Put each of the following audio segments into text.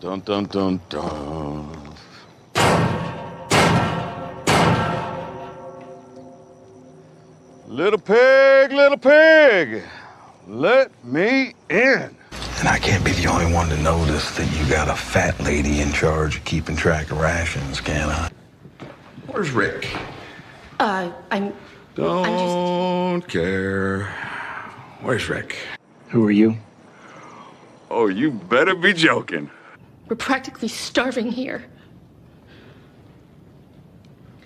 Dun dun dun dun. Little pig, let me in. And I can't be the only one to notice that you got a fat lady in charge of keeping track of rations, can I? Where's Rick? Don't care. Where's Rick? Who are you? Oh, you better be joking. We're practically starving here.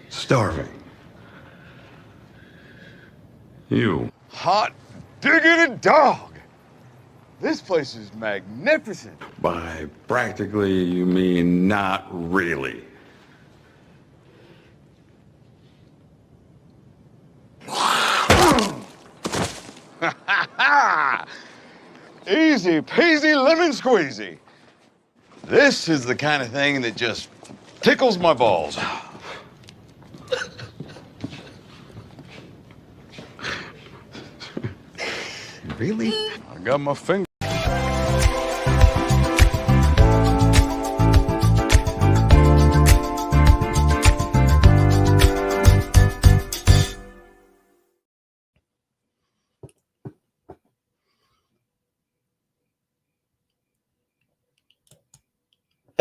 Starving. You. Hot diggity dog. This place is magnificent. By practically, you mean not really. Easy peasy lemon squeezy. This is the kind of thing that just tickles my balls. Really? I got my finger.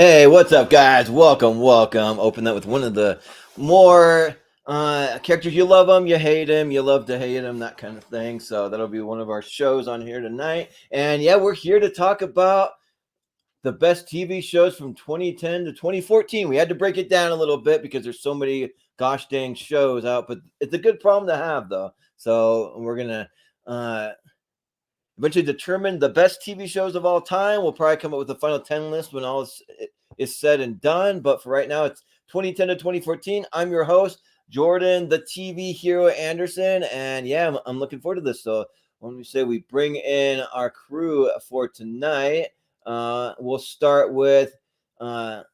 Hey, what's up, guys? Welcome. Open that with one of the more characters. You love them, you hate him, you love to hate him, that kind of thing. So that'll be one of our shows on here tonight. And yeah, we're here to talk about the best TV shows from 2010 to 2014. We had to break it down a little bit because there's so many gosh dang shows out, but it's a good problem to have, though. So we're gonna eventually determine the best TV shows of all time. We'll probably come up with a final 10 list when all is said and done. But for right now, it's 2010 to 2014. I'm your host, Jordan, the TV hero Anderson. And yeah, I'm looking forward to this. So when we say we bring in our crew for tonight, we'll start with Mr.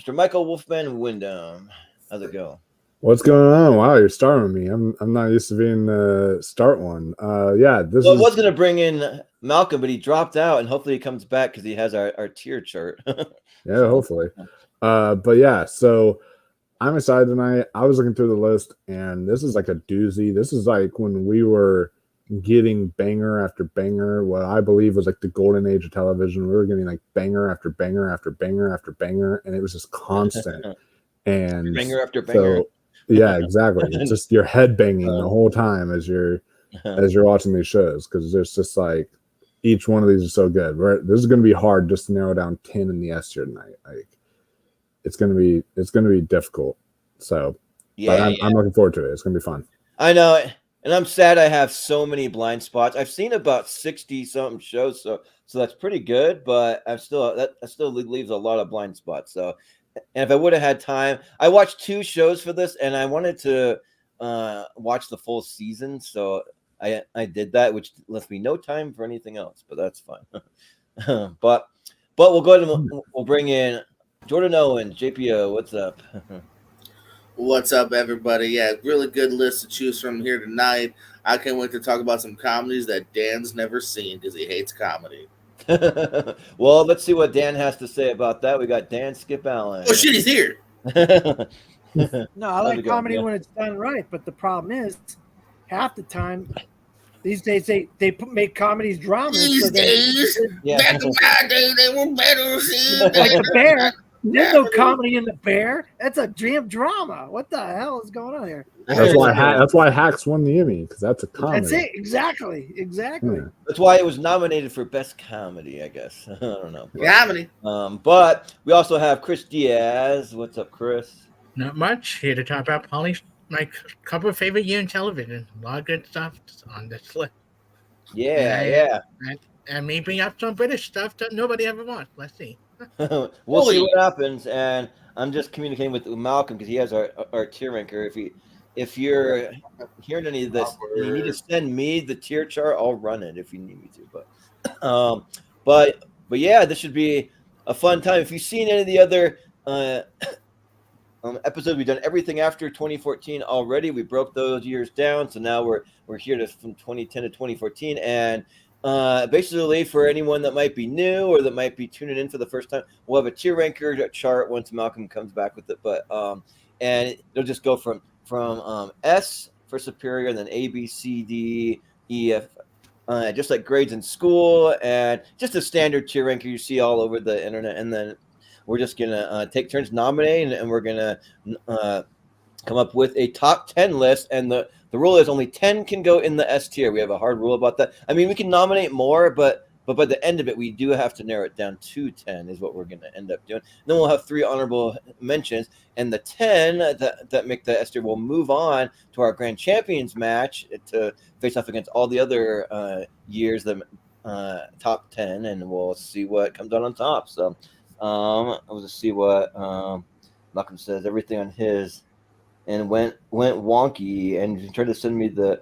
Michael Wolfman Wyndham. How's it go? What's going on? Wow, you're starting me. I'm not used to being the start one. Yeah, this I was gonna bring in Malcolm, but he dropped out, and hopefully he comes back because he has our tier chart. Yeah, hopefully. But yeah, so I'm excited tonight. I was looking through the list, and this is like a doozy. This is like when we were getting banger after banger, what I believe was like the golden age of television. We were getting like banger after banger after banger after banger, and it was just constant. And banger after banger. So, yeah, exactly. It's just your head banging the whole time as you're watching these shows, because there's just like each one of these is so good. This is going to be hard just to narrow down 10 in the S tier tonight. Like it's going to be difficult. So, yeah, but I'm looking forward to it. It's going to be fun. I know, and I'm sad I have so many blind spots. I've seen about 60 something shows, so that's pretty good. But that still leaves a lot of blind spots. So. And if I would have had time, I watched 2 shows for this, and I wanted to watch the full season, so I did that, which left me no time for anything else. But that's fine. but we'll go ahead and we'll bring in Jordan Owen, JPO. What's up? What's up, everybody? Yeah, really good list to choose from here tonight. I can't wait to talk about some comedies that Dan's never seen because he hates comedy. Well, let's see what Dan has to say about that. We got Dan Skip Allen. Oh shit, he's here. No, I like comedy when it's done right, but the problem is half the time these days they make comedies dramas. These days, back in my day, they were better. Like The Bear. There's no comedy in The Bear. That's a damn drama. What the hell is going on here? That's why Hacks won the Emmy, because that's a comedy. That's it. Exactly. Yeah. That's why it was nominated for best comedy, I guess. I don't know. Comedy. But we also have Chris Diaz. What's up, Chris? Not much. Here to talk about my couple of favorite year in television. A lot of good stuff on this list. Yeah. And me bring up some British stuff that nobody ever watched. Let's see. We'll see what happens. And I'm just communicating with Malcolm because he has our tier ranker. If you're hearing any of this, you need to send me the tier chart. I'll run it if you need me to. But yeah, this should be a fun time. If you've seen any of the other episodes, we've done everything after 2014 already. We broke those years down, so now we're here from 2010 to 2014. And basically for anyone that might be new or that might be tuning in for the first time, we'll have a tier ranker chart once Malcolm comes back with it. But and it'll just go from S for superior, and then A, B, C, D, E, F. Just like grades in school, and just a standard tier ranker you see all over the internet. And then we're just gonna take turns nominating, and we're gonna come up with a top 10 list. And the rule is only 10 can go in the S tier. We have a hard rule about that. I mean, we can nominate more, but by the end of it, we do have to narrow it down to 10 is what we're going to end up doing. And then we'll have 3 honorable mentions, and the 10 that make the S tier will move on to our grand champions match to face off against all the other years, the top 10, and we'll see what comes out on top. So I'll just see what Malcolm says. Everything on his and went wonky and tried to send me the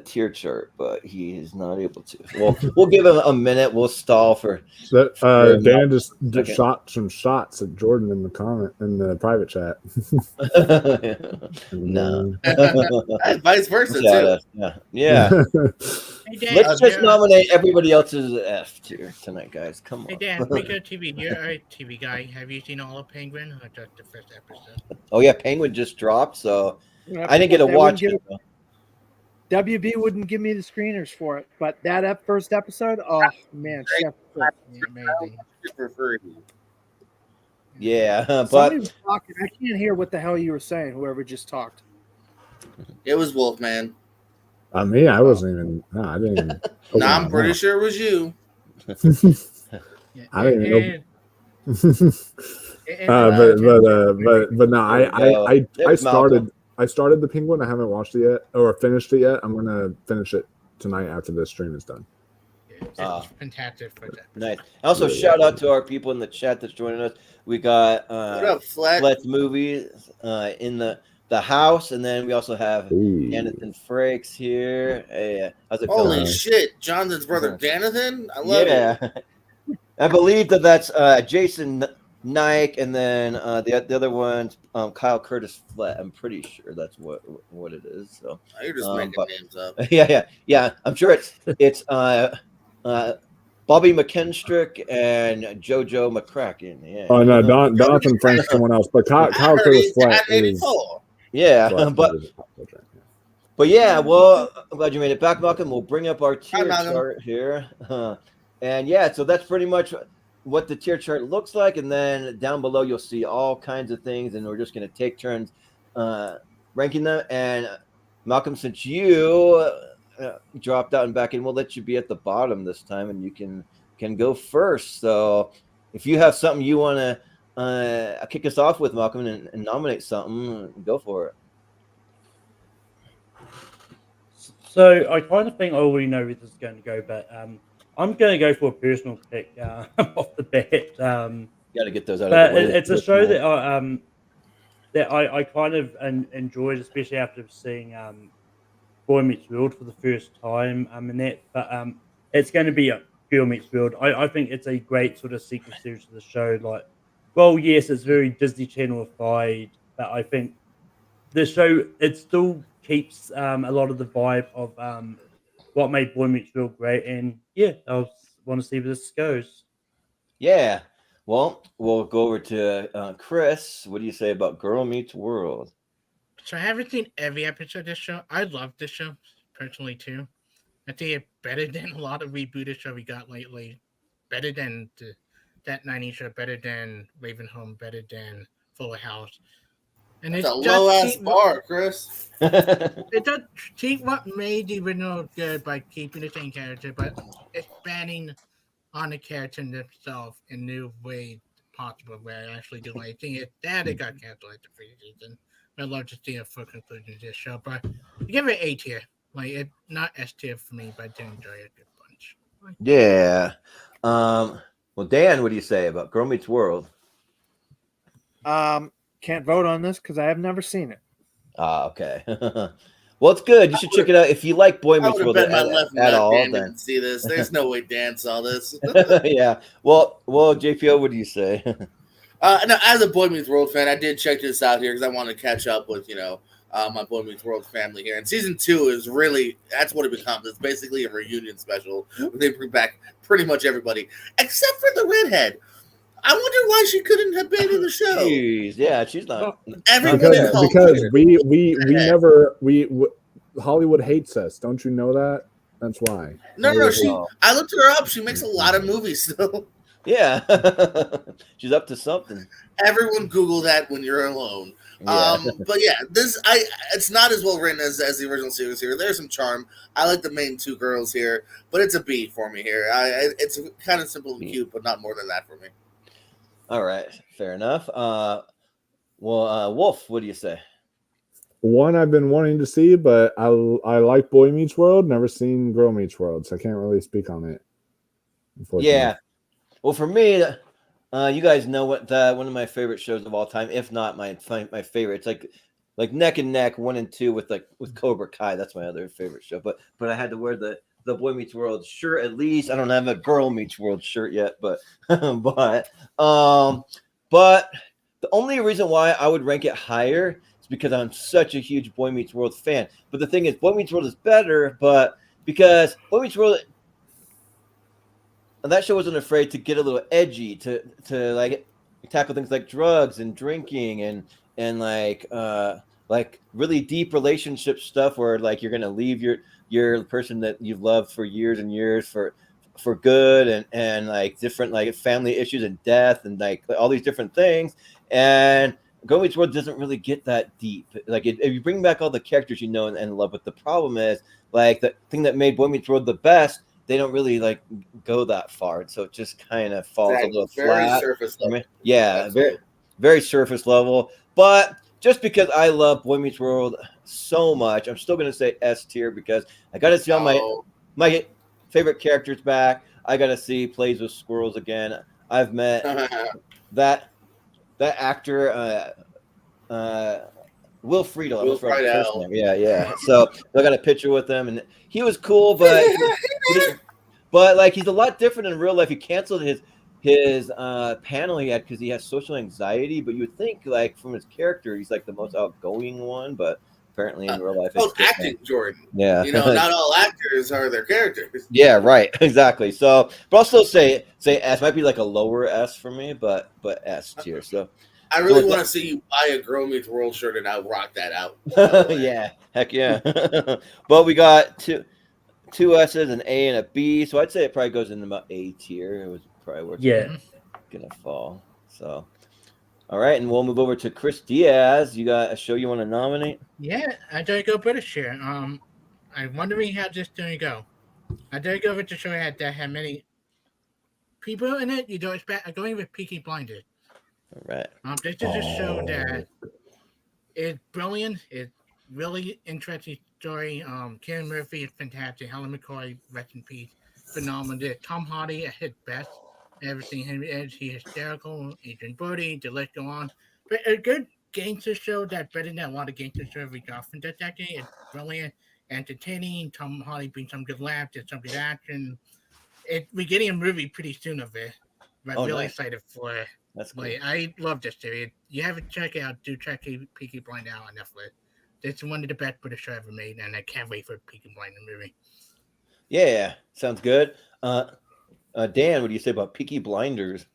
tier chart, but he is not able to. Well, we'll give him a minute. We'll stall for. Dan just shot some shots at Jordan in the private chat. No, vice versa too. Yeah. Hey, Dan, Let's just nominate everybody else's F tier tonight, guys. Come on. Hey Dan, Rico TV, you're a TV guy. Have you seen all of Penguin or just the first episode? Oh yeah, Penguin just dropped, so I didn't get to watch it. WB wouldn't give me the screeners for it, but that first episode, oh man, Chef, amazing. For free. Yeah, somebody but was talking. I can't hear what the hell you were saying. Whoever just talked. It was Wolfman. I mean, I wasn't even. No, I didn't even. No, I'm pretty sure it was you. I didn't even. But no, I started the Penguin. I haven't watched it yet or finished it yet. I'm gonna finish it tonight after this stream is done. It's fantastic for that. Nice. Also, shout out to our people in the chat that's joining us. We got what up, Flet's Movies in the house, and then we also have Jonathan Frakes here. Hey, how's it Holy going? shit, Jonathan's brother Jonathan. I love it. I believe that's Jason Nike, and then the other one's Kyle Curtis Flat. I'm pretty sure that's what it is. So you're just making names up. Yeah. I'm sure it's Bobby McKinstrick and JoJo McCracken. Yeah. Oh no, Jonathan Frank's someone else, but Kyle Curtis Flat is. Yeah, but yeah. Well, I'm glad you made it back, Malcolm. We'll bring up our tier chart here, and yeah, so that's pretty much what the tier chart looks like. And then down below, you'll see all kinds of things, and we're just going to take turns ranking them. And Malcolm, since you dropped out and back in, we'll let you be at the bottom this time, and you can go first. So if you have something you want to kick us off with, Malcolm, and nominate something, go for it. So I kind of think I already know where this is going to go, but I'm going to go for a personal pick off the bat. Got to get those out. But it's a show that I kind of enjoyed, especially after seeing Boy Meets World for the first time. But it's going to be a Girl Meets World. I think it's a great sort of sequel series to the show. Like, well, yes, it's very Disney Channel-ified, but I think the show, it still keeps a lot of the vibe of what made Boy Meets World great. And yeah, I want to see where this goes. Yeah. Well, we'll go over to Chris. What do you say about Girl Meets World? So I haven't seen every episode of this show. I love this show personally too. I think it's better than a lot of rebooted show we got lately. Better than that 90s show. Better than Ravenholm. Better than Fuller House. And it's a low ass bar, Chris. It does keep what made the original good by keeping the same character, but expanding on the character themselves in new ways possible. Where I actually do like thing is that it got canceled at the first season. I'd love to see a full conclusion to this show, but I give it A tier. Like it's not S tier for me, but I do enjoy it a good bunch. Yeah. Well, Dan, what do you say about Girl Meets World? Can't vote on this because I have never seen it. Okay. Well, it's good. You should check it out if you like Boy Meets World at all. Dan didn't see this. There's no way Dan saw this. Yeah. Well, JPO, what do you say? No, as a Boy Meets World fan, I did check this out here because I wanted to catch up with my Boy Meets World family here. And season 2 is really, that's what it becomes. It's basically a reunion special. They bring back pretty much everybody, except for the redhead. I wonder why she couldn't have been in the show. Jeez, yeah, she's not. Everybody because we Hollywood hates us. Don't you know that? That's why. No. I looked her up. She makes a lot of movies still. Yeah, she's up to something. Everyone Google that when you're alone. Yeah. But yeah, it's not as well written as the original series here. There's some charm. I like the main 2 girls here, but it's a B for me here. It's kind of simple and cute, but not more than that for me. All right, fair enough. Wolf, what do you say? One I've been wanting to see, but I like Boy Meets World. Never seen Girl Meets World, so I can't really speak on it. Yeah. Well, for me, you guys know what one of my favorite shows of all time, if not my favorite. It's like neck and neck, 1 and 2 with Cobra Kai. That's my other favorite show. But I had to wear the Boy Meets World shirt at least. I don't have a Girl Meets World shirt yet, but but the only reason why I would rank it higher is because I'm such a huge Boy Meets World fan. But the thing is, Boy Meets World is better, but because Boy Meets World, that show wasn't afraid to get a little edgy, to like tackle things like drugs and drinking and like really deep relationship stuff where like you're gonna leave your person that you've loved for years and years for good and like different like family issues and death and like all these different things. And Boy Meets World doesn't really get that deep. Like if you bring back all the characters you know and love, but the problem is like the thing that made Boy Meets World the best, they don't really like go that far, so it just kind of falls a little flat. Surface level. Yeah, very surface level. But just because I love Boy Meets World so much, I'm still gonna say S tier because I got to see all my favorite characters back. I got to see Plays with Squirrels again. I've met that actor, Will Friedle. Will Friedle. Yeah. So I got a picture with him, and he was cool, but like he's a lot different in real life. He canceled his panel he had because he has social anxiety. But you would think like from his character, he's like the most outgoing one, but apparently in real life, it's acting, Jordan. Yeah, not all actors are their characters. Yeah, right, exactly. So, but I'll still say S. Might be like a lower S for me, but S tier. So. I really want to see you buy a Girl Meets World shirt and I'll rock that out. Yeah, heck yeah. But we got two S's, an A, and a B. So I'd say it probably goes in about A tier. It was probably where it's gonna fall. So, all right, and we'll move over to Chris Diaz. You got a show you want to nominate? Yeah, I dare go British here. I'm wondering how this going to go. I dare go with the show that had many people in it. You don't expect. I'm going with Peaky Blinders. All right. This is a show that is brilliant. It's really interesting story. Cillian Murphy is fantastic. Helen McCoy, rest in peace, phenomenal. Tom Hardy at his best. Everything Henry Edge, he's hysterical. Adrian Brody, the list go on. But a good gangster show that's better than a lot of gangster shows we got from this decade. It's brilliant, entertaining. Tom Hardy brings some good laughs and some good action. We're getting a movie pretty soon of it. I'm really excited for it. That's cool. I love this series. You haven't checked it out, do check Peaky Blinders out on Netflix. It's one of the best British shows ever made, and I can't wait for Peaky Blinders movie. Yeah, sounds good. Dan, what do you say about Peaky Blinders?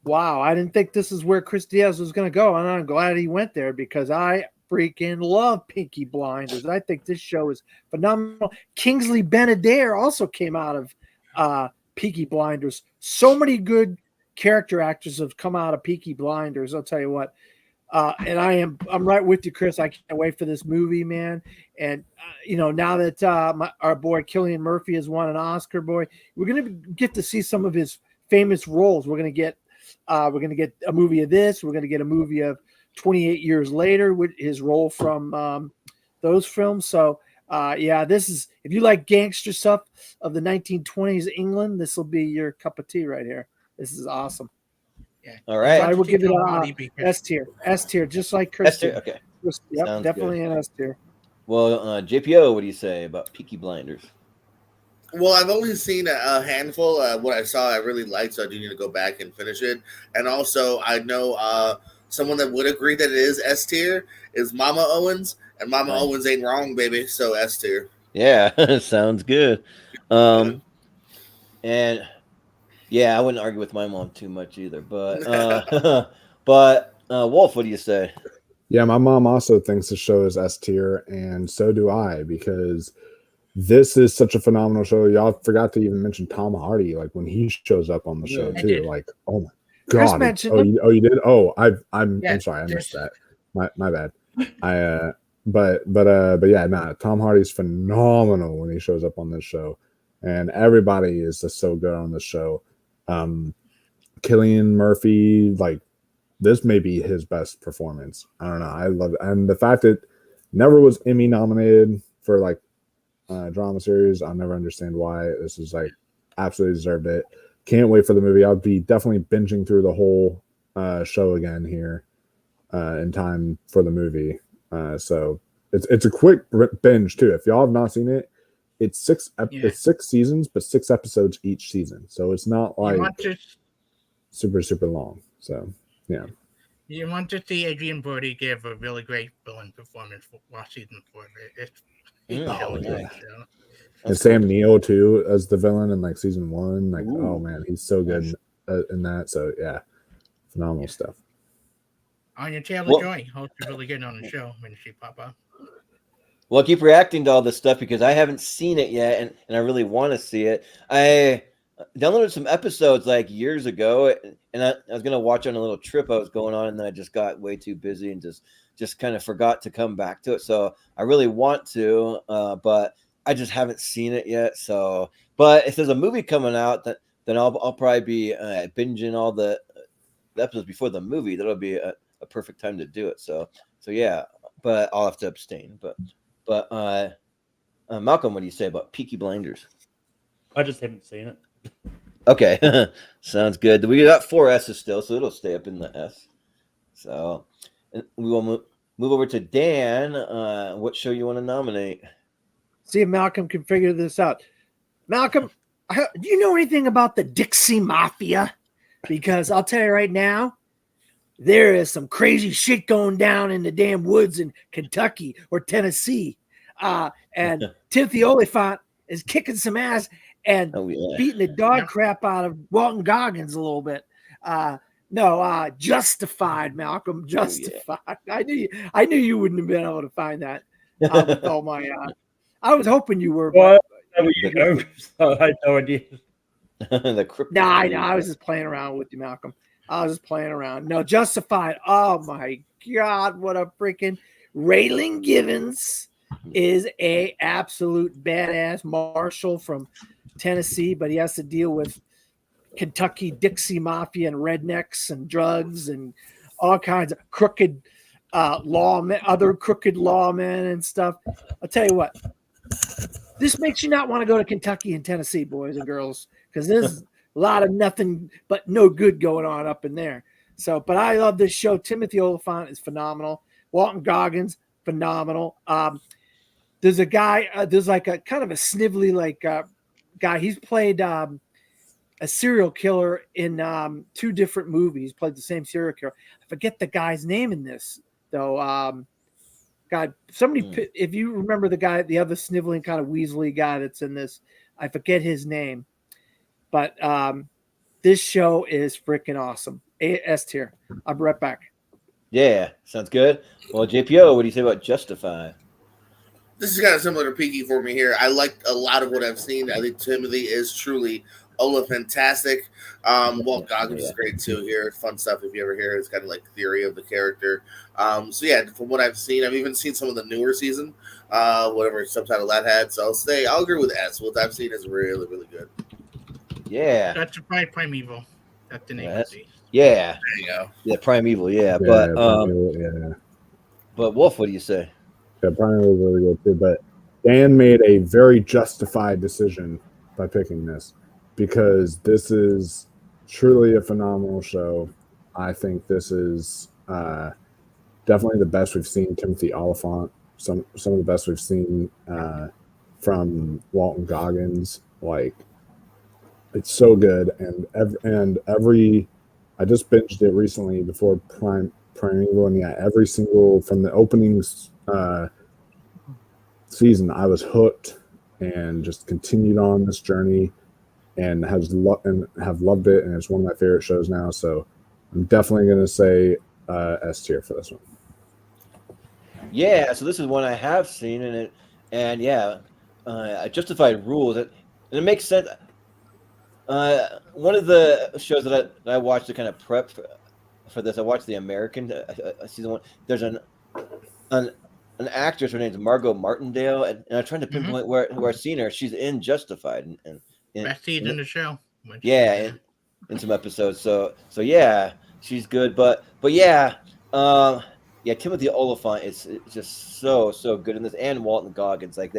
Wow, I didn't think this is where Chris Diaz was going to go, and I'm glad he went there because I freaking love Peaky Blinders. I think this show is phenomenal. Kingsley Ben-Adir also came out of Peaky Blinders. So many good character actors have come out of Peaky Blinders. I'll tell you what. And I'm right with you, Chris. I can't wait for this movie, man. And now that our boy Cillian Murphy has won an Oscar, we're gonna get to see some of his famous roles. We're gonna get a movie of this. We're gonna get a movie of 28 Years Later with his role from those films. So this is, if you like gangster stuff of the 1920s England, this will be your cup of tea right here. This is awesome. Yeah. All right. So I will give it an S tier. S tier, just like Chris. S tier. Okay. Yep, Sounds definitely good. an S tier. Well, JPO, what do you say about Peaky Blinders? Well, I've only seen a handful. What I saw, I really liked, so I do need to go back and finish it. And also, I know someone that would agree that it is S tier is Mama Owens, and Mama Owens ain't wrong, baby. So S tier. Yeah, sounds good. And yeah, I wouldn't argue with my mom too much either. But Wolf, what do you say? Yeah, my mom also thinks the show is S tier, and so do I, because this is such a phenomenal show. Y'all forgot to even mention Tom Hardy, like when he shows up on the show I too. did. Like, oh my Chris god! mentioned Oh, him. you did? Oh, I'm Yeah, sorry, I missed Chris. that. My bad. But yeah, nah. Tom Hardy's phenomenal when he shows up on this show, and everybody is just so good on this show. Killian Murphy, like, this may be his best performance. I don't know. I love it. And the fact that never was Emmy nominated for like drama series, I'll never understand why. This is like absolutely deserved it. Can't wait for the movie. I'll be definitely binging through the whole show again here in time for the movie. So it's a quick binge too. If y'all have not seen it, it's six seasons, but 6 episodes each season. So it's not like super long. So yeah. You want to see Adrian Brody give a really great villain performance for season 4. And Sam Neill too as the villain in like season 1. Like, oh man, he's so good in that. So yeah, phenomenal stuff. Anya Taylor-Joy hopes to really get on the show when she pop up. Well, I keep reacting to all this stuff because I haven't seen it yet, and I really want to see it. I downloaded some episodes like years ago, and I was going to watch on a little trip I was going on, and then I just got way too busy and just kind of forgot to come back to it. So I really want to, but I just haven't seen it yet. So, but if there's a movie coming out, then I'll probably be binging all the episodes before the movie. That'll be a perfect time to do it. So yeah, but I'll have to abstain. But Malcolm, what do you say about Peaky Blinders? I just haven't seen it. Okay, sounds good. We got 4 S's still, so it'll stay up in the S. So we will move over to Dan. What show you want to nominate? See if Malcolm can figure this out. Malcolm, do you know anything about the Dixie Mafia? Because I'll tell you right now, there is some crazy shit going down in the damn woods in Kentucky or Tennessee. And Timothy Olyphant is kicking some ass and beating the dog crap out of Walton Goggins a little bit. Justified, Malcolm. Justified. I knew you wouldn't have been able to find that with all my I was hoping you were. Well, I had no idea. I was just playing around with you, Malcolm. I was just playing around. No, Justified. Oh my God, what a freaking Raylan Givens is a absolute badass marshal from Tennessee, but he has to deal with Kentucky Dixie Mafia and rednecks and drugs and all kinds of crooked lawmen, other crooked lawmen and stuff. I'll tell you what, this makes you not want to go to Kentucky and Tennessee, boys and girls, because there's a lot of nothing but no good going on up in there. So, but I love this show. Timothy Olyphant is phenomenal. Walton Goggins, phenomenal. There's a guy, there's like a kind of a snivelly guy. He's played a serial killer in 2 different movies. Played the same serial killer. I forget the guy's name in this though. God, somebody, if you remember the guy, the other sniveling kind of weaselly guy that's in this, I forget his name, but this show is freaking awesome. S tier. I'll be right back. Yeah, sounds good. Well, JPO, what do you say about Justified? This is kind of similar to Peaky for me here. I liked a lot of what I've seen. I think Timothy is truly fantastic. Walt Goggins is great too here. Fun stuff if you ever hear. It's kind of like theory of the character. So yeah, from what I've seen, I've even seen some of the newer season, whatever subtitle that had. So I'll agree with S. What I've seen is really, really good. Yeah. That's Primeval. That's the name of it. Yeah. There you go. Yeah, Primeval, yeah. But Wolf, what do you say? Yeah, Primeval was really good too. But Dan made a very justified decision by picking this, because this is truly a phenomenal show. I think this is definitely the best we've seen Timothy Olyphant. Some of the best we've seen from Walton Goggins. Like, it's so good, and every I just binged it recently before Primeval, and yeah, every single from the opening season, I was hooked and just continued on this journey and have loved it, and it's one of my favorite shows now. So I'm definitely going to say S tier for this one. Yeah, so this is one I have seen, and yeah, Justified Rules. And it makes sense. One of the shows that I watched to kind of prep for this, I watched the American season 1. There's an actress. Her name's Margot Martindale, and I'm trying to pinpoint where I've seen her. She's in Justified, and best season in the show. Yeah, in some episodes. So yeah, she's good. But yeah, yeah, Timothy Oliphant is just so good in this, and Walton Goggins. Like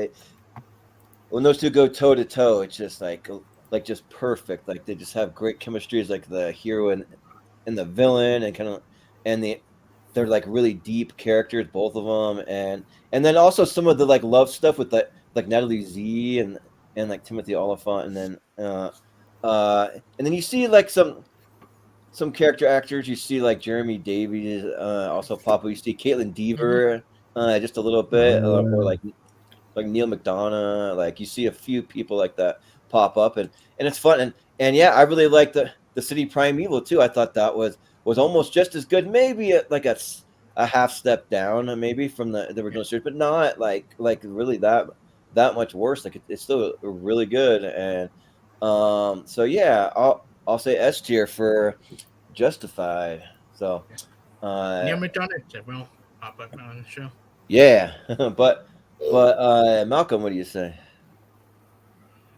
when those two go toe to toe, it's just like just perfect. Like they just have great chemistry as like the hero and the villain, and they're like really deep characters, both of them, and then also some of the like love stuff with like Natalie Z and like Timothy Oliphant, and then you see like some character actors. You see like Jeremy Davies also pop up. You see Caitlin Deaver just a little bit, or like Neil McDonough. Like you see a few people like that pop up, and it's fun. And yeah, I really like the City Primeval too. I thought that was almost just as good, maybe like a half step down, maybe from the original series, but not like really that much worse. Like it's still really good. And so yeah, I'll say S tier for Justified. So Neil McDonough will pop up on the show. yeah, but Malcolm, what do you say?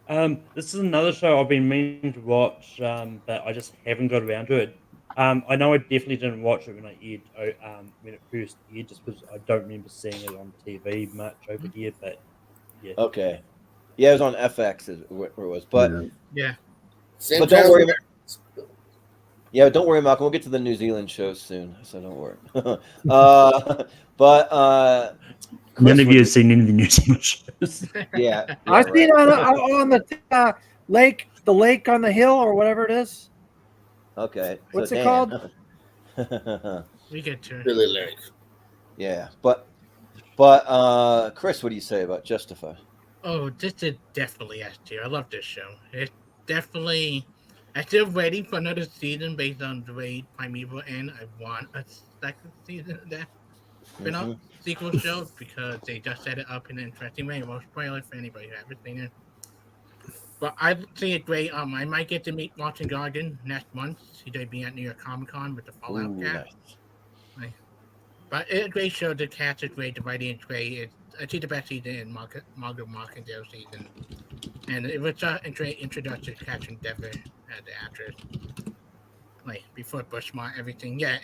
This is another show I've been meaning to watch, but I just haven't got around to it. I know I definitely didn't watch it when it first aired, just because I don't remember seeing it on TV much over here. But yeah, okay, yeah, it was on FX is where it was, but yeah, but don't worry. Yeah, don't worry, Malcolm. We'll get to the New Zealand shows soon, so don't worry. But none of you have seen any of the New Zealand shows. Yeah, I've seen on the lake, the lake on the hill, or whatever it is. Okay, what's it called? We get to Billy Lake. Yeah, but Chris, what do you say about Justified? Oh, this is definitely S tier. I love this show. It's definitely. I'm still waiting for another season based on the way Primeval end. I want a second season of that spin-off sequel show because they just set it up in an interesting way. Won't spoil it for anybody who hasn't seen it. But I see it great. I might get to meet Walton Goggins next month. He's going to be at New York Comic Con with the Fallout cast. Nice. But it's a great show. The cast is great. The writing is great. I see the best season in Margot Martindale season. And it was a great introduction to Catherine Dever as the actress. Like, before Bushmont, everything. Yeah,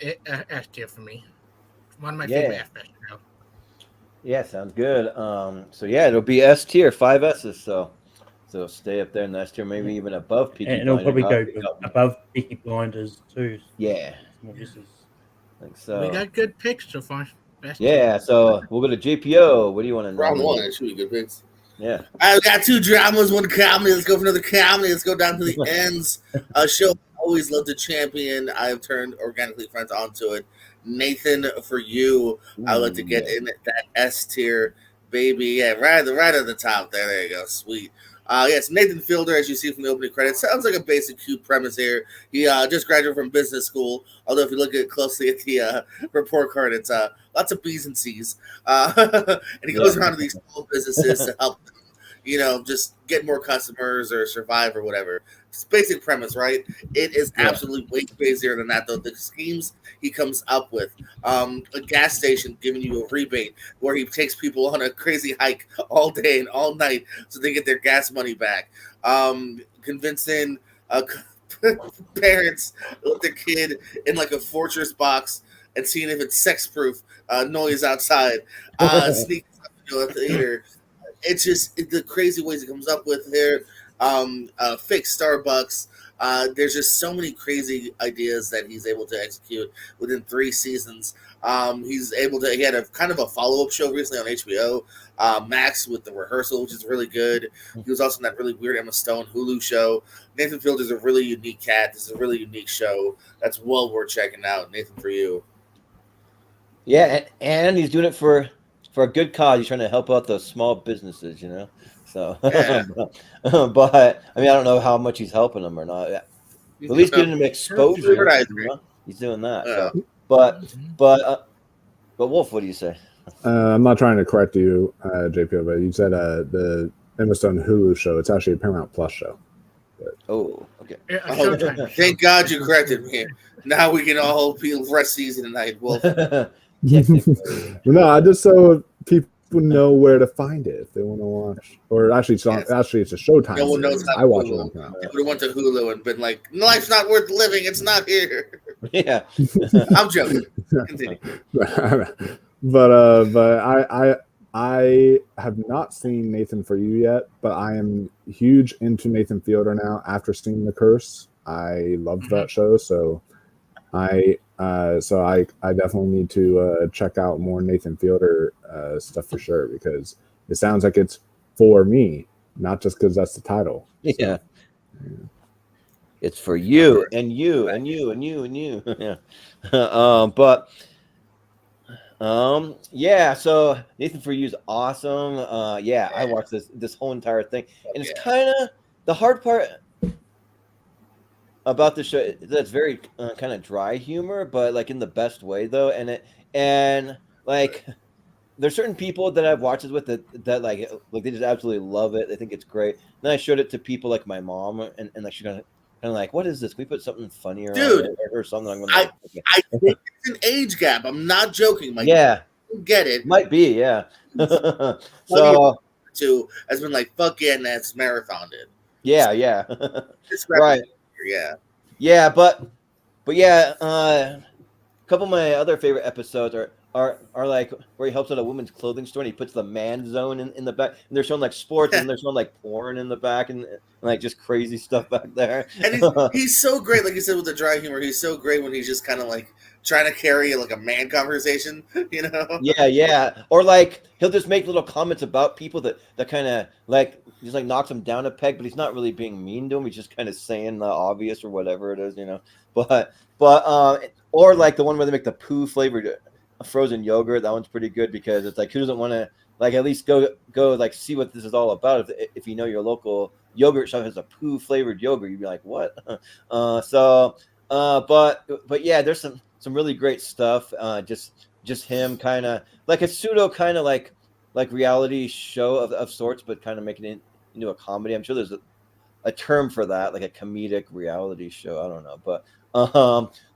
S tier for me. One of my favorite aspects of the show. Yeah, sounds good. So yeah, it'll be S tier, 5 S's. So stay up there in the S tier, maybe even above Peaky and it'll Blinders. probably go above Peaky Blinders too. Yeah. Like so. We got good picks so far. Yeah, so we'll go to JPO. What do you want to know? Round one, it should be good picks. Yeah. I've got 2 dramas, 1 comedy. Let's go for another comedy. Let's go down to the ends. A show I always loved to champion. I have turned Organically Friends onto it. Nathan, for you, I would like to get in that S tier, baby. Yeah, right at the top there. There you go. Sweet. Yes, Nathan Fielder, as you see from the opening credits, sounds like a basic cute premise here. He just graduated from business school, although if you look at it closely at the report card, it's lots of B's and C's. And he goes around to these small businesses to help them, just get more customers or survive or whatever. It's basic premise, right? It is absolutely way crazier than that, though. The schemes he comes up with, a gas station giving you a rebate where he takes people on a crazy hike all day and all night so they get their gas money back. Convincing parents with their kid in like a fortress box and seeing if it's sex proof, noise outside, sneaking up into a theater. It's just the crazy ways he comes up with here. Fake Starbucks. There's just so many crazy ideas that he's able to execute within 3 seasons. He had a kind of a follow-up show recently on HBO, Max with The Rehearsal, which is really good. He was also in that really weird Emma Stone Hulu show. Nathan Fielder is a really unique cat. This is a really unique show that's well worth checking out. Nathan, for you. Yeah, and he's doing it for a good cause. He's trying to help out those small businesses, you know. So, Yeah. but I mean, I don't know how much he's helping them or not. Yeah. He's At least doing getting them a exposure. advertising. He's doing that. Yeah. So, but Wolf, what do you say? I'm not trying to correct you, JPO, but you said the Emma Stone Hulu show. It's actually a Paramount Plus show. Oh, okay. Yeah, a Oh, Showtime show. thank God you corrected me. Now we can all feel rest season tonight, Wolf. No, I just so people know where to find it if they want to watch. Or actually, it's not. Yes. Actually, it's a Showtime. No one knows series. how I watch it Hulu. on Paramount. They would have went to Hulu and been like, "Life's not worth living. It's not here." Yeah. I'm joking. Continue. but I have not seen Nathan For You yet, but I am huge into Nathan Fielder now after seeing The Curse. I loved that show, so I definitely need to check out more Nathan Fielder stuff for sure, because it sounds like it's for me, not just because that's the title. Yeah. It's for you and you and you and you and you. Yeah. Yeah, so Nathan For You is awesome. Yeah, I watched this whole entire thing, and it's kind of the hard part about the show. That's very kind of dry humor, but like in the best way though. And like there's certain people that I've watched it with that like they just absolutely love it. They think it's great. Then I showed it to people like my mom, and like she's kind of like, what is this? Can we put something funnier Dude, on it or something? I'm gonna I think it's an age gap. I'm not joking. Like, yeah, get it. might be, yeah. So too has been like, fuck yeah, and that's marathoned it. yeah. Right. Yeah. But yeah, a couple of my other favorite episodes are like where he helps out a woman's clothing store and he puts the man zone in the back, and they're showing like sports and they're showing like porn in the back and like just crazy stuff back there. And he's so great, like you said, with the dry humor. He's so great when he's just kind of like trying to carry like a man conversation, you know? Yeah. Or like he'll just make little comments about people that kind of like just like knocks him down a peg, but he's not really being mean to him. He's just kind of saying the obvious or whatever it is, you know. But or like the one where they make the poo flavored frozen yogurt. That one's pretty good because it's like, who doesn't want to like at least go like see what this is all about? If you know your local yogurt shop has a poo flavored yogurt, you'd be like, what? But yeah, there's some really great stuff. Just him kind of like a pseudo kind of like reality show of sorts, but kind of making it into a comedy. I'm sure there's a term for that, like a comedic reality show. I don't know,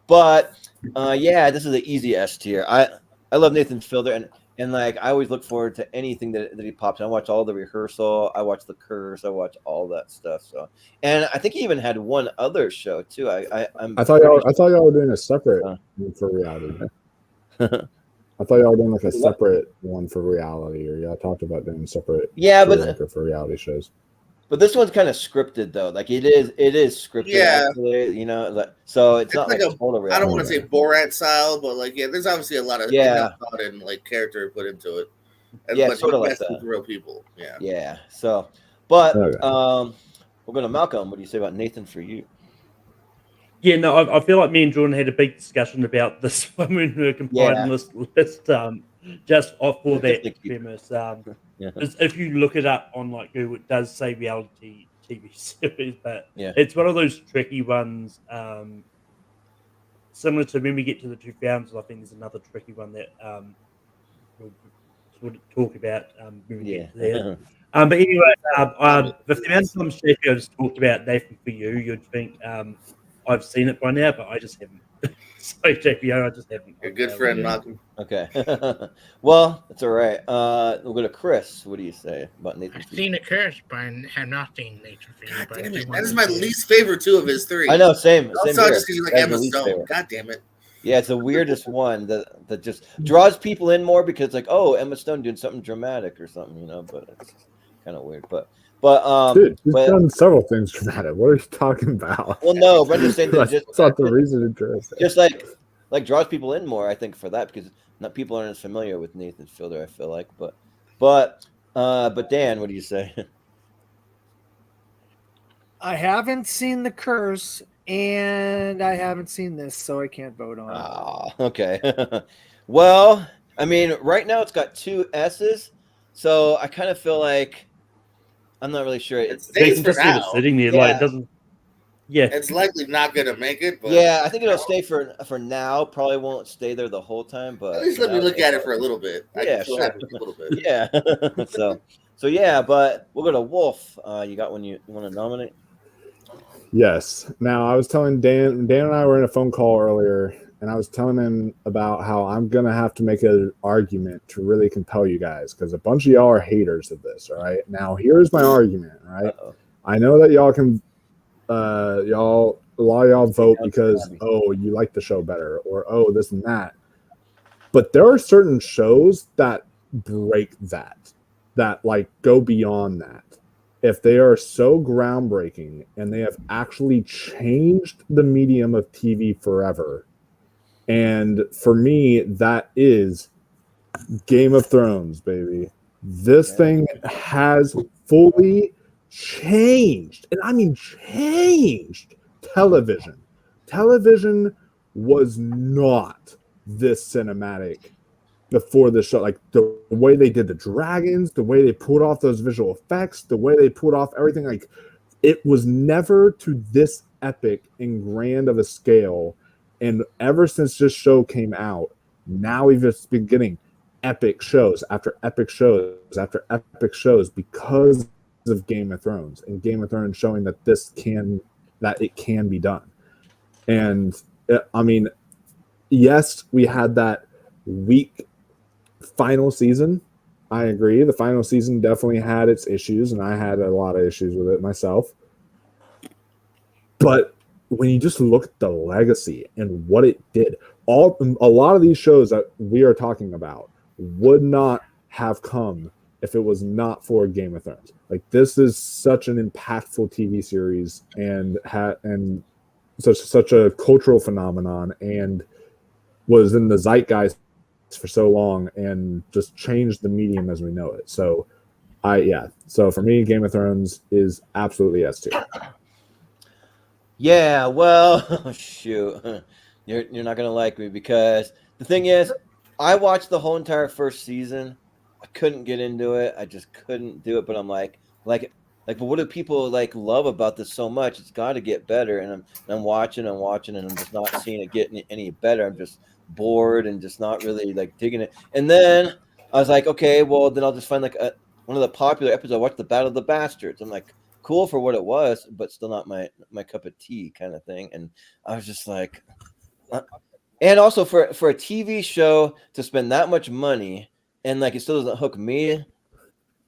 but yeah, this is an easy S tier. I love Nathan Fielder, and like I always look forward to anything that he pops in. I watch all the rehearsal, I watch The Curse, I watch all that stuff. So, and I think he even had one other show too. I thought y'all were doing a separate one for reality. I thought y'all were doing like a separate one for reality, or y'all talked about doing separate for reality shows. But this one's kind of scripted though. Like it is scripted. Yeah. Actually, you know, so it's not like a total reality. I don't want to say Borat style, but like there's obviously a lot of thought and like character put into it. And, yeah, sort of like that. Real people. Yeah. Yeah. So, but we're going to Malcolm. What do you say about Nathan For You? Yeah, no, I feel like me and Jordan had a big discussion about this when we were compiling this list, just off for that premise. If you look it up on like Google, it does say reality TV series, but it's one of those tricky ones. Similar to when we get to the 2000s, I think there's another tricky one that we'll sort of talk about when we get to there. But anyway, if the amount of times Sheffield has talked about Nathan For You, you'd think I've seen it by now, but I just haven't. Sorry, JPO, I just haven't. You're a good friend, Malcolm. Okay. Well, that's all right. We'll go to Chris. What do you say about Nathan? I've seen The Curse, but I have not seen Nathan For You. God damn it. That is my least favorite two of his three. I know, same. Also, just because you like Emma Stone. God damn it. Yeah, it's the weirdest one that just draws people in more because it's like, oh, Emma Stone doing something dramatic or something, you know, but it's kind of weird. But dude, he's done several things dramatic. What are you talking about? Well, no, but I'm just saying that that's not the reason to dress. Just like draws people in more, I think, for that because not people aren't as familiar with Nathan Fielder, I feel like. But Dan, what do you say? I haven't seen The Curse, And I haven't seen this, so I can't vote on it. Oh, okay. Well, I mean, right now it's got 2 S's, so I kind of feel like I'm not really sure. It They stays can for just leave it now. sitting there, like Yeah. it doesn't. Yeah, It's likely not gonna make it, but Yeah, I think it'll stay for now. Probably won't stay there the whole time, but at least for let me now, look it's at it all for a right. little bit. I Yeah, can feel sure. happy a little bit. Yeah. So yeah, but we'll go to Wolf. You got one you want to nominate? Yes. Now, I was telling Dan and I were in a phone call earlier, and I was telling him about how I'm going to have to make an argument to really compel you guys because a bunch of y'all are haters of this. All right. Now, here's my argument. All right. Uh-oh. I know that y'all can, a lot of y'all vote because, Abby. oh, you like the show better, or oh, this and that. But there are certain shows that break that like go beyond that. If they are so groundbreaking and they have actually changed the medium of TV forever. And for me, that is Game of Thrones, baby. This thing has fully changed, and I mean changed television. Television was not this cinematic before the show. Like the way they did the dragons, the way they pulled off those visual effects, the way they pulled off everything, like it was never to this epic and grand of a scale. And ever since this show came out, now we've just been getting epic shows after epic shows after epic shows because of Game of Thrones, and Game of Thrones showing that it can be done. And I mean, yes, we had that weak final season. I agree. The final season definitely had its issues, and I had a lot of issues with it myself. But when you just look at the legacy and what it did, a lot of these shows that we are talking about would not have come if it was not for Game of Thrones. Like this is such an impactful TV series and such a cultural phenomenon and was in the zeitgeist for so long and just changed the medium as we know it. So so for me, Game of Thrones is absolutely S tier. Yeah, well, shoot, you're not gonna like me because the thing is, I watched the whole entire first season. I couldn't get into it. I just couldn't do it. But I'm like, but what do people like love about this so much? It's got to get better. And I'm watching and watching, and I'm just not seeing it get any better. I'm just bored and just not really like digging it. And then I was like, okay, well then I'll just find like one of the popular episodes. I watched the Battle of the Bastards. I'm like, cool for what it was, but still not my cup of tea kind of thing. And I was just like, and also for a TV show to spend that much money and like it still doesn't hook me.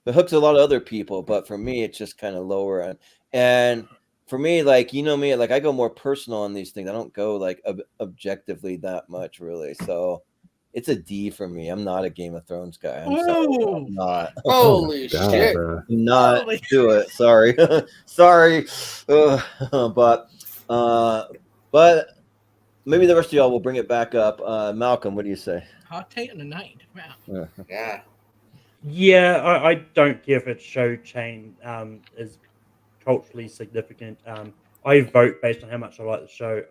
It hooks a lot of other people, but for me, it's just kind of lower. And for me, like you know me, like I go more personal on these things. I don't go like objectively that much, really. So it's a D for me. I'm not a Game of Thrones guy. I'm sorry, I'm not. Holy God, shit! bro. Not Holy do it. Sorry, sorry. But maybe the rest of y'all will bring it back up. Malcolm, what do you say? hot take on the night. Wow. Yeah. yeah. I don't care if its show chain is culturally significant. I vote based on how much I like the show.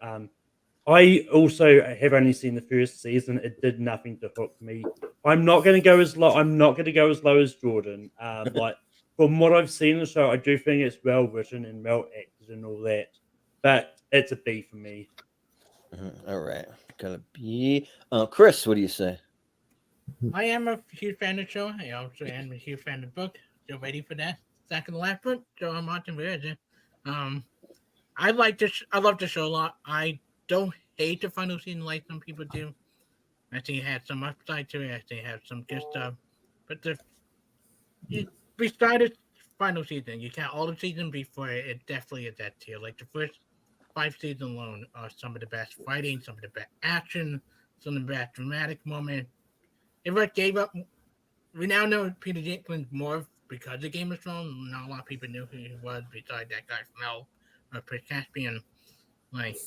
I also have only seen the first season. It did nothing to hook me. I'm not going to go as low. I'm not going to go as low as Jordan. Like from what I've seen in the show, I do think it's well written and well acted and all that. But it's a B for me. All right, got a B. Chris, what do you say? I am a huge fan of the show. I also am a huge fan of the book. Still waiting for that second to last book. So I'm watching it. I like this. I love the show a lot. I don't hate the final season like some people do. I think it had some upside to it. I think it had some good stuff. But besides the final season, you count all the season before it, it definitely is that tier. Like the first 5 seasons alone are some of the best fighting, some of the best action, some of the best dramatic moments. If I gave up, we now know Peter Dinklage more because of Game of Thrones. Not a lot of people knew who he was besides that guy from L or Chris Caspian. Like,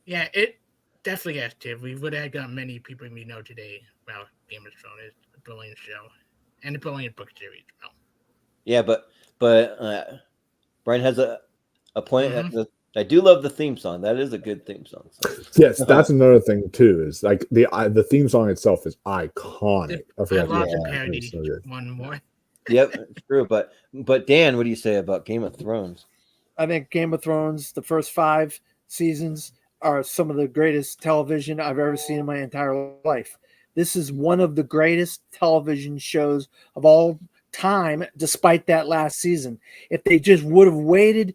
yeah, it definitely has to. We would have got many people we know today about Game of Thrones. It's a brilliant show and a brilliant book series. Yeah, but Brian has a point. Mhm. I do love the theme song. That is a good theme song. So. Yes, that's another thing too. Is like the theme song itself is iconic. I I forgot love the the parody. so good. One more. Yep, it's true. But Dan, what do you say about Game of Thrones? I think Game of Thrones, the first 5 seasons, are some of the greatest television I've ever seen in my entire life. This is one of the greatest television shows of all time, despite that last season. If they just would have waited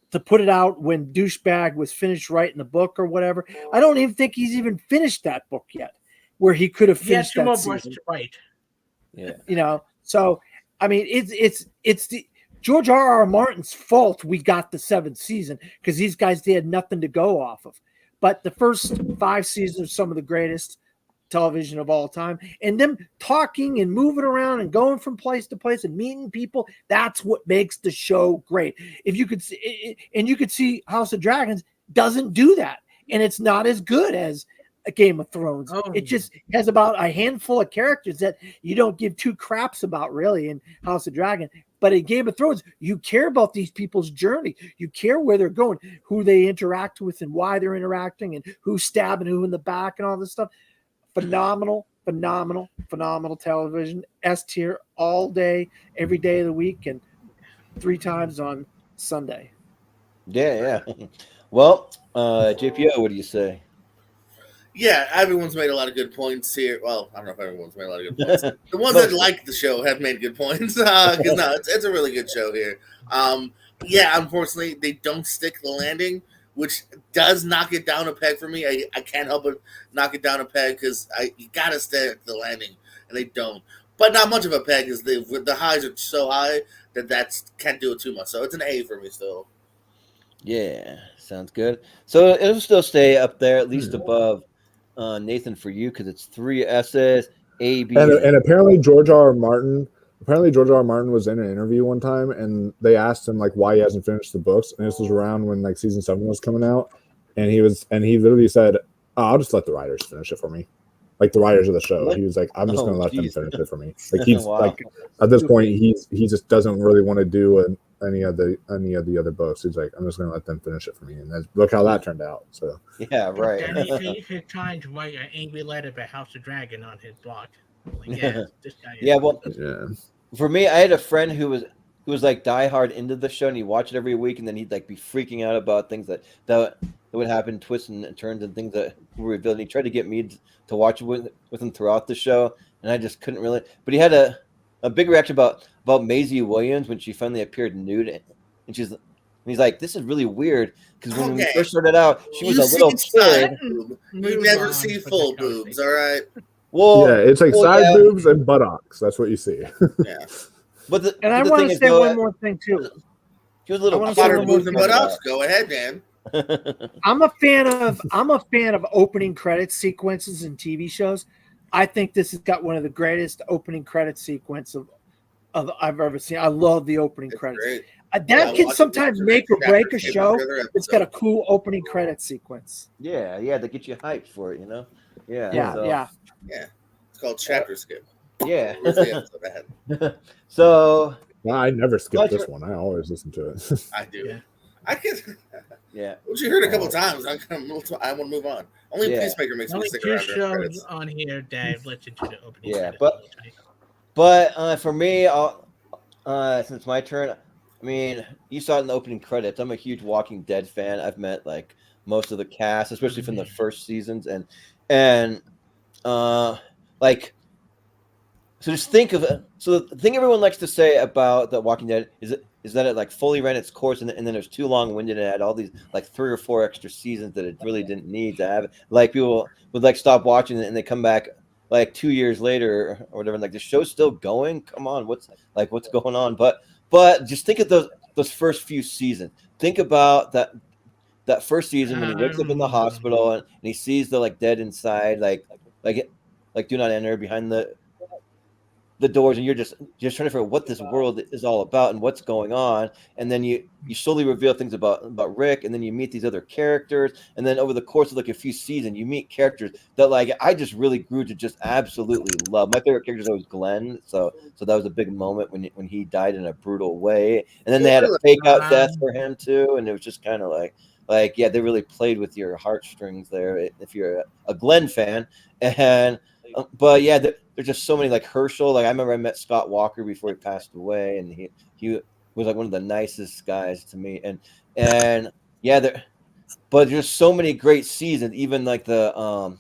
to put it out when Douchebag was finished writing the book or whatever, I don't even think he's even finished that book yet, where he could have He had finished 2 that more season. books to write. Yeah. You know, so I mean, it's the George R.R. Martin's fault we got the 7th season because these guys, they had nothing to go off of. But the first 5 seasons are some of the greatest television of all time, and them talking and moving around and going from place to place and meeting people, that's what makes the show great. If you could see, and you could see House of Dragons doesn't do that, and it's not as good as a Game of Thrones. It just has about a handful of characters that you don't give 2 craps about really in House of Dragon. But in Game of Thrones, you care about these people's journey. You care where they're going, who they interact with, and why they're interacting, and who's stabbing who in the back, and all this stuff. Phenomenal television. S tier all day, every day of the week, and 3 times on Sunday. Yeah. Well, JPO, what do you say? Yeah, everyone's made a lot of good points here. Well, I don't know if everyone's made a lot of good points. The ones that like the show have made good points. Because it's a really good show here. Yeah, unfortunately, they don't stick the landing, which does knock it down a peg for me. I can't help but knock it down a peg because you gotta stick the landing, and they don't. But not much of a peg because the highs are so high that can't do it too much. So it's an A for me still. Yeah, sounds good. So it'll still stay up there, at least above Nathan for you, because it's 3 S's, A, B, And apparently George R. R. Martin was in an interview one time, and they asked him like why he hasn't finished the books, and this was around when like season 7 was coming out, and he literally said, I'll just let the writers finish it for me, like the writers of the show. He was like, I'm just gonna let them finish it for me. Like he's Wow. like at this point he just doesn't really want to do any of the other books. He's like, I'm just gonna let them finish it for me, and look how that turned out. So yeah, right. He's trying to write an angry letter about House of Dragon on his blog. Like, yeah, this guy. Yeah, well, yeah. For me, I had a friend who was like diehard into the show, and he watched it every week, and then he'd like be freaking out about things that would happen, twists and turns, and things that were revealed. And he tried to get me to watch it with him throughout the show, and I just couldn't really. But he had a big reaction about Maisie Williams when she finally appeared nude, and he's like, "This is really weird," because when we first started out, she was a little kid. You never see full boobs, all right? Well, yeah, it's like side boobs and buttocks. That's what you see. Yeah. And I want to say one more thing too. She was a little hotter boobs and buttocks. Go ahead, Dan. I'm a fan of opening credit sequences in TV shows. I think this has got one of the greatest opening credit sequence of I've ever seen. I love the opening credits. That can sometimes make or break a show. It's got a cool opening credit sequence. Yeah, to get you hyped for it, you know. Yeah. It's called chapter skip. Yeah. So I never skip this one. I always listen to it. I do. Yeah. I can. Yeah. Which you heard a couple times. I want to move on. Only Peacemaker makes me stick around. 2 shows on here that I've listened to the opening. Yeah, but for me, since my turn, I mean, you saw it in the opening credits. I'm a huge Walking Dead fan. I've met like most of the cast, especially from the first seasons, and like. So just think of it. So the thing everyone likes to say about The Walking Dead is that it like fully ran its course, and then there's too long-winded and it had all these like 3 or 4 extra seasons that it really didn't need to have. Like people would like stop watching it and they come back like 2 years later or whatever. And, like the show's still going. Come on, what's going on? But just think of those first few seasons. Think about that first season when he wakes up in the hospital and he sees the like dead inside, like do not enter behind the. the doors, and you're just trying to figure out what this world is all about and what's going on. And then you slowly reveal things about Rick, and then you meet these other characters, and then over the course of like a few seasons, you meet characters that like I just really grew to just absolutely love. My favorite character is always Glenn, so that was a big moment when he died in a brutal way, and then they had a fake out death for him too, and it was just kind of like yeah, they really played with your heartstrings there if you're a Glenn fan. And but yeah, there's just so many, like Herschel. Like I remember I met Scott Walker before he passed away, and he was like one of the nicest guys to me. And yeah, but there's so many great seasons. Even like the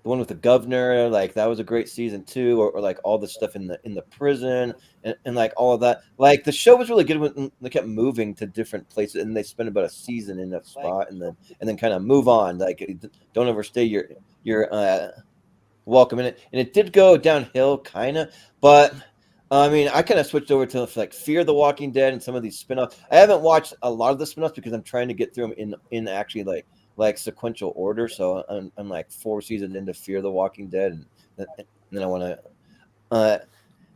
one with the governor, like that was a great season too. Or like all the stuff in the prison and like all of that. Like the show was really good when they kept moving to different places, and they spent about a season in a spot, and then kind of move on. Like don't overstay your welcome in it. And it did go downhill kind of, but I mean, I kind of switched over to like Fear the Walking Dead and some of these spin-offs. I haven't watched a lot of the spin-offs because I'm trying to get through them in actually like sequential order. So I'm like 4 seasons into Fear the Walking Dead, and then I want to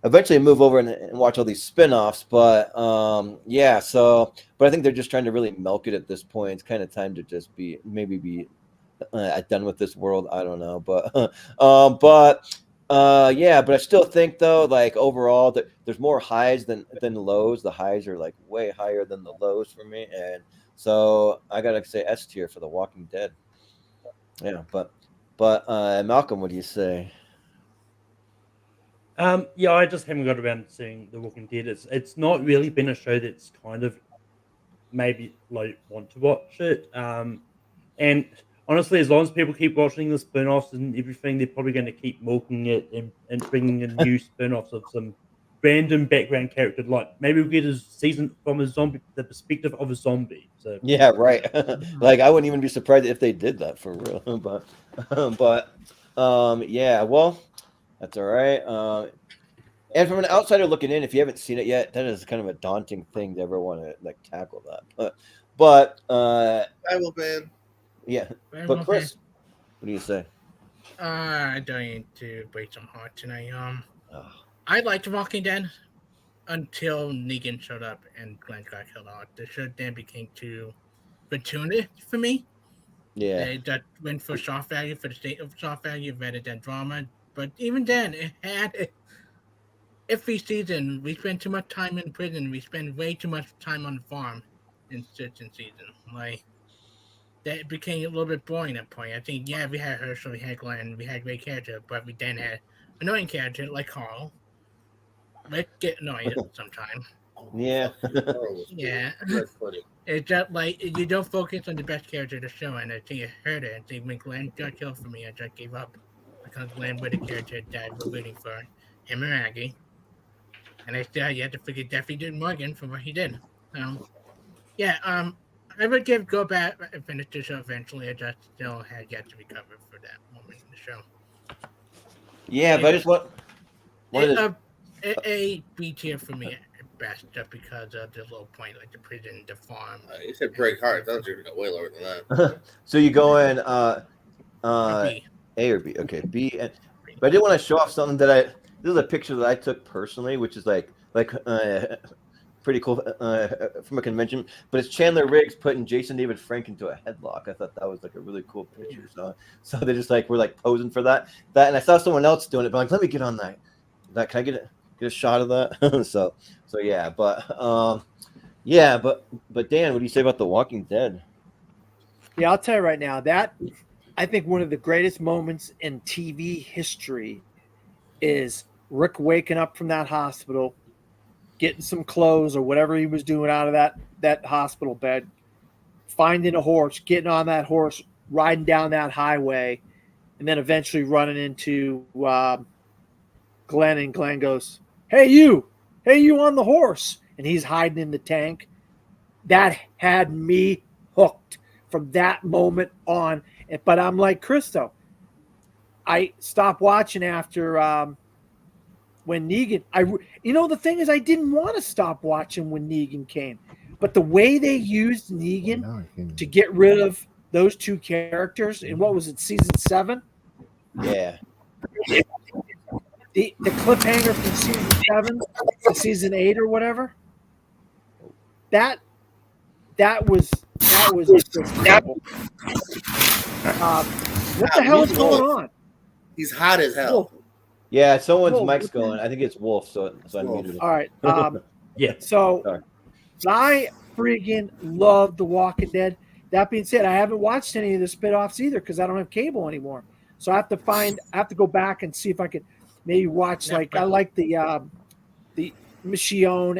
eventually move over and watch all these spin-offs. But yeah, so but I think they're just trying to really milk it at this point. It's kind of time to just be done with this world. I don't know, but yeah, but I still think though, like overall, that there's more highs than lows. The highs are like way higher than the lows for me, and so I gotta say S tier for The Walking Dead. Yeah, but Malcolm, what do you say? Yeah, I just haven't got around to seeing The Walking Dead. It's not really been a show that's kind of maybe like want to watch it. And honestly, as long as people keep watching the spin-offs and everything, they're probably going to keep milking it and bringing in new spin-offs of some random background character. Like maybe we'll get a season from the perspective of a zombie. So Yeah, right. Like I wouldn't even be surprised if they did that for real. But yeah, well, that's all right. And from an outsider looking in, if you haven't seen it yet, that is kind of a daunting thing to ever want to like tackle that. But I will, man. yeah. Very But well, Chris, what do you say? I don't need to break some heart tonight. Oh, I liked Walking Dead until Negan showed up and Glenn got killed off. The show then became too gratuitous for me. yeah. They just went for shock value for the sake of shock value rather than drama. But even then, it had every season. We spent too much time in prison. We spent way too much time on the farm in certain seasons. Like that became a little bit boring at point. I think yeah, we had Herschel, we had Glenn, we had great character, but we then had annoying character like Carl. Let's get annoyed sometimes. Yeah. Yeah. That's funny. It's just like you don't focus on the best character of the show, and I think it hurt it. I think when Glenn got killed for me, I just gave up because Glenn was the character that we're rooting for him and Maggie, and I still had to forget Jeffrey did Morgan for what he did. Yeah. I would go back and finish the show eventually. I just still had yet to recover for that moment in the show. Yeah, but I just wanted to, A B tier for me at best, just because of the low point, like the prison, the farm. You said break hearts. I thought you were going to go way lower than that. so you go in B. A or B? Okay, B. But I did want to show off something that this is a picture that I took personally, which is like pretty cool from a convention. But it's Chandler Riggs putting Jason David Frank into a headlock. I thought that was like a really cool picture. So they just like we're like posing for that. And I saw someone else doing it, but like let me get on that. Can I get a shot of that? so yeah, but Dan, what do you say about The Walking Dead? Yeah, I'll tell you right now that I think one of the greatest moments in TV history is Rick waking up from that hospital, getting some clothes or whatever he was doing out of that hospital bed, finding a horse, getting on that horse, riding down that highway, and then eventually running into Glenn, and Glenn goes, hey you on the horse, and he's hiding in the tank. That had me hooked from that moment on. But I'm like Christo, I stopped watching after when Negan. The thing is, I didn't want to stop watching when Negan came, but the way they used Negan to get rid of those two characters in what was it, season 7? Yeah. the cliffhanger from season 7 to season 8 or whatever. That was just incredible. What the hell is going on? He's hot as hell. Wolf. Yeah, someone's Wolf, mic's what going. I think it's Wolf, so I muted it. All right. Yeah. So Sorry. I freaking love The Walking Dead. That being said, I haven't watched any of the spinoffs either because I don't have cable anymore. So I have to go back and see if I could maybe watch I like the Michonne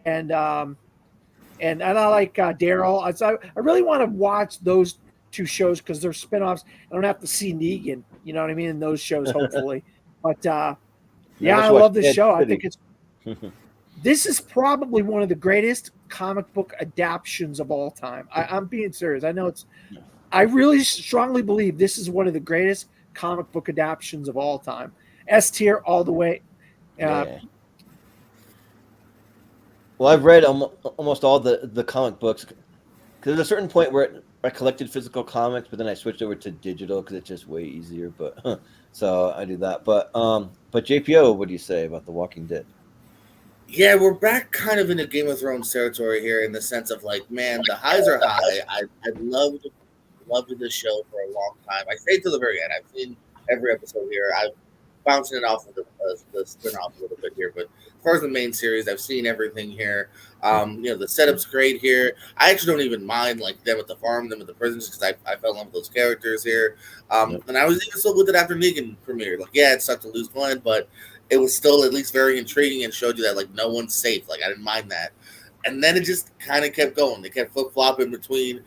and I like Daryl. I really want to watch those two shows because they're spinoffs. I don't have to see Negan, you know what I mean, in those shows, hopefully. But I love this show. I think this is probably one of the greatest comic book adaptations of all time. I'm being serious. I really strongly believe this is one of the greatest comic book adaptations of all time. S tier all the way. Yeah. Well, I've read almost all the comic books because there's a certain point where I collected physical comics, but then I switched over to digital because it's just way easier. But so I do that. But JPO, what do you say about The Walking Dead? Yeah, we're back kind of into Game of Thrones territory here in the sense of man, the highs are high. I loved this show for a long time. I stayed to the very end. I've seen every episode here. I'm bouncing it off of the spin-off a little bit here, but as far as the main series, I've seen everything here. The setup's great here. I actually don't even mind them at the farm, them at the prisons, because I fell in love with those characters here. And I was even still with it after Negan premiered. It sucked to lose Glenn, but it was still at least very intriguing and showed you that no one's safe. I didn't mind that. And then it just kind of kept going. They kept flip-flopping between,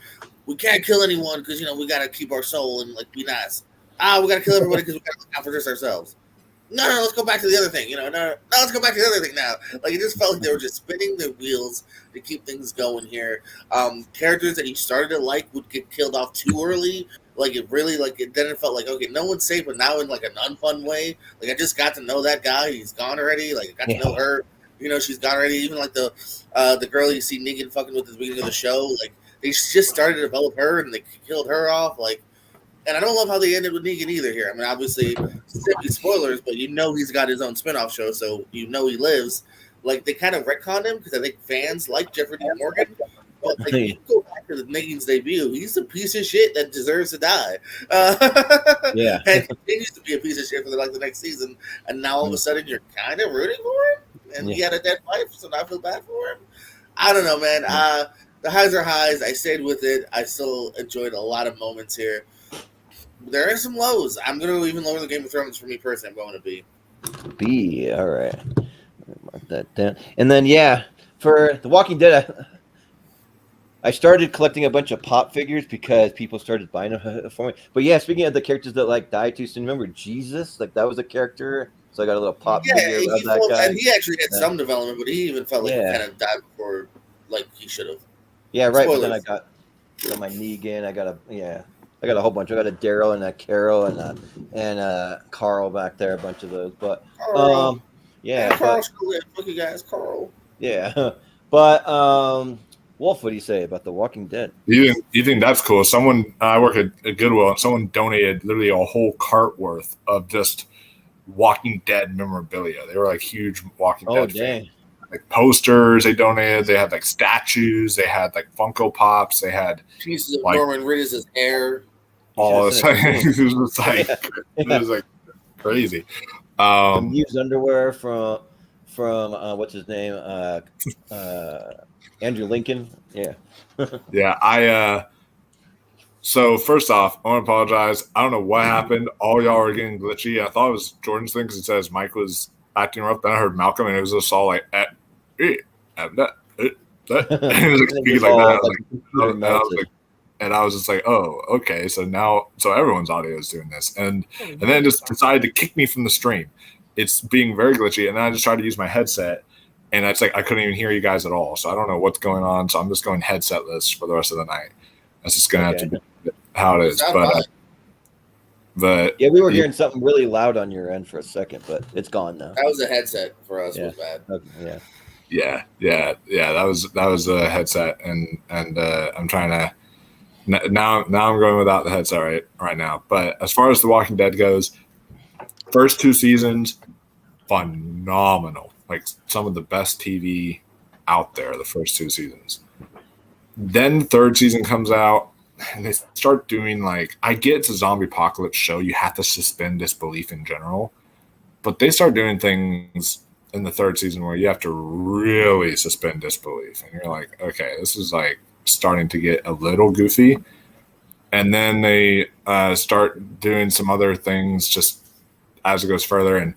we can't kill anyone because, we got to keep our soul and be nice. We got to kill everybody because we got to look out for just ourselves. No, let's go back to the other thing. No, let's go back to the other thing now. It just felt like they were just spinning their wheels to keep things going here. Characters that you started to like would get killed off too early. Then it felt okay, no one's safe, but now in an unfun way. I just got to know that guy. He's gone already. I got to know her. She's gone already. Even the girl you see Negan fucking with at the beginning of the show. They just started to develop her and they killed her off. And I don't love how they ended with Negan either here. I mean, obviously, spoilers, but he's got his own spinoff show, so he lives. They kind of retconned him because I think fans like Jeffrey Dean Morgan. But you go back to the Negan's debut, he's a piece of shit that deserves to die. Yeah. And continues to be a piece of shit for the next season. And now all of a sudden you're kind of rooting for him. And he had a dead wife, so now I feel bad for him. I don't know, man. The highs are highs. I stayed with it. I still enjoyed a lot of moments here. There are some lows. I'm going to even lower the Game of Thrones for me personally. I'm going to B. B. All right. Mark that down. And then, for The Walking Dead, I started collecting a bunch of pop figures because people started buying them for me. But speaking of the characters that died too soon, remember Jesus? That was a character. So I got a little pop figure about that guy. And he actually had some development, but he even felt he kind of died before he should have. Yeah, right. Spoilers. But then I got my Negan. I got a whole bunch. I got a Daryl and a Carol and Carl back there, a bunch of those. But Carl fuck you guys, Carl. Yeah, but Wolf, what do you say about The Walking Dead? You think that's cool? I work at Goodwill, and someone donated literally a whole cart worth of just Walking Dead memorabilia. They were huge Walking Dead fans. Posters they donated. They had statues. They had Funko Pops. They had pieces of Norman Reedus' hair. All this, it was crazy. Used underwear from what's his name? Andrew Lincoln. Yeah. Yeah. So first off, I want to apologize. I don't know what happened. All y'all were getting glitchy. I thought it was Jordan's thing because it says Mike was acting rough. Then I heard Malcolm, and it was just all and it was speaking that. And I was just oh, okay. So everyone's audio is doing this, and then it just decided to kick me from the stream. It's being very glitchy, and then I just tried to use my headset, and it's I couldn't even hear you guys at all. So I don't know what's going on. So I'm just going headsetless for the rest of the night. That's just gonna have to be how it is. But we were hearing something really loud on your end for a second, but it's gone now. That was a headset for us. Was bad. Okay, yeah. That was a headset, and I'm trying to. Now I'm going without the headset right now. But as far as The Walking Dead goes, first 2 seasons, phenomenal. Like some of the best TV out there, the first 2 seasons. Then the 3rd season comes out, and they start doing like, I get it's a zombie apocalypse show. You have to suspend disbelief in general. But they start doing things in the 3rd season where you have to really suspend disbelief. And you're like, okay, this is like starting to get a little goofy. And then they start doing some other things just as it goes further. And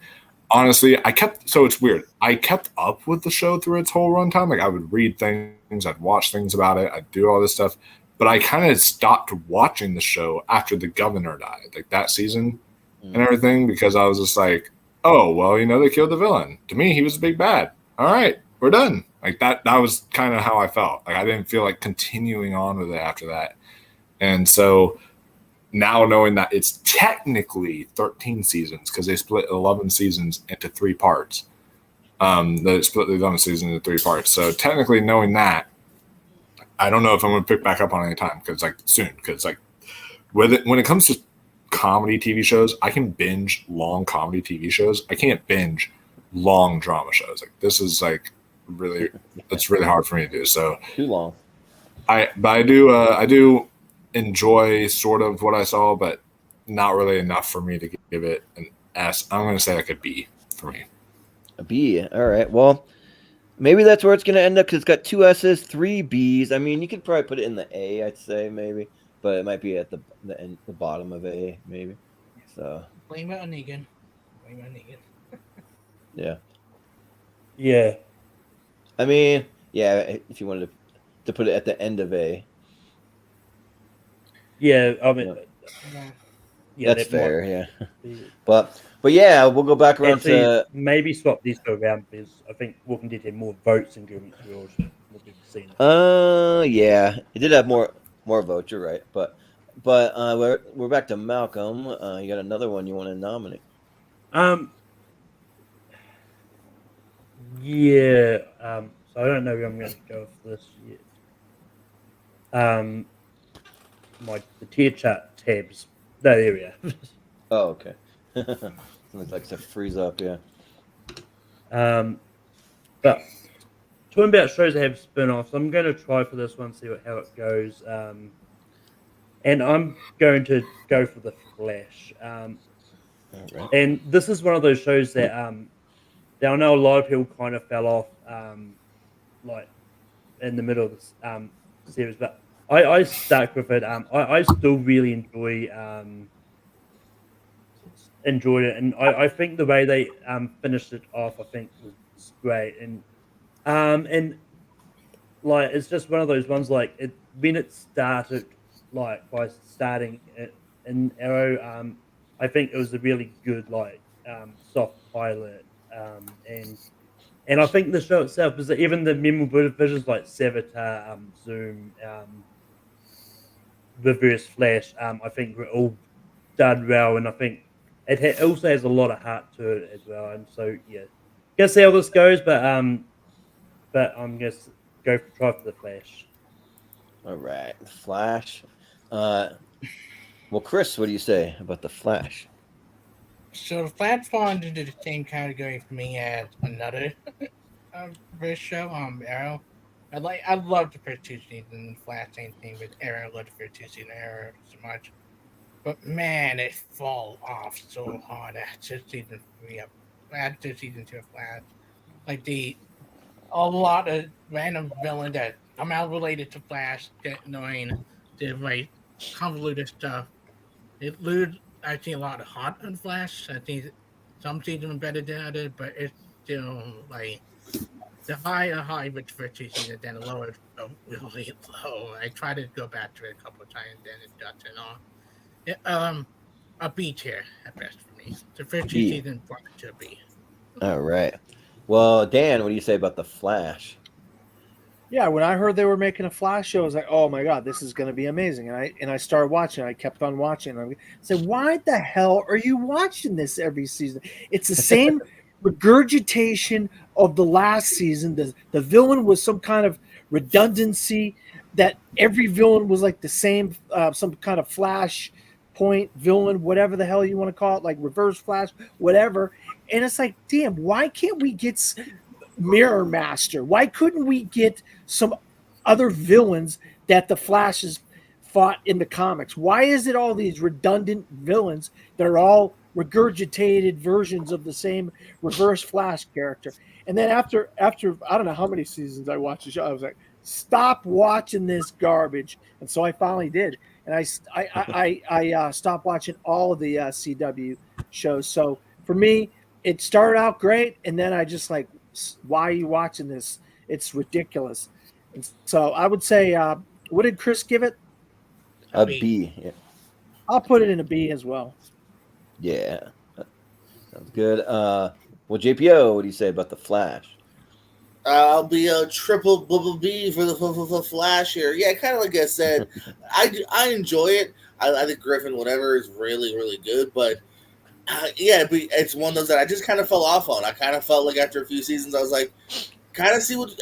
honestly, so it's weird. I kept up with the show through its whole runtime. Like I would read things, I'd watch things about it, I'd do all this stuff. But I kind of stopped watching the show after the governor died, like that season and everything, because I was just like, oh, well, they killed the villain. To me, he was a big bad. All right, we're done. Like that was kind of how I felt. Like I didn't feel like continuing on with it after that. And so now knowing that it's technically 13 seasons because they split 11 seasons into 3 parts. They split the 11 seasons into 3 parts. So technically knowing that, I don't know if I'm going to pick back up on any time because soon. Because when it comes to comedy TV shows, I can binge long comedy TV shows. I can't binge long drama shows. Like this is really, it's really hard for me to do. So too long. I do enjoy sort of what I saw, but not really enough for me to give it an S. I'm going to say like a B for me. A B. All right. Well, maybe that's where it's going to end up because it's got 2 S's, 3 B's. I mean, you could probably put it in the A, I'd say maybe, but it might be at the bottom of A, maybe. So blame it on Negan. Yeah. Yeah. I mean, yeah. If you wanted to put it at the end of A. Yeah. I mean. Yeah, that's fair. Yeah. But yeah, we'll go back around to maybe swap these two around because I think Walking Dead had more votes than Girl Meets World. Yeah, it did have more votes. You're right, but we're back to Malcolm. You got another one you want to nominate? Yeah. So I don't know who I'm going to go for this yet. The tier chart tabs. That area. Oh, okay. Looks like to freeze up, yeah. But talking about shows that have spin-offs, I'm going to try for this one, see how it goes. And I'm going to go for The Flash. Right. And this is one of those shows that I know a lot of people kind of fell off, like in the middle of this series, but I stuck with it. I still really enjoyed it, and I think the way they finished it off, I think was great. And like it's just one of those ones like when it started, like by starting it in Arrow, I think it was a really good soft pilot, and I think the show itself is even the memorable divisions like Savitar, Zoom, Reverse Flash, I think were all done well, and I think it also has a lot of heart to it as well. And so yeah, gonna see how this goes, but I'm gonna try for The Flash. All right, The Flash. Well, Chris, what do you say about The Flash? So The Flash falls into the same category for me as another British show, Arrow. I love the first 2 seasons of Flash, same thing with Arrow. I love the first 2 seasons of Arrow so much. But man, it fall off so hard after season 3 after season 2 of Flash. Like a lot of random villain that I'm out related to Flash, get annoying, the convoluted stuff. It lose actually a lot of heart on Flash. I think some seasons are better than others, but it's still the high with the first 2 seasons, then the lower really low. I tried to go back to it a couple of times, then it doesn't all. A B tier at best for me. The first 2 seasons brought it to a B. All right. Well, Dan, what do you say about The Flash? Yeah, when I heard they were making a Flash show, I was like, "Oh my god, this is going to be amazing!" And I started watching. I kept on watching. I said, "Why the hell are you watching this every season? It's the same regurgitation of the last season. The villain was some kind of redundancy. That every villain was like the same, some kind of Flash Flashpoint villain, whatever the hell you want to call it, like Reverse Flash, whatever. And it's like, damn, why can't we get Mirror Master? Why couldn't we get some other villains that the Flash has fought in the comics? Why is it all these redundant villains that are all regurgitated versions of the same Reverse Flash character? And then after I don't know how many seasons I watched the show, I was like, stop watching this garbage. And so I finally did. And I stopped watching all of the CW shows. So for me, it started out great, and then I just like, why are you watching this? It's ridiculous. And so I would say, what did Chris give it? A B. Yeah. I'll put it in a B as well. Yeah. Sounds good. Well, JPO, what do you say about the Flash? I'll be a triple bubble B for the Flash here. Yeah, kind of like I said, I enjoy it. I think Griffin, whatever, is really, really good. But yeah, it's one of those that I just kind of fell off on. I kind of felt like after a few seasons, I was like, kind of see what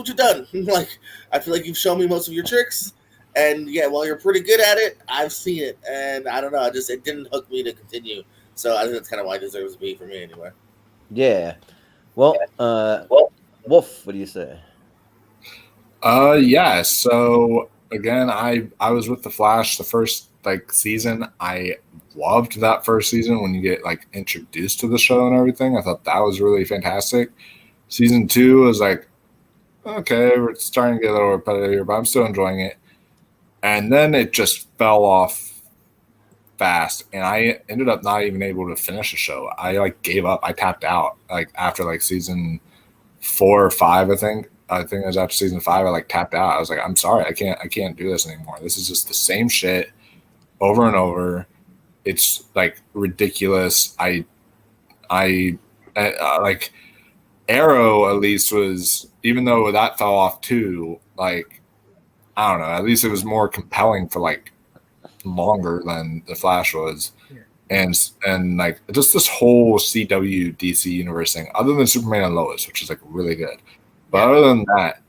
you've done. Like, I feel like you've shown me most of your tricks, and yeah, while you're pretty good at it, I've seen it, and I don't know, it didn't hook me to continue. So I think that's kind of why it deserves a B for me anyway. Yeah. Well, Wolf, what do you say? Yeah. So again, I was with the Flash the first season. I loved that first season when you get introduced to the show and everything. I thought that was really fantastic. Season 2 was like, okay, we're starting to get a little repetitive here, but I'm still enjoying it. And then it just fell off fast, and I ended up not even able to finish the show. I gave up. I tapped out after season 4 or 5. I think it was after season 5. I tapped out. I was like, I'm sorry, I can't do this anymore. This is just the same shit over and over. It's ridiculous. Arrow at least was, even though that fell off too, I don't know, at least it was more compelling for longer than the Flash was. Yeah. And just this whole CW DC universe thing, other than Superman and Lois, which is really good. But other than that,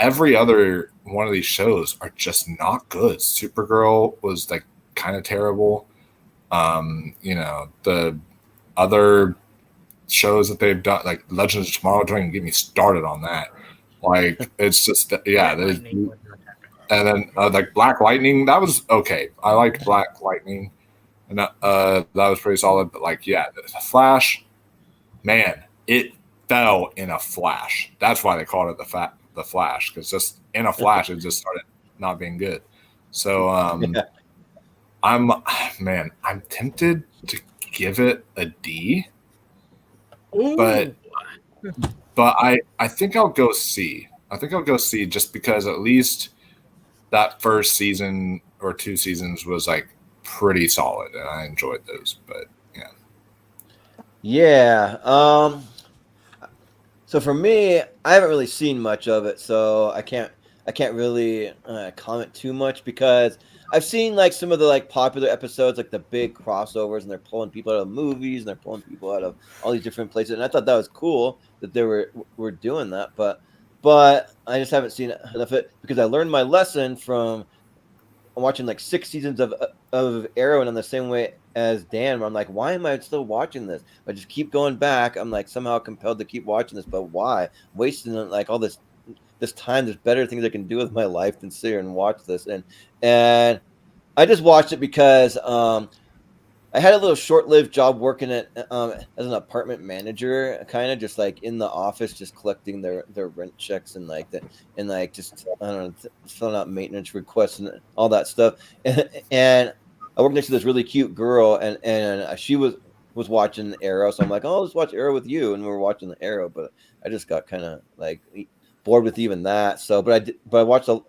every other one of these shows are just not good. Supergirl was kind of terrible. The other shows that they've done, Legends of Tomorrow, don't even get me started on that. It's just, yeah. And then Black Lightning, that was okay. I liked Black Lightning, and that was pretty solid. But the Flash, man, it fell in a flash. That's why they called it the Flash, because just in a flash, it just started not being good. So I'm tempted to give it a D. Ooh. But I think I'll go C. I think I'll go C just because at least that first season or 2 seasons was pretty solid, and I enjoyed those. But yeah. Yeah. So for me, I haven't really seen much of it, so I can't really comment too much, because I've seen some of the popular episodes, the big crossovers, and they're pulling people out of movies and they're pulling people out of all these different places, and I thought that was cool that they were doing that, but I just haven't seen enough of it, because I learned my lesson from watching 6 seasons of Arrow, and in the same way as Dan, where I'm like, why am I still watching this? I just keep going back. I'm somehow compelled to keep watching this, but why? Wasting all this time. There's better things I can do with my life than sit here and watch this. And I just watched it because I had a little short-lived job working at as an apartment manager, kind of just in the office, just collecting their rent checks and just, I don't know, filling out maintenance requests and all that stuff. And I worked next to this really cute girl, and she was watching Arrow, so I'm like, oh, let's watch Arrow with you, and we were watching the Arrow, but I just got kind of bored with even that. So, but I watched a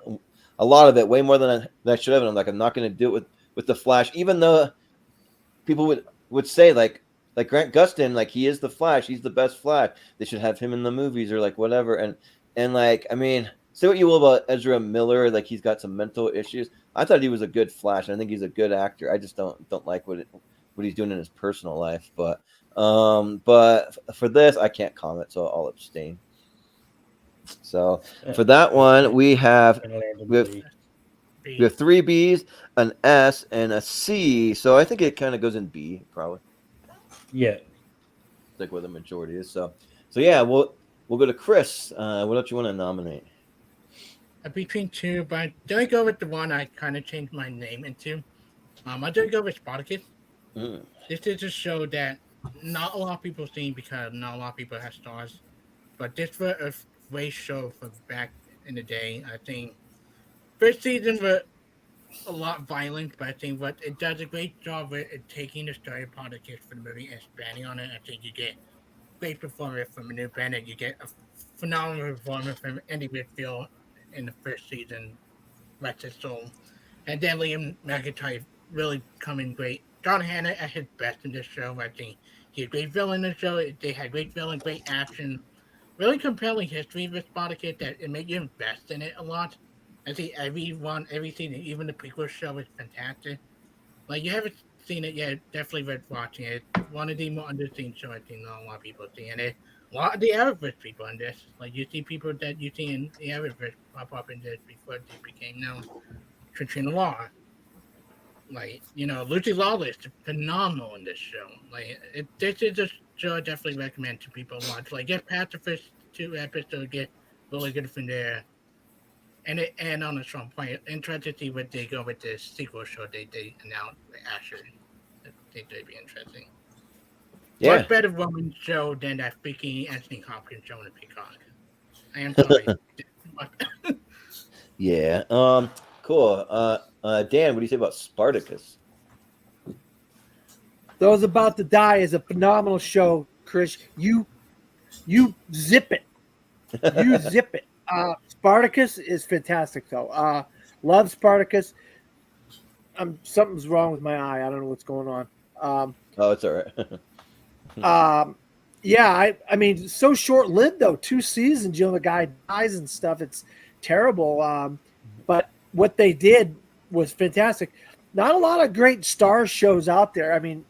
lot of it, way more than I should have. And I'm like, I'm not going to do it with the Flash, even though people would say Grant Gustin, he is the Flash, he's the best Flash. They should have him in the movies or whatever. And I mean, say what you will about Ezra Miller, he's got some mental issues. I thought he was a good Flash, and I think he's a good actor. I just don't like what he's doing in his personal life. But for this, I can't comment, so I'll abstain. So for that one, we have We have 3 B's, an S, and a C. So I think it kind of goes in B, probably. Yeah. Like where the majority is. So yeah, we'll go to Chris. What else you want to nominate? Between 2, but don't go with the one I kind of changed my name into. I did go with Spartacus. This is a show that not a lot of people seen because not a lot of people have stars. But this was a great show from back in the day. I think first season was a lot violent, but I think what it does a great job with taking the story of politics for the movie and expanding on it. I think you get great performance from Manu Bennett. You get a phenomenal performance from Andy Whitfield in the first season, rest his soul. And then Liam McIntyre really coming great. John Hannah at his best in this show. I think he's a great villain in the show. They had great villain, great action, really compelling history with Spartacus that it made you invest in it a lot. I think every season, even the prequel show is fantastic. Like, you haven't seen it yet, definitely worth watching it. One of the more underseen shows I think not a lot of people see. And a lot of the average people in this. Like, you see people that you see in the average pop up in this before they became known. Katrina Law. Like, Lucy Lawless is phenomenal in this show. Like, this is a show I definitely recommend to people to watch. Like, get past the first 2 episodes, get really good from there. And on a strong point, interested to see what they go with this sequel show they announced with Asher. I think they'd be interesting. Yeah. Much better woman show than that freaking Anthony Hopkins show in the Peacock. I am sorry. Yeah. Cool. Dan, what do you say about Spartacus? Those About to Die is a phenomenal show, Chris. You zip it. You zip it. Spartacus is fantastic, though. Love Spartacus. Something's wrong with my eye. I don't know what's going on. Oh, it's all right. Yeah, I mean, so short-lived, though. 2 seasons, the guy dies and stuff. It's terrible. But what they did was fantastic. Not a lot of great star shows out there. I mean,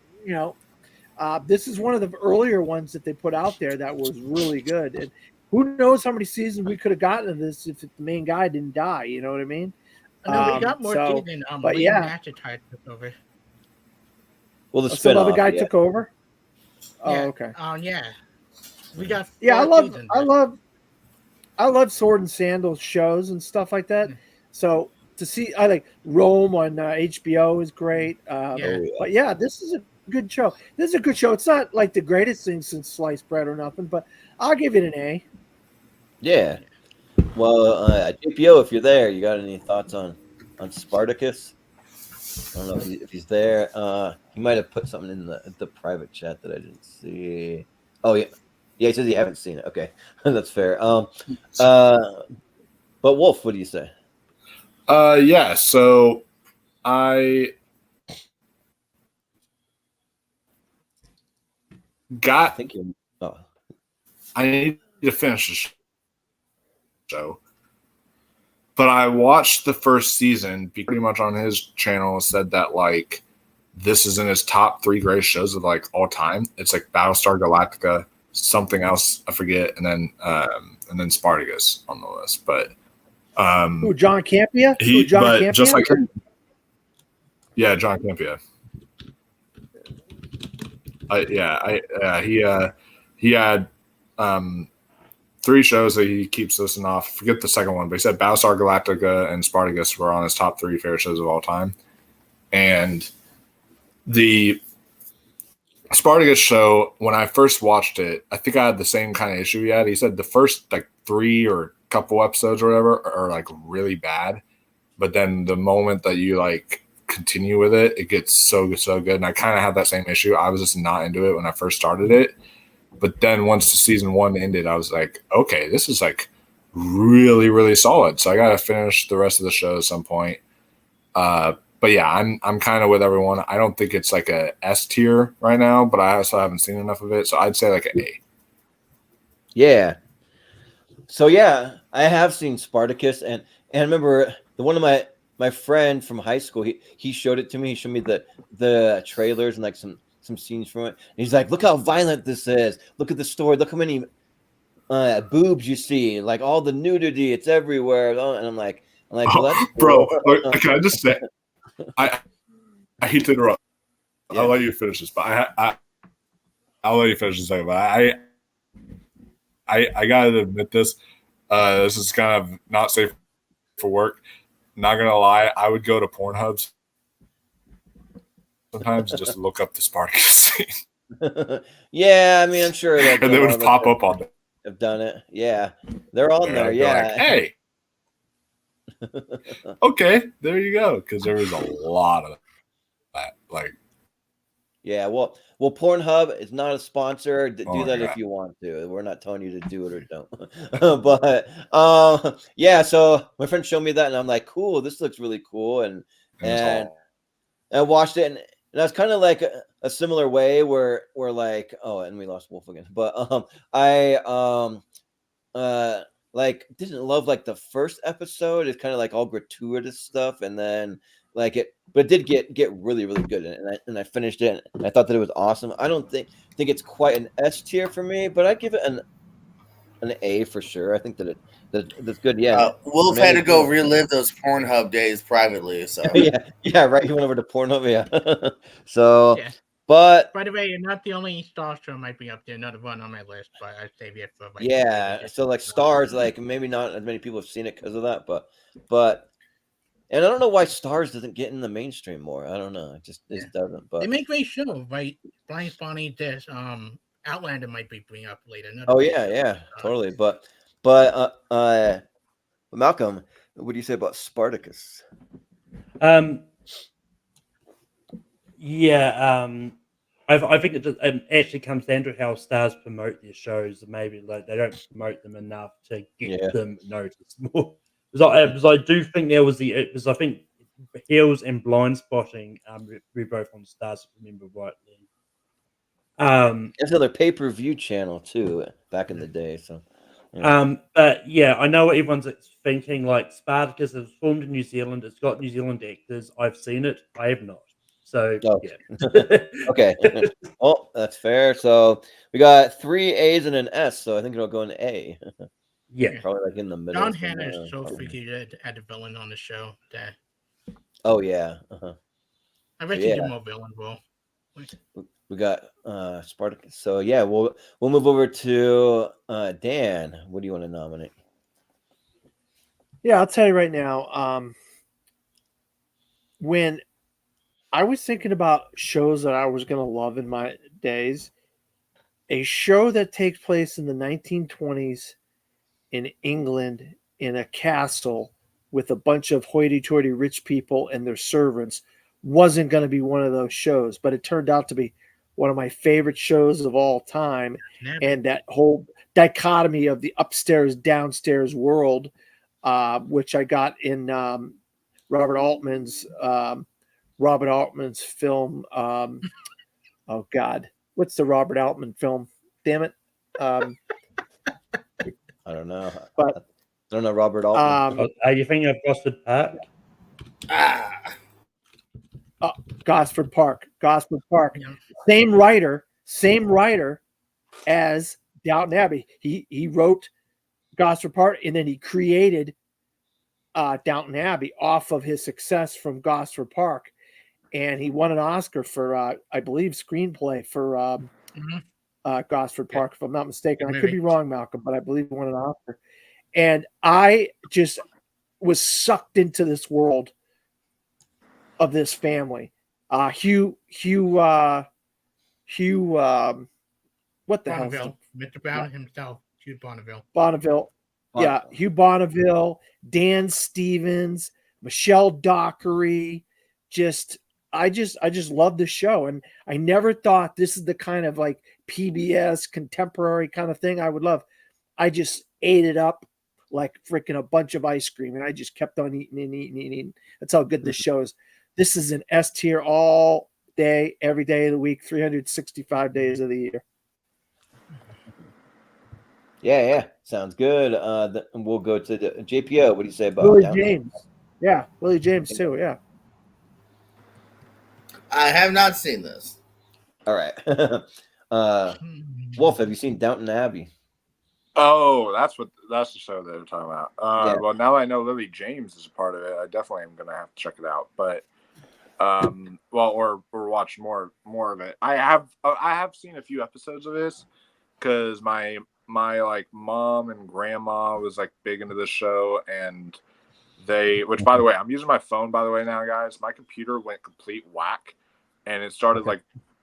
this is one of the earlier ones that they put out there that was really good. And who knows how many seasons we could have gotten of this if the main guy didn't die. You know what I mean? No, we got more seasons. But Liam yeah, McIntyre took over. Well, the some other spinoff, guy yeah. took over. Oh, Yeah. okay. Yeah. We got. Yeah, I 4 seasons. love sword and sandals shows and stuff like that. So to see, I like Rome on HBO is great. But yeah, this is a good show. This is a good show. It's not like the greatest thing since sliced bread or nothing, but I'll give it an A. Yeah. Well, JPO, if you're there, you got any thoughts on Spartacus? I don't know if he's there. He might have put something in the private chat that I didn't see. Oh yeah, he says he haven't seen it. Okay, that's fair. But Wolf, what do you say? Yeah. So I got. I need to finish the show, but I watched the first season. Pretty much on his channel said that like this is in his top 3 greatest shows of like all time. It's like Battlestar Galactica, something else I forget, and then Spartacus on the list. But John Campea? John Campea? Just like John Campea. He had 3 shows that he keeps listing off. I forget the second one, but he said Battlestar Galactica and Spartacus were on his top 3 favorite shows of all time. And the Spartacus show, when I first watched it, I think I had the same kind of issue he had. He said the first like 3 or couple episodes or whatever are like really bad, but then the moment that you like continue with it, it gets so good. And I kind of had that same issue. I was just not into it when I first started it. But then once the season 1 ended, I was like, okay, this is like really, really solid. So I got to finish the rest of the show at some point. But yeah, I'm kind of with everyone. I don't think it's like a S tier right now, but I also haven't seen enough of it. So I'd say like an A. Yeah. So yeah, I have seen Spartacus, and I remember one of my friend from high school, he showed it to me. He showed me the trailers and like some scenes from it. And he's like, look how violent this is. Look at the story. Look how many boobs you see. Like all the nudity, it's everywhere. And I'm like, I'm like, well, that's bro. cool. Look, can I just say, I hate to interrupt. Yeah. I'll let you finish this, but I'll let you finish this second. But I gotta admit this. This is kind of not safe for work. Not gonna lie, I would go to Pornhub sometimes and just look up the Spartacus scene. Yeah, I mean, I'm sure that And they would pop up on there. have done it. Yeah, they're on there. I'd be Yeah. like, hey. Okay, there you go. Because there was a lot of that. Like, yeah, well, Pornhub is not a sponsor. Do Oh my that God. if you want to. We're not telling you to do it or don't. But yeah. So my friend showed me that, and I'm like, cool. This looks really cool, and I watched it, and I was kind of like a similar way where like, oh, and we lost Wolf again. But I like didn't love like the first episode. It's kind of like all gratuitous stuff, and then like it, but it did get really really good, and I finished it, and I thought that it was awesome. I don't think it's quite an S tier for me, but I give it an A for sure. I think that's good. Yeah, Wolf had to go relive those Pornhub days privately. So yeah, right. He went over to Pornhub. Yeah, so. Yeah. But by the way, you're not the only Star show might be up there. Another one on my list, but I save it for like. Yeah, so like Stars, like maybe not as many people have seen it because of that, but and I don't know why Stars doesn't get in the mainstream more. I don't know, it just doesn't. But they make great shows, right? Brian Spawny, this Outlander might be bringing up later. Oh yeah, totally. But Malcolm, what do you say about Spartacus? Yeah, I think it actually comes down to how stars promote their shows. Maybe like they don't promote them enough to get them noticed more. Because I do think there was because I think Heels and Blind Spotting were both on Stars, if I remember rightly. It's another pay-per-view channel too back in the day. So, but yeah, I know what everyone's thinking. Like Spartacus is formed in New Zealand. It's got New Zealand actors. I've seen it. I have not. So yeah. Okay. Oh, that's fair. So we got 3 A's and an S. So I think it'll go in A. Yeah, probably like in the middle. John Hannah is so freaking at the villain on the show. That. Oh yeah. I bet you do more villain role. We got Spartacus. So yeah, we'll move over to Dan. What do you want to nominate? Yeah, I'll tell you right now. When I was thinking about shows that I was going to love in my days, a show that takes place in the 1920s in England in a castle with a bunch of hoity-toity rich people and their servants wasn't going to be one of those shows, but it turned out to be one of my favorite shows of all time. And that whole dichotomy of the upstairs, downstairs world, which I got in Robert Altman's film. Oh God, what's the Robert Altman film? Damn it. I don't know. But I don't know Robert Altman. Are you thinking of Gosford Park? Gosford Park. Yeah. Same writer as Downton Abbey. He wrote Gosford Park, and then he created Downton Abbey off of his success from Gosford Park. And he won an Oscar for, I believe, screenplay for Gosford Park, if I'm not mistaken. I could be wrong, Malcolm, but I believe he won an Oscar. And I just was sucked into this world of this family. Hugh, what the hell? Mr. Brown himself, Hugh Bonneville. Yeah, Hugh Bonneville, Dan Stevens, Michelle Dockery. I just love the show, and I never thought this is the kind of like PBS contemporary kind of thing I would love. I just ate it up like freaking a bunch of ice cream, and I just kept on eating. That's how good this show is. This is an S tier all day, every day of the week, 365 days of the year. Yeah, sounds good. We'll go to the JPO. What do you say about Willie James? Yeah, Willie James too. Yeah. I have not seen this. All right. Wolf, have you seen Downton Abbey? Oh, that's the show that they're talking about. Yeah. Well, now that I know Lily James is a part of it, I definitely am gonna have to check it out. But or watch more of it. I have seen a few episodes of this because my like mom and grandma was like big into this show, and which by the way, I'm using my phone by the way now, guys. My computer went complete whack, and it started like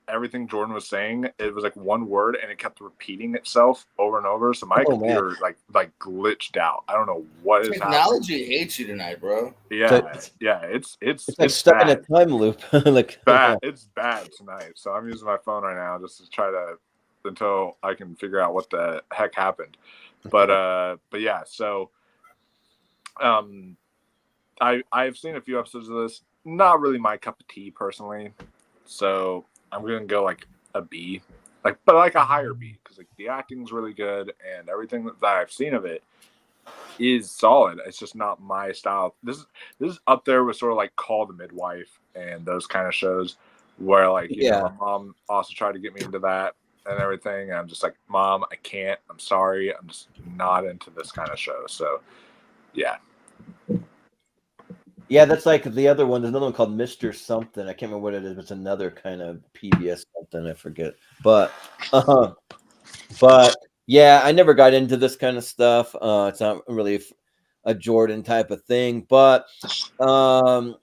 everything Jordan was saying. It was like one word, and it kept repeating itself over and over. So my computer like glitched out. I don't know what is happening. Technology hates you tonight, bro. Yeah, it's like stuck in a time loop. Like bad. It's bad tonight. So I'm using my phone right now just to try to until I can figure out what the heck happened. But yeah. So I've seen a few episodes of this. Not really my cup of tea personally. So I'm gonna go like a B, but like a higher B because like the acting's really good and everything that I've seen of it is solid. It's just not my style. This is up there with sort of like Call the Midwife and those kind of shows where like you know, my mom also tried to get me into that and everything. And I'm just like, Mom, I can't. I'm sorry. I'm just not into this kind of show. So yeah. Yeah, that's like the other one. There's another one called Mr. Something. I can't remember what it is. But it's another kind of PBS something. I forget. But yeah, I never got into this kind of stuff. It's not really a Jordan type of thing. But my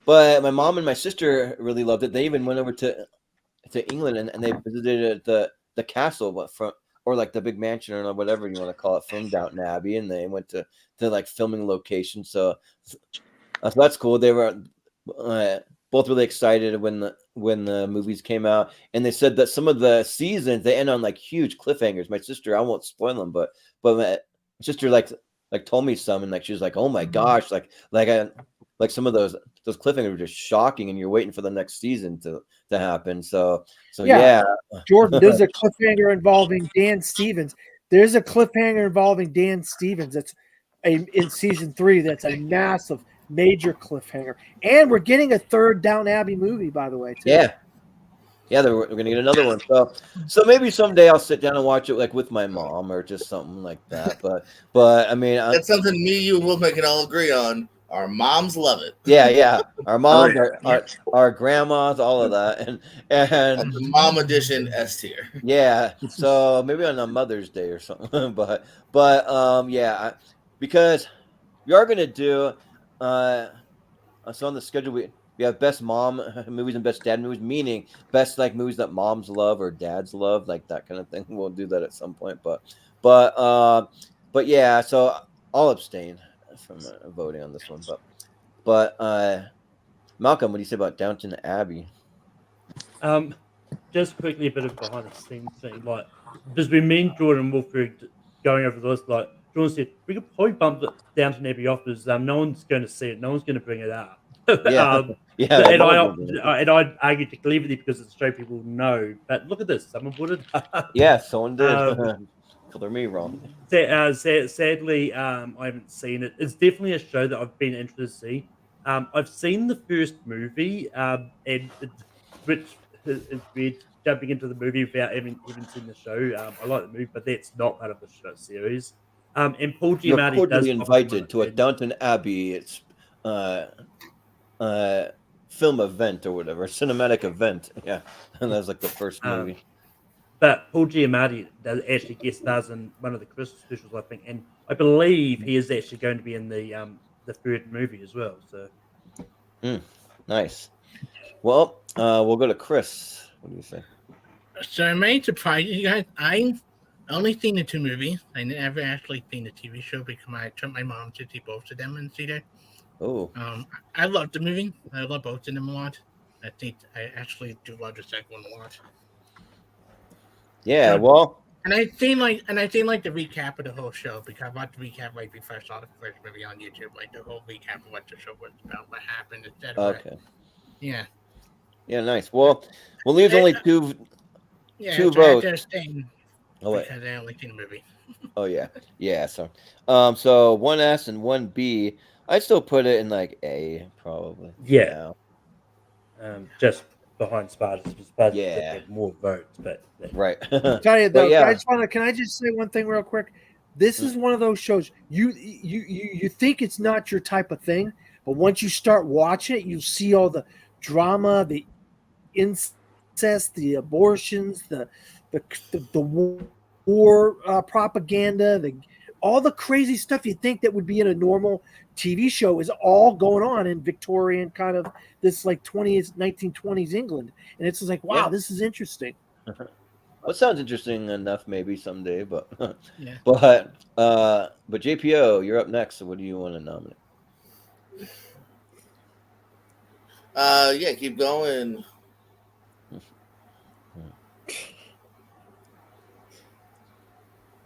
mom and my sister really loved it. They even went over to England and they visited the castle, or like the big mansion or whatever you want to call it, from Downton Abbey, and they went to like filming locations. So that's cool. They were both really excited when the movies came out, and they said that some of the seasons they end on like huge cliffhangers. My sister, I won't spoil them, but my sister like told me some, and like she was like, oh my gosh, like some of those cliffhangers were just shocking, and you're waiting for the next season to happen. So yeah. Jordan, there's a cliffhanger involving Dan Stevens. There's a cliffhanger involving Dan Stevens. That's in season 3. That's a massive, major cliffhanger. And we're getting a third Downton Abbey movie, by the way, too. Yeah, we're gonna get another one. So maybe someday I'll sit down and watch it like with my mom or just something like that. But I mean, that's something me, you, and Wolfman can all agree on. Our moms love it. Yeah. Our moms, our grandmas, all of that, and the mom edition S tier. Yeah. So maybe on a Mother's Day or something. but yeah, because we are gonna do so on the schedule we have best mom movies and best dad movies, meaning best like movies that moms love or dads love, like that kind of thing. We'll do that at some point, but yeah. So I'll abstain from voting on this one, but Malcolm, what do you say about Downton Abbey? Just quickly, a bit of behind the scenes thing, like because we mean Jordan Wolf going over the list, like Jordan said, we could probably bump the Downton Abbey off because no one's going to see it, no one's going to bring it up. And I'd argue to leave it there because it's a show people know. But look at this, someone put it up. Yeah, someone did. Color me wrong. Sadly, I haven't seen it. It's definitely a show that I've been interested to see. I've seen the first movie, which is weird jumping into the movie without even seen the show. I like the movie, but that's not part of the show series. And Paul Giamatti You're cordially invited to a Downton Abbey. It's film event or whatever, cinematic event. Yeah, and that's like the first movie. But Paul Giamatti does actually guest stars in one of the Christmas specials, I think, and I believe he is actually going to be in the third movie as well. So, nice. Well, we'll go to Chris. What do you say? So I may surprise you guys. I've only seen the 2 movies. I never actually seen the TV show because I took my mom to see both of them in theater. Oh. I love the movie. I love both of them a lot. I think I actually do love the second one a lot. Yeah, well, and I seen like the recap of the whole show because I watched the recap right before I saw the first movie on YouTube, like the whole recap of what the show was about, what happened, etc. Okay. Yeah. Yeah, nice. Well, we'll leave only two votes. Because I only seen the movie. Oh yeah. So 1 S and 1 B. I'd still put it in like A, probably. Yeah. Just behind Spartacus. Spartacus Yeah. had more votes, but Right. Tell you though, yeah. can I just say one thing real quick? This is one of those shows you think it's not your type of thing, but once you start watching it, you see all the drama, the incest, the abortions, the war propaganda, all the crazy stuff you think that would be in a normal TV show is all going on in Victorian kind of this like 1920s England, and it's just like, wow, this is interesting. Well, it sounds interesting enough, maybe someday, but Yeah. but JPO, you're up next. So what do you want to nominate? Yeah, keep going.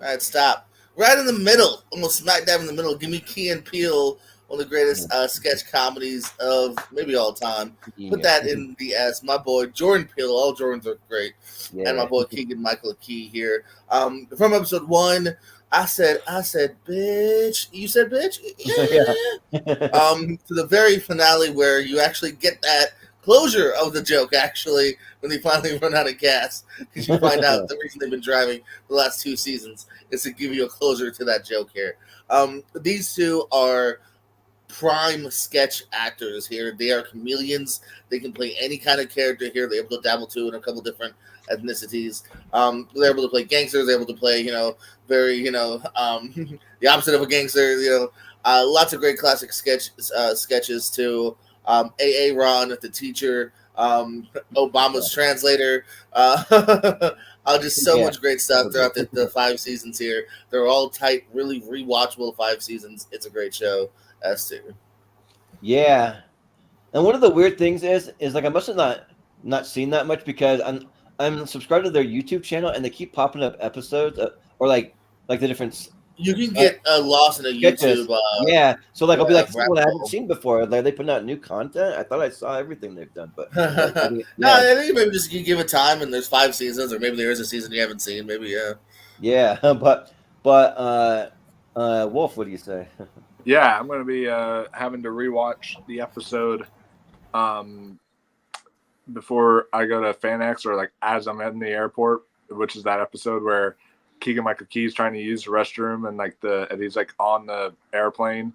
All right, stop. Right in the middle, almost smack dab in the middle. Give me Key and Peele, one of the greatest sketch comedies of maybe all time. Put that in the S. My boy Jordan Peele. All Jordans are great, and my boy Keegan Michael Key here. From episode 1, I said, bitch. You said, bitch. Yeah. To the very finale where you actually get that closure of the joke, actually, when they finally run out of gas, because you find out the reason they've been driving the last 2 seasons is to give you a closure to that joke here. These two are prime sketch actors here. They are chameleons. They can play any kind of character here. They're able to dabble too in a couple different ethnicities. They're able to play gangsters. They're able to play, very, the opposite of a gangster. Lots of great classic sketches too. A.A. Ron, the teacher, Obama's translator. Just so much great stuff throughout the 5 seasons here. They're all tight, really rewatchable 5 seasons. It's a great show. S2. Yeah, and one of the weird things is like I must have not seen that much because I'm subscribed to their YouTube channel and they keep popping up episodes or like the different. You can get lost in a sketches. YouTube. Yeah, so like I'll be like, this is what I haven't seen before. Like they put out new content. I thought I saw everything they've done, but no, I think maybe just you give it time and there's 5 seasons, or maybe there is a season you haven't seen. Maybe yeah, but Wolf, what do you say? Yeah, I'm going to be having to rewatch the episode before I go to FanX, or like as I'm in the airport, which is that episode where Keegan Michael Key is trying to use the restroom and he's like on the airplane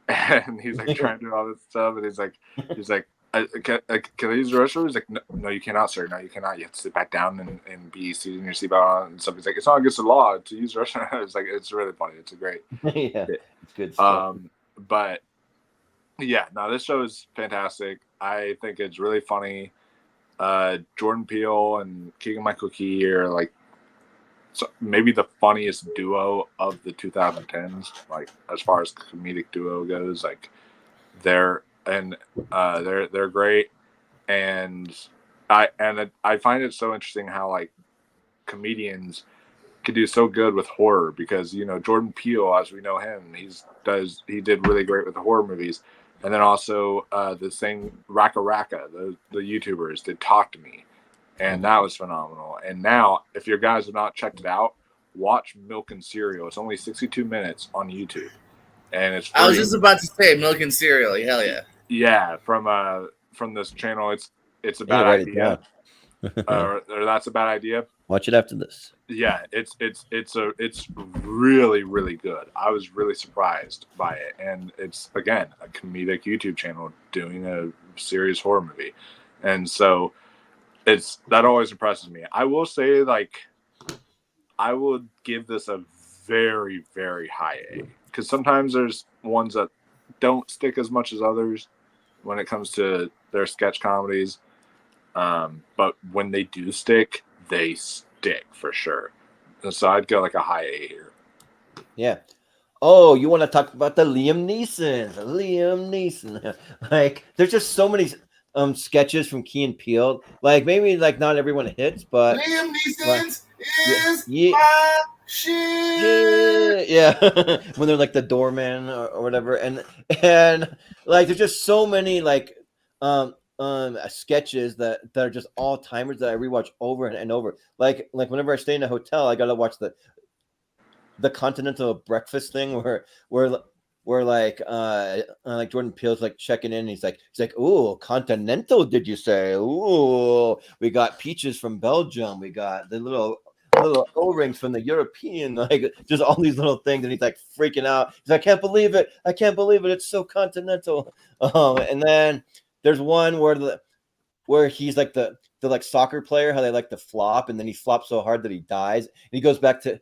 and he's like trying to do all this stuff and he's like can I use the restroom? He's like, no, you cannot, sir. No, you cannot. You have to sit back down and be seated in your seatbelt on and stuff. He's like, it's not against the law to use the restroom. It's like, it's really funny. It's a great. Yeah, it's good stuff. But yeah, no, this show is fantastic. I think it's really funny. Jordan Peele and Keegan Michael Key are like maybe the funniest duo of the 2010s. Like as far as comedic duo goes, like they're great, and I find it so interesting how like comedians could do so good with horror because Jordan Peele, as we know him, he did really great with the horror movies, and then also the thing Raka Raka, the YouTubers did Talk to Me, and that was phenomenal. And now, if your guys have not checked it out, watch Milk and Cereal. It's only 62 minutes on YouTube, and it's free. I was just about to say Milk and Cereal. Hell yeah. Yeah, from this channel, it's a bad idea, or that's a bad idea. Watch it after this. Yeah, it's really, really good. I was really surprised by it, and it's again a comedic YouTube channel doing a serious horror movie, and so that always impresses me. I will say, like, I would give this a very, very high A because sometimes there's ones that don't stick as much as others when it comes to their sketch comedies. But when they do stick, they stick for sure. And so I'd go like a high A here. Yeah. Oh, you want to talk about the Liam Neeson? Like, there's just so many sketches from Key and Peele. Like, maybe like not everyone hits, but Liam Neeson's is my shit. Yeah. When they're like the doorman or whatever, and like there's just so many like sketches that are just all timers that I rewatch over and over. Like whenever I stay in a hotel, I gotta watch the continental breakfast thing where like Jordan Peele's like checking in. He's like, "Ooh, continental, did you say? Ooh, we got peaches from Belgium. We got the little O-rings from the European, like just all these little things." And he's like freaking out. He's like, "I can't believe it! I can't believe it! It's so continental." And then there's one where he's like the like soccer player, how they like to flop, and then he flops so hard that he dies, and he goes back to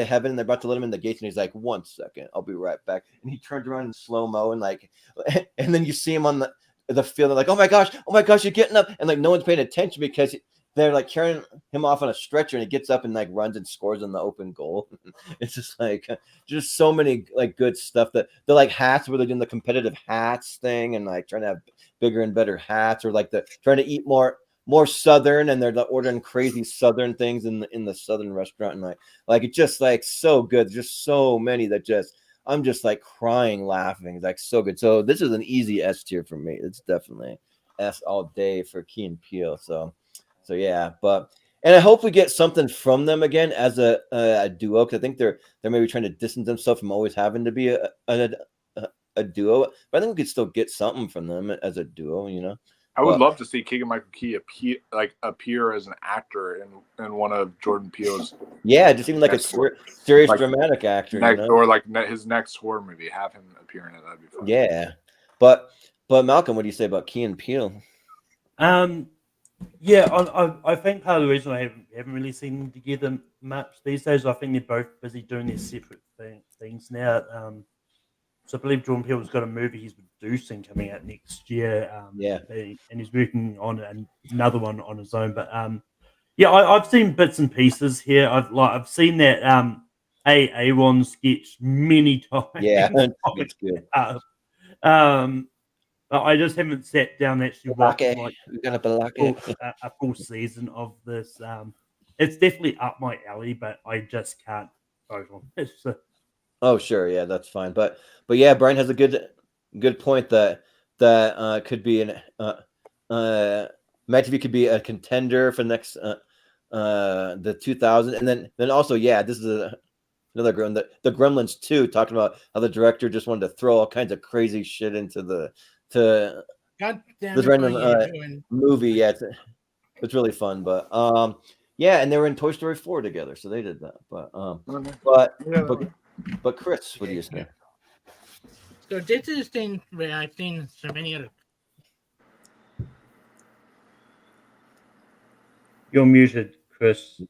heaven, and they're about to let him in the gates, and he's like, "1 second, I'll be right back." And he turns around in slow-mo, and like, and then you see him on the field, and like, oh my gosh, you're getting up, and like no one's paying attention because they're like carrying him off on a stretcher, and he gets up and like runs and scores on the open goal. It's just like just so many like good stuff. That they're like hats where they're doing the competitive hats thing and like trying to have bigger and better hats, or like the trying to eat more southern, and they're ordering crazy southern things in the southern restaurant, and like it's just like so good. There's just so many that just I'm just like crying laughing. It's like so good. So this is an easy S tier for me. It's definitely S all day for Key and Peele. So yeah, and I hope we get something from them again as a duo, because I think they're maybe trying to distance themselves from always having to be a duo. But I think we could still get something from them as a duo, you know. I would love to see Keegan-Michael Key appear as an actor in one of Jordan Peele's. Yeah, just even like a serious like, dramatic actor, or like his next horror movie. Have him appear in it. That'd be fun. Yeah, but Malcolm, what do you say about Key and Peele? Yeah, I think part of the reason I haven't really seen them together much these days, I think they're both busy doing their separate things now. So I believe Jordan Peele's got a movie he's producing coming out next year. And he's working on another one on his own. But yeah, I've seen bits and pieces here. I've seen that A1 sketch many times. Yeah, it's good. I just haven't sat down actually watching a full season of this. It's definitely up my alley, but I just can't vote on it. So. Oh sure, yeah, that's fine. But yeah, Brian has a good point that could be an Matt TV could be a contender for next the 2000, and then also this is another Gremlin, the Gremlins 2, talking about how the director just wanted to throw all kinds of crazy shit into this random movie. Yeah, it's really fun. But and they were in Toy Story 4 together, so they did that. But Chris, what do you say? So this is the thing where I've seen so many other. You're muted, Chris.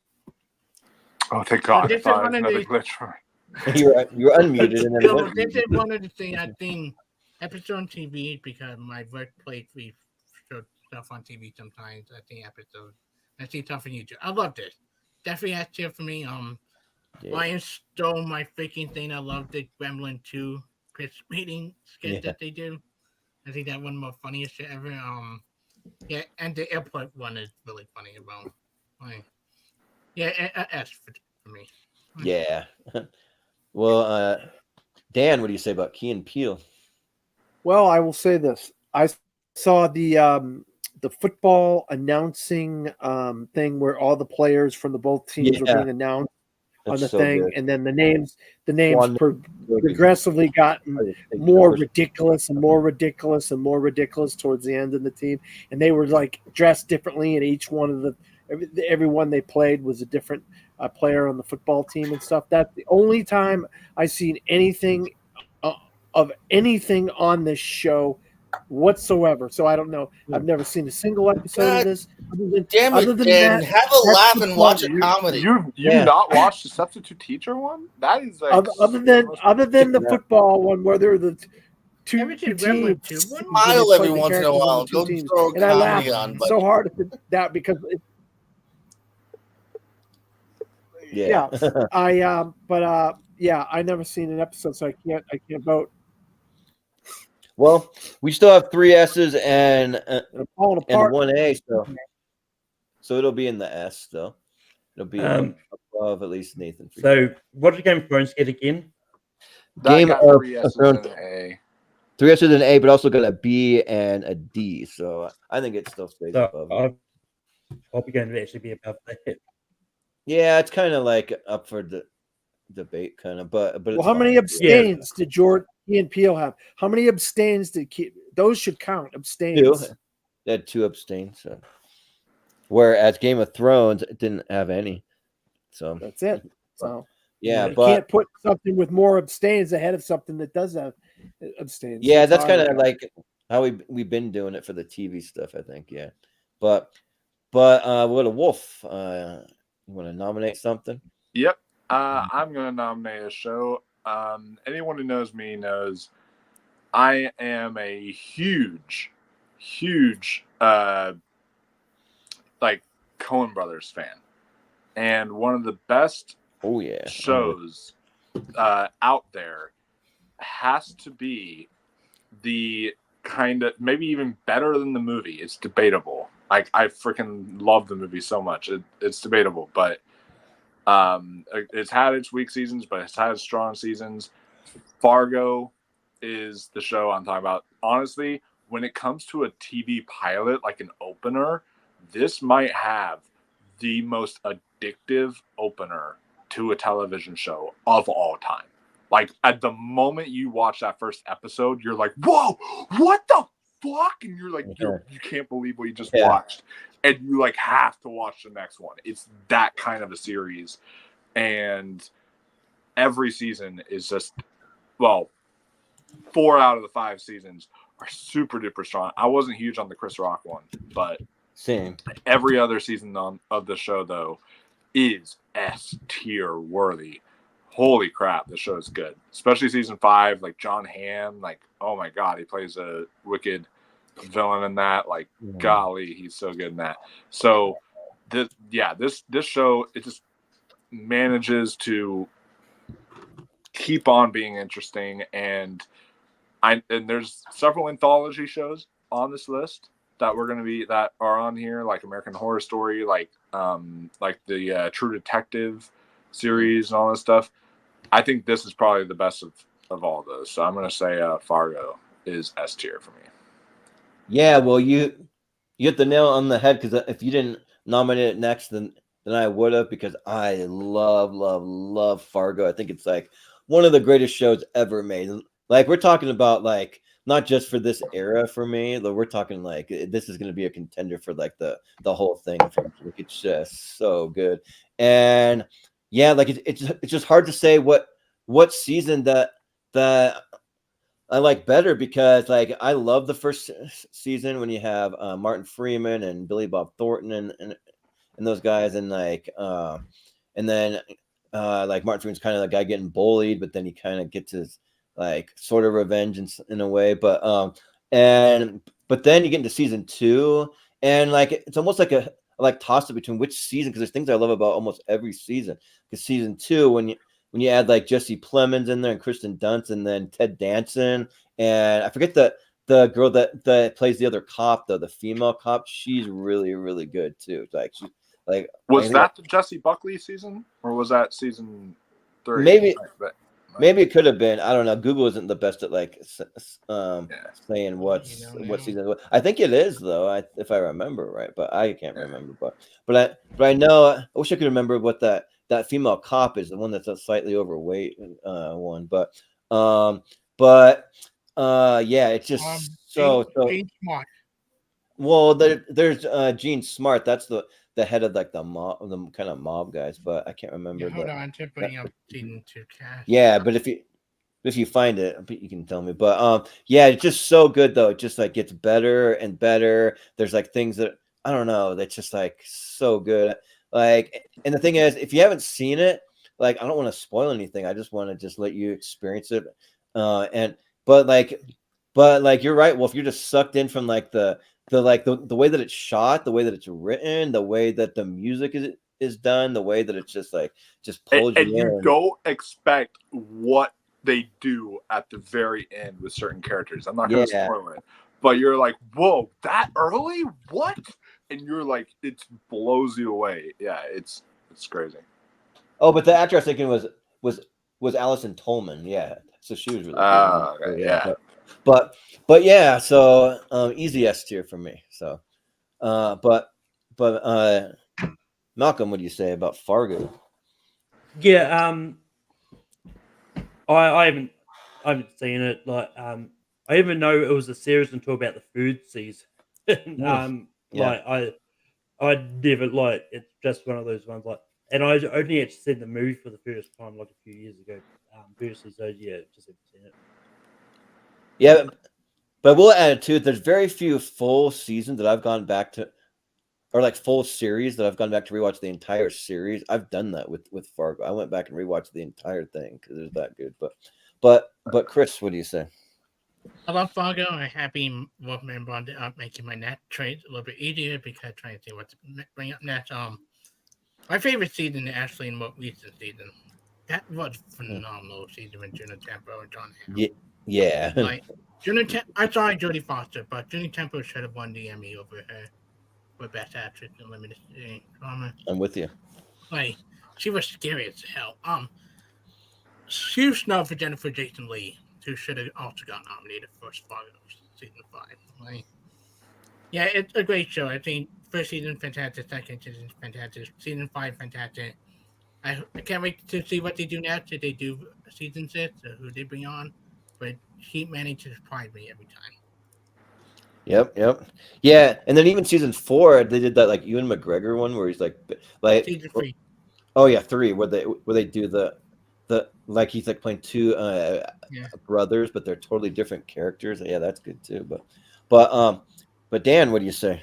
Oh, thank God! This is one of the glitch. You're unmuted. And then so this is one of the things I've seen episode on TV, because my workplace we show stuff on TV sometimes. I think episodes. I see stuff on YouTube. I love this. Definitely has tier for me. Ryan stole my freaking thing. I love the Gremlin 2 Chris meeting sketch that they do. I think that one of the funniest shit ever. And the airport one is really funny as well. S for me. Yeah. Well, Dan, what do you say about Key and Peele? Well, I will say this. I saw the football announcing thing where all the players from the both teams were being announced. On the thing, good. And then the names progressively gotten more ridiculous and more ridiculous and more ridiculous towards the end of the team, and they were like dressed differently, and each one of everyone they played was a different player on the football team and stuff. That's the only time I've seen anything of anything on this show whatsoever. So I don't know. I've never seen a single episode of this. Other than that, have a laugh and watch a comedy. You not watched the substitute teacher one? That is like other than the football one where they're the two teams. Smile every once in a while. Go throw and I laughed so hard at that because I never seen an episode, so I can't vote. Well, we still have 3 S's and 1 A, so it'll be in the S still. It'll be above at least Nathan. So what did Game of Thrones get again? Game of 3 S's and an A. 3 S's and an A, but also got a B and a D. So I think it still stays above. I'll be going to actually be above that. Yeah, it's kind of like up for the debate, kind of. But how many abstains did Jordan? Key and Peele have? How many abstains did those should count? Abstains. 2. They had 2 abstains. So. Whereas Game of Thrones didn't have any. So that's it. So yeah, you but can't put something with more abstains ahead of something that does have abstains. Yeah, that's kind of like how we've been doing it for the TV stuff, I think. Yeah, but what a Wolf. You want to nominate something? Yep. I'm going to nominate a show. Anyone who knows me knows I am a huge like Coen Brothers fan, and one of the best shows out there has to be the kind of maybe even better than the movie. It's debatable. Like I freaking love the movie so much. It's debatable, but it's had its weak seasons, but it's had strong seasons. Fargo is the show I'm talking about. Honestly, when it comes to a TV pilot, like an opener, this might have the most addictive opener to a television show of all time. Like at the moment you watch that first episode, you're like, whoa, what the fuck? And you're like, you can't believe what you just watched. And you like have to watch the next one. It's that kind of a series. And every season is just, 4 out of the 5 seasons are super duper strong. I wasn't huge on the Chris Rock one, but same. Every other season of the show though is S tier worthy. Holy crap, the show is good. Especially season 5, like John Hamm, like oh my god, he plays a wicked villain in that. Like golly, he's so good in that. So this show, it just manages to keep on being interesting, and there's several anthology shows on this list that are on here, like American Horror Story, like the True Detective series and all this stuff. I think this is probably the best of all those. So I'm gonna say Fargo is S tier for me. Yeah, well, you hit the nail on the head, because if you didn't nominate it next, then I would have, because I love Fargo. I think it's like one of the greatest shows ever made. Like we're talking about like not just for this era for me, but we're talking like this is going to be a contender for like the whole thing. Like, it's just so good. And yeah, like it's just hard to say what season that I like better, because like I love the first season when you have Martin Freeman and Billy Bob Thornton and those guys, and like and then like Martin Freeman's kind of the guy getting bullied, but then he kind of gets his like sort of revenge in a way, but then you get into season 2, and like it's almost like a toss up between which season, because there's things I love about almost every season. Because season 2, when you add like Jesse Plemons in there and Kristen Dunst and then Ted Danson, and I forget the girl that plays the other cop, though, the female cop, she's really, really good too. Like she was that the Jesse Buckley season, or was that season 3? Maybe it could have been. I don't know. Google isn't the best at like saying what season. I think it is though, if I remember right, but I can't remember. But I know. I wish I could remember what that female cop is, the one that's a slightly overweight one. But yeah, it's just so. Gene Smart. Well, there's Gene Smart. That's the head of like the kind of mob guys, but I can't remember. Hold on, I'm putting up season 2 cast. Yeah, but if you find it, you can tell me. But yeah, it's just so good though. It just like gets better and better. There's like things that I don't know, that's just like so good. Like, and the thing is, if you haven't seen it, like I don't want to spoil anything. I just want to just let you experience it. But you're right. Well, if you're just sucked in from like the way that it's shot, the way that it's written, the way that the music is done, the way that it's just pulls you in. And you don't expect what they do at the very end with certain characters. I'm not going to spoil it, but you're like, whoa, that early? What? And you're like, it blows you away. Yeah, it's crazy. Oh, but the actor I was thinking was Allison Tolman. Yeah, so she was really good. Okay, yeah. But yeah, so easy S tier for me. So, but Malcolm, what do you say about Fargo? Yeah, I haven't I haven't seen it. Like, I didn't even know it was a series until about the third season. Yeah. Like I never like it's just one of those ones like, and I only actually seen the movie for the first time like a few years ago. Versus, so yeah, just haven't seen it. Yeah, but we'll add it too. There's very few full seasons that I've gone back to, or like full series that I've gone back to rewatch the entire series. I've done that with Fargo. I went back and rewatched the entire thing because it was that good. But Chris, what do you say? I love Fargo. I'm happy Wolfman brought it up, making my net trades a little bit easier because trying to see what to bring up next. My favorite season is actually in what recent season. That was phenomenal season with Juno Tempo and John Hamm. Yeah. Like I'm sorry, Jodie Foster, but Juno Tempo should have won the Emmy over her for Best Actress in Limited Drama. I'm with you. Like, she was scary as hell. Huge snub for Jennifer Jason Leigh, who should have also got nominated for Fargo season 5. Like, yeah, it's a great show. I think first season fantastic, second season fantastic, season 5 fantastic. I can't wait to see what they do next. If they do season 6 or who they bring on, but keep managing to surprise me every time. Yep. Yeah, and then even season 4, they did that like Ewan McGregor one where he's like Season 3. Oh yeah, 3 where they do the like he's like playing two brothers, but they're totally different characters. Yeah, that's good too. But Dan, what do you say?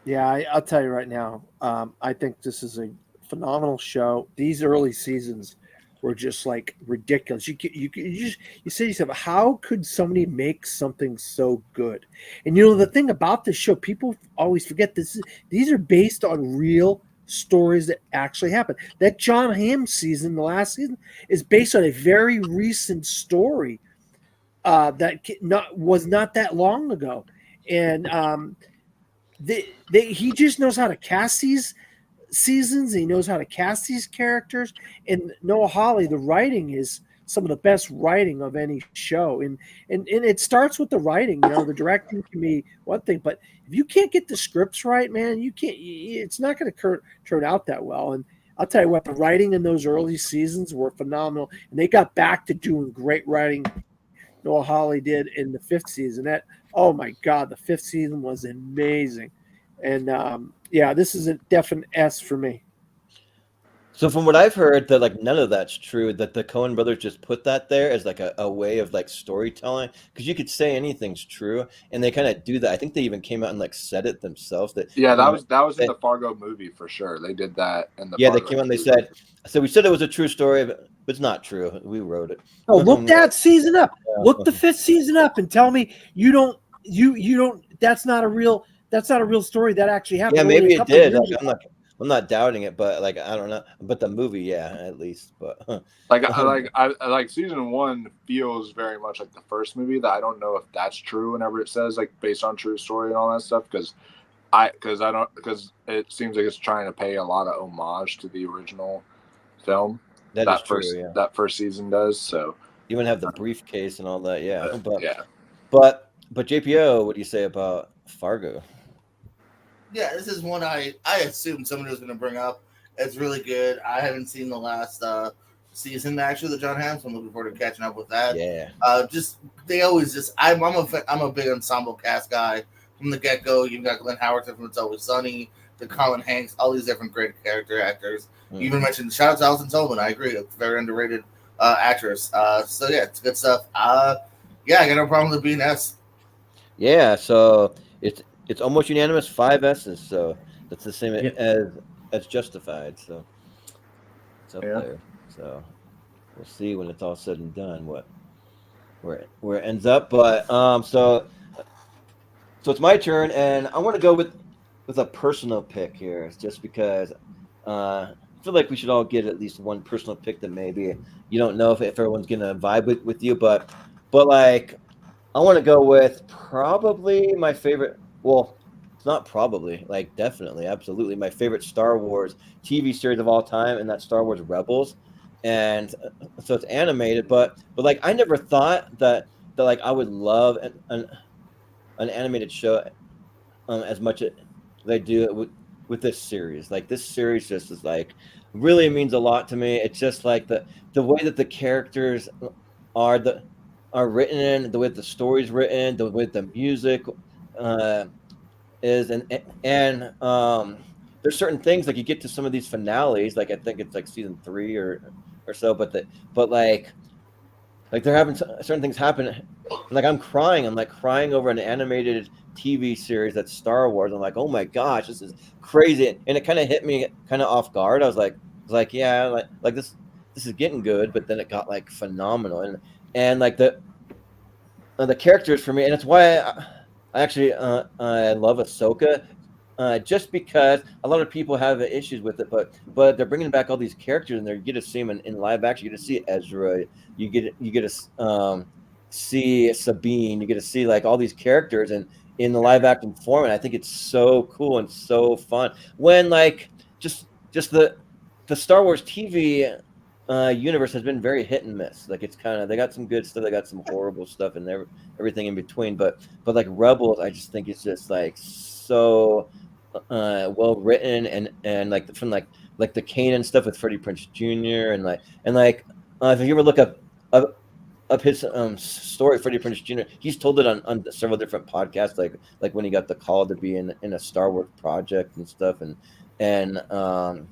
Yeah, I'll tell you right now. I think this is a phenomenal show. These early seasons were just like ridiculous. You say to yourself, how could somebody make something so good? And you know the thing about this show, people always forget these are based on real stories that actually happened. That John Hamm season, the last season, is based on a very recent story that was not that long ago, and he just knows how to cast these seasons. He knows how to cast these characters. And Noah Hawley, the writing is some of the best writing of any show. And it starts with the writing. You know, the directing can be one thing, but if you can't get the scripts right, man, you can't. It's not going to turn out that well. And I'll tell you what, the writing in those early seasons were phenomenal, and they got back to doing great writing. Noah Hawley did in the 5th season. Oh my God, the 5th season was amazing. And yeah, this is a definite S for me. So from what I've heard, that like none of that's true. That the Coen brothers just put that there as like a way of like storytelling, because you could say anything's true, and they kind of do that. I think they even came out and like said it themselves. That was in the Fargo movie for sure. They did that in the Fargo they came out and they said, so we said it was a true story, but it's not true. We wrote it. Oh, look that season up. Look the 5th season up, and tell me you don't. That's not a real story that actually happened. Yeah, maybe it did. Like, I'm not doubting it, but like I don't know. But the movie, yeah, at least. But I like season 1 feels very much like the first movie. That I don't know if that's true. Whenever it says like based on true story and all that stuff, because it seems like it's trying to pay a lot of homage to the original film. That first season does. So you even have the briefcase and all that. Yeah, but JPO, what do you say about Fargo? Yeah, this is one I assumed somebody was going to bring up. It's really good. I haven't seen the last season actually, the John Hamm, so I'm looking forward to catching up with that. Yeah. I'm a big ensemble cast guy from the get go. You've got Glenn Howerton from It's Always Sunny, the Colin Hanks, all these different great character actors. You even mentioned shout out to Alison Tolman. I agree, a very underrated actress. So yeah, it's good stuff. Yeah, I got no problem with being S. Yeah, so it's almost unanimous, 5 S's. So that's the same as Justified. So it's up there. So we'll see when it's all said and done where it ends up. But so it's my turn, and I want to go with a personal pick here, just because I feel like we should all get at least one personal pick that maybe you don't know if everyone's gonna vibe with you, but like I want to go with probably my favorite. Well, it's not probably, like definitely, absolutely my favorite Star Wars TV series of all time, and that's Star Wars Rebels. And so it's animated, but like I never thought that like I would love an animated show as much as I do with this series. Like this series just is like really means a lot to me. It's just like the way that the characters are are written, the way the story's written, the way the music uh, is, and there's certain things like you get to some of these finales, like I think it's like season 3 or so, but like they're having certain things happen. Like I'm crying. I'm like crying over an animated TV series that's Star Wars. I'm like, oh my gosh, this is crazy, and it kind of hit me kind of off guard. I was like, yeah, like this is getting good, but then it got like phenomenal, and like the characters for me, and it's why I actually I love Ahsoka. Just because a lot of people have issues with it, but they're bringing back all these characters, and you get to see them in live action. You get to see Ezra, you get to see Sabine, you get to see like all these characters and in the live action form, and I think it's so cool and so fun when like just the Star Wars TV universe has been very hit and miss. Like it's kind of they got some good stuff, they got some horrible stuff, and everything in between. But like Rebels, I just think it's just like so well written and like from like the Kanan stuff with Freddie Prinze Jr. and if you ever look up his story, Freddie Prinze Jr. He's told it on several different podcasts, like when he got the call to be in a Star Wars project and stuff, and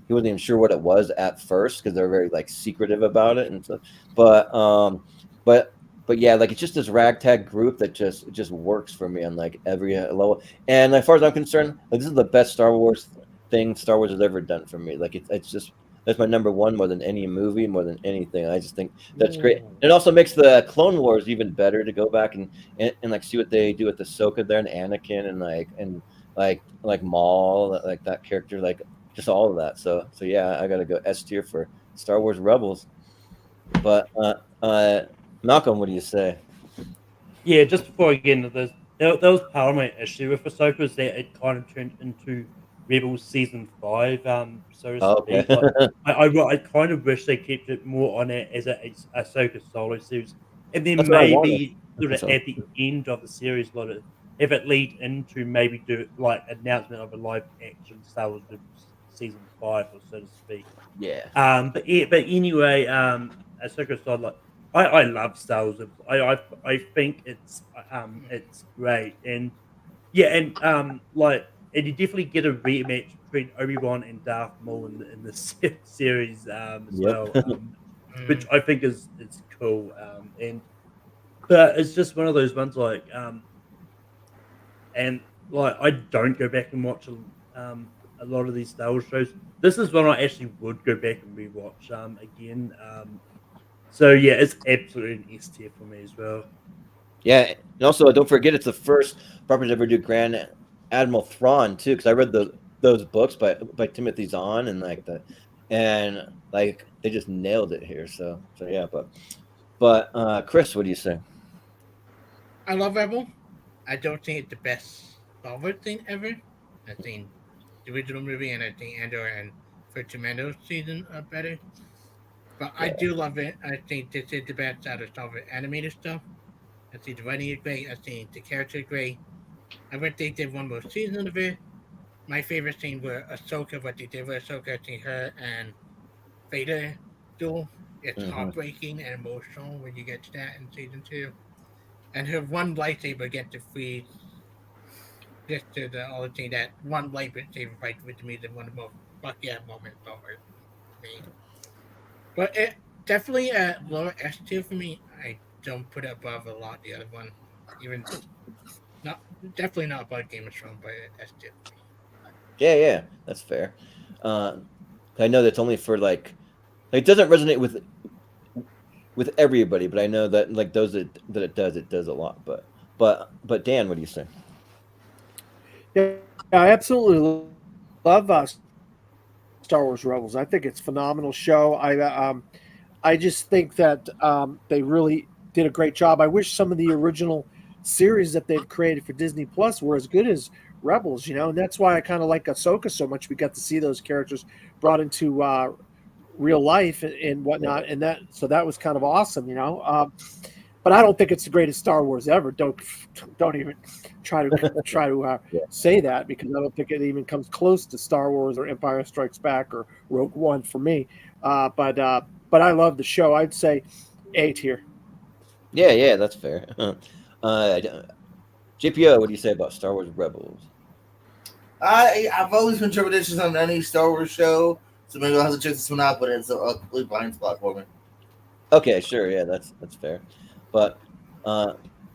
he wasn't even sure what it was at first because they're very like secretive about it and stuff. But but yeah, like it's just this ragtag group that just works for me on like every level. And as far as I'm concerned, like this is the best Star Wars thing Star Wars has ever done for me. Like it's just that's my number one more than any movie, more than anything. I just think that's great. It also makes the Clone Wars even better to go back and like see what they do with Ahsoka there and Anakin and like Maul, like that character, like just all of that. So yeah, I gotta go S tier for Star Wars Rebels. But Malcolm, what do you say? Yeah, just before I get into this, that was part of my issue with Ahsoka is that it kind of turned into Rebels season 5, so to Okay. speak. Like, I kind of wish they kept it more on it as a Ahsoka solo series, and then That's what I wanted. maybe sort of So, at the end of the series, let it have it lead into maybe do like announcement of a live action Star Wars season 5, or so to speak. yeah. But anyway, Ahsoka aside, like I love Star Wars. I think it's great, and yeah, and and you definitely get a rematch between Obi-Wan and Darth Maul in the series as Yep. well, which I think is cool. And but it's just one of those ones like and like I don't go back and watch a lot of these Star Wars shows. This is one I actually would go back and rewatch again. So yeah, it's absolutely an S tier for me as well. Yeah, and also don't forget it's the first property to ever do Grand Admiral Thrawn too, because I read those books by Timothy Zahn and like they just nailed it here. So yeah, but Chris, what do you say? I love Rebel. I don't think it's the best Star Wars thing ever. I think the original movie and I think Andor and First Commando season are better. But I do love it. I think this is the best out of Star Wars animated stuff. I think the writing is great. I think the character is great. I wish they did one more season of it. My favorite scene were Ahsoka, what they did with Ahsoka, I think her and Vader duel. It's heartbreaking and emotional when you get to that in season 2. And her one lightsaber get to freeze just to the only thing that one lightsaber fight with me is one of the most fuck yeah moments over me. But it definitely a lower S tier for me. I don't put it above a lot the other one. Even not definitely not above Game of Thrones, but S tier for me. Yeah, that's fair. I know that's only for like it doesn't resonate with everybody, but I know that like those that it does a lot. But Dan, what do you say? Yeah, I absolutely love Star Wars Rebels. I think it's a phenomenal show. I just think that they really did a great job. I wish some of the original series that they've created for Disney Plus were as good as Rebels, and that's why I kind of like Ahsoka so much. We got to see those characters brought into real life and whatnot, and that was kind of awesome, but I don't think it's the greatest Star Wars ever. Don't even try to say that, because I don't think it even comes close to Star Wars or Empire Strikes Back or Rogue One for me. But I love the show. I'd say A tier. Yeah, that's fair. JPO, what do you say about Star Wars Rebels? I've always been trepidatious on any Star Wars show, so maybe I'll have to check this one out. But it's a complete blind spot for me. Okay, sure, yeah, that's fair. But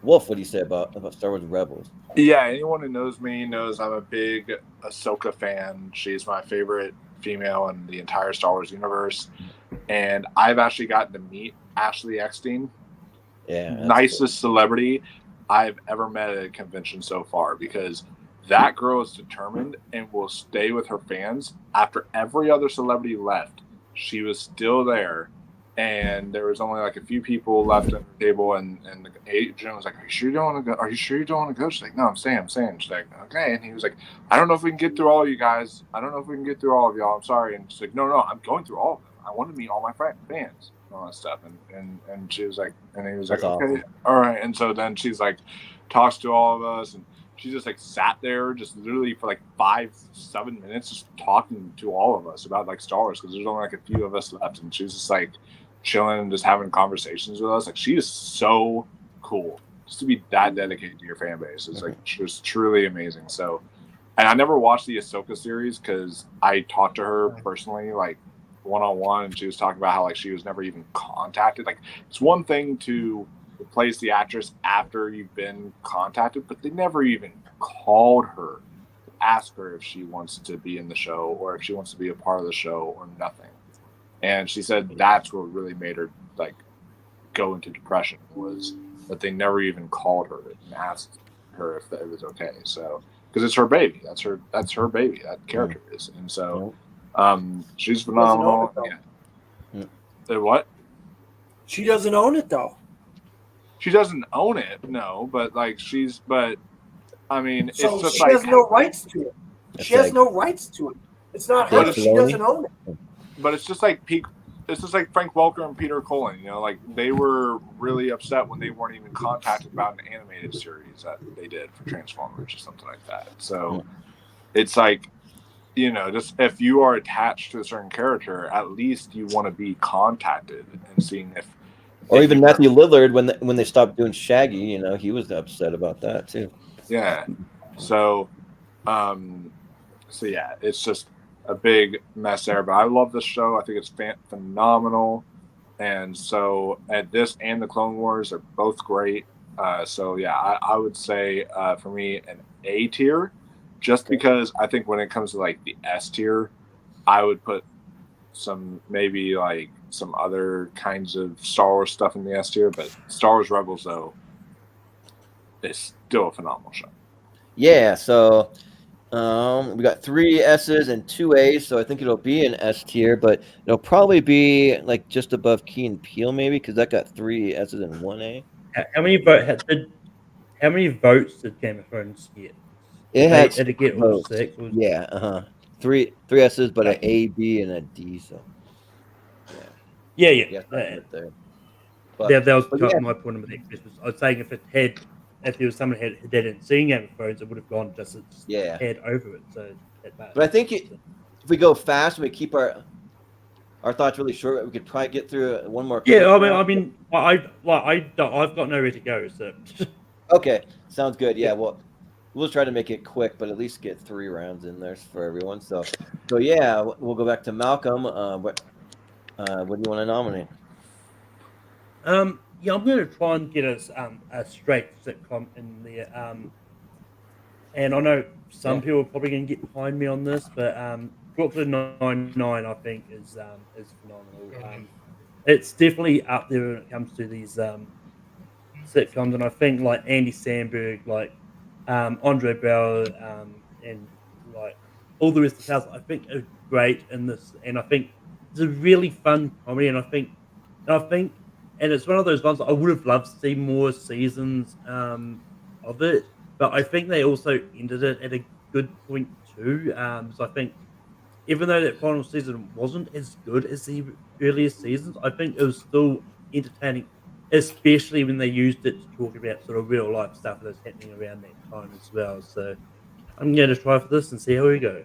Wolf, what do you say about Star Wars Rebels? Yeah, anyone who knows me knows I'm a big Ahsoka fan. She's my favorite female in the entire Star Wars universe, and I've actually gotten to meet Ashley Eckstein. Yeah, nicest celebrity I've ever met at a convention so far, because that girl is determined and will stay with her fans. After every other celebrity left, she was still there, and there was only like a few people left at the table, and the agent was like, "Are you sure you don't want to go? Are you sure you don't want to go?" She's like, "No, I'm staying." She's like, "Okay," and he was like, "I don't know if we can get through all of you guys. I don't know if we can get through all of y'all. I'm sorry." And she's like, "No, I'm going through all of them. I want to meet all my fans." All that stuff, and she was like, and he was like, That's okay, awesome. all right. And so then she's like, talks to all of us, and she just like sat there just literally for like 5-7 minutes just talking to all of us about like Star Wars, because there's only like a few of us left, and she was just like chilling and just having conversations with us. Like, she is so cool just to be that dedicated to your fan base. It's like just truly amazing. So, and I never watched the Ahsoka series because I talked to her personally, like one-on-one, and she was talking about how like she was never even contacted. Like, it's one thing to replace the actress after you've been contacted, but they never even called her to ask her if she wants to be in the show or if she wants to be a part of the show or nothing. And she said that's what really made her like go into depression, was that they never even called her and asked her if it was okay. So, because it's her baby, that's her baby, that character is, and so she's phenomenal. Yeah. What? She doesn't own it though. She doesn't own it, no, but like but I mean, So it's just she like has no rights to it. She has no rights to it. It's not her. She doesn't own it. But it's just like Frank Welker and Peter Cullen, you know, like they were really upset when they weren't even contacted about an animated series that they did for Transformers or something like that. So it's like, you know, just if you are attached to a certain character, at least you want to be contacted and seeing if. Or even Matthew Lillard, when they stopped doing Shaggy, you know, he was upset about that too. Yeah. So, yeah, it's just a big mess there. But I love this show. I think it's phenomenal. And so, at this and the Clone Wars are both great. So yeah, I would say for me an A tier, just because I think when it comes to like the S tier, I would put maybe like some other kinds of Star Wars stuff in the S tier, but Star Wars Rebels though is still a phenomenal show. Yeah, so we got 3 S's and 2 A's, so I think it'll be an S tier, but it'll probably be like just above Key and Peele maybe, because that got 3 S's and 1 A. How many votes did Game of Thrones get? It had did it get all votes. 6? Yeah, 3 S's, but an A, B, and a D. So yeah. There. That was my point of the express. I was saying if there was someone who hadn't seen Game of Thrones, it would have gone just head over it. So, but I think if we go fast and we keep our thoughts really short, we could probably get through one more. Yeah, I've got nowhere to go. So okay, sounds good. Yeah, well, we'll try to make it quick, but at least get 3 rounds in there for everyone. So yeah, we'll go back to Malcolm. What do you want to nominate? Yeah, I'm going to try and get us a straight sitcom in there. And I know some people are probably going to get behind me on this, but Brooklyn Nine-Nine I think is phenomenal. It's definitely up there when it comes to these sitcoms, and I think like Andy Samberg, like Andre Bell, and like all the rest of the cast, I think are great in this, and I think it's a really fun comedy, and I think, and it's one of those ones that I would have loved to see more seasons of it, but I think they also ended it at a good point too. So I think even though that final season wasn't as good as the earlier seasons, I think it was still entertaining especially when they used it to talk about sort of real life stuff that's happening around that time as well. So I'm going to try for this and see how we go.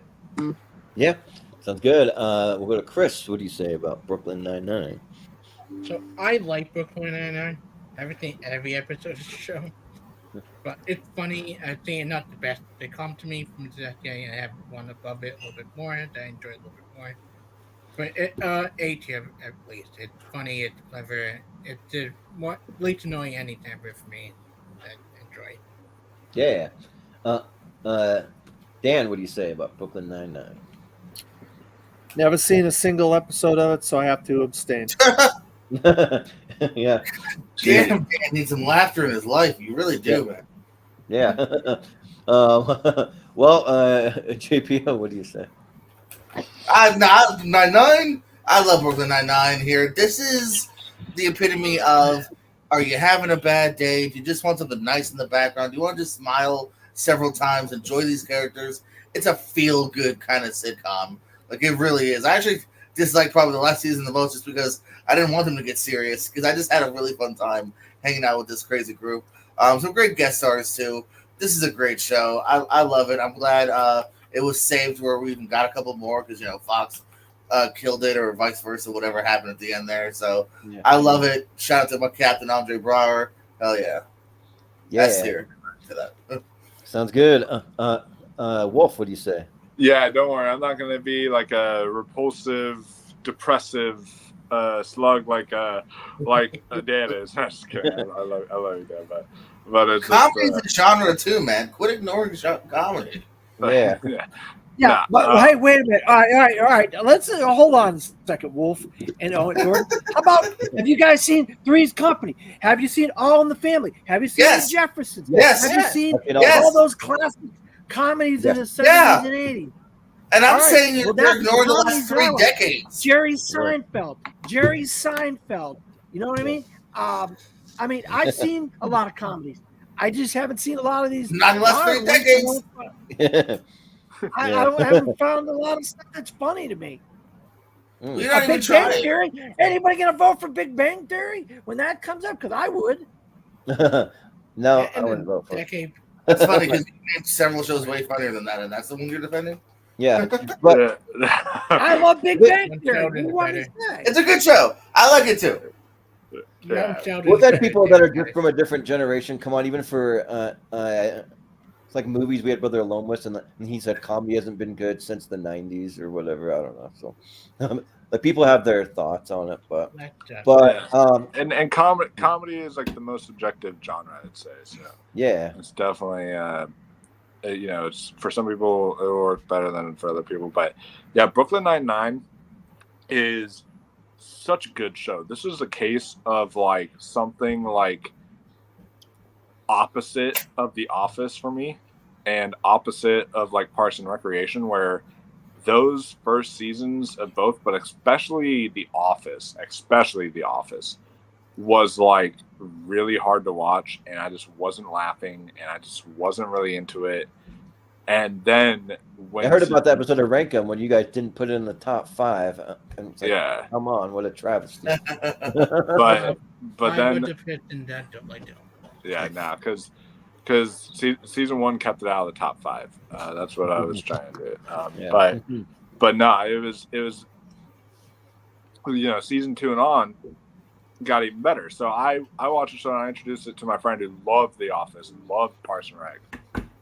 Yeah, sounds good. We'll go to Chris. What do you say about Brooklyn Nine-Nine? So I like Brooklyn Nine-Nine. Every episode of the show. But it's funny. I think not the best. They come to me from the decade. I have one above it a little bit more that I enjoy a little bit more. But A tier at least. It's funny. It's clever. It's more least annoying any temper for me. I enjoy. Yeah. Dan, what do you say about Brooklyn Nine-Nine? Never seen a single episode of it, so I have to abstain. Yeah. Damn, Dan needs some laughter in his life. You really do, man. Yeah. JP, what do you say? Nine. I love Brooklyn Nine-Nine here. This is the epitome of, are you having a bad day? Do you just want something nice in the background? Do you want to just smile several times, enjoy these characters? It's a feel-good kind of sitcom. Like, it really is. I actually dislike probably the last season the most just because I didn't want them to get serious, because I just had a really fun time hanging out with this crazy group. Some great guest stars, too. This is a great show. I love it. I'm glad it was saved where we even got a couple more because, Fox killed it or vice versa, whatever happened at the end there. So yeah. I love it. Shout out to my captain, Andre Braugher. Hell yeah. Yeah. That's here to that. Sounds good. Wolf, what do you say? Yeah, don't worry. I'm not going to be like a repulsive, depressive slug like Dan is. I'm just kidding. I love you, Dan. But it's comedy's a genre too, man. Quit ignoring comedy. Yeah. Yeah, but hey, wait a minute. All right. Let's hold on a second, Wolf and Jordan. How about, have you guys seen Three's Company? Have you seen All in the Family? Have you seen The Jeffersons? Yes. Have you seen all those classic comedies in the 70s and 80s? And I'm saying you're ignoring the last 3 decades. Jerry Seinfeld. You know what I mean? I've seen a lot of comedies. I just haven't seen a lot of these. Not in the last 3 decades. I haven't found a lot of stuff that's funny to me. You're not even Big Bang Theory? Anybody gonna vote for Big Bang Theory when that comes up? Because I would. No, I wouldn't vote for it. That's funny because you named several shows way funnier than that, and that's the one you're defending. Yeah, but I love Big Bang Theory. It's a good show. I like it too. We've had people that are just from a different generation come on, even for it's like movies. We had Brother Alonewitz, and he said comedy hasn't been good since the 90s or whatever. I don't know. So, like, people have their thoughts on it, but and comedy is like the most subjective genre, I'd say. So yeah, it's definitely it's for some people it works better than for other people. But yeah, Brooklyn Nine-Nine is such a good show. This is a case of like something like opposite of The Office for me, and opposite of like Parks and Recreation, where those first seasons of both, but especially The Office was like really hard to watch, and I just wasn't laughing, and I just wasn't really into it. And then when I heard about that episode of Rank 'Em when you guys didn't put it in the top 5, and it's like, yeah, come on, what a travesty. but then would have fit in that, I don't. Yeah, because season 1 kept it out of the top 5. That's what I was trying to do. But no, it was season 2 and on got even better. So I watched the show and I introduced it to my friend who loved The Office and loved Parks and Rec,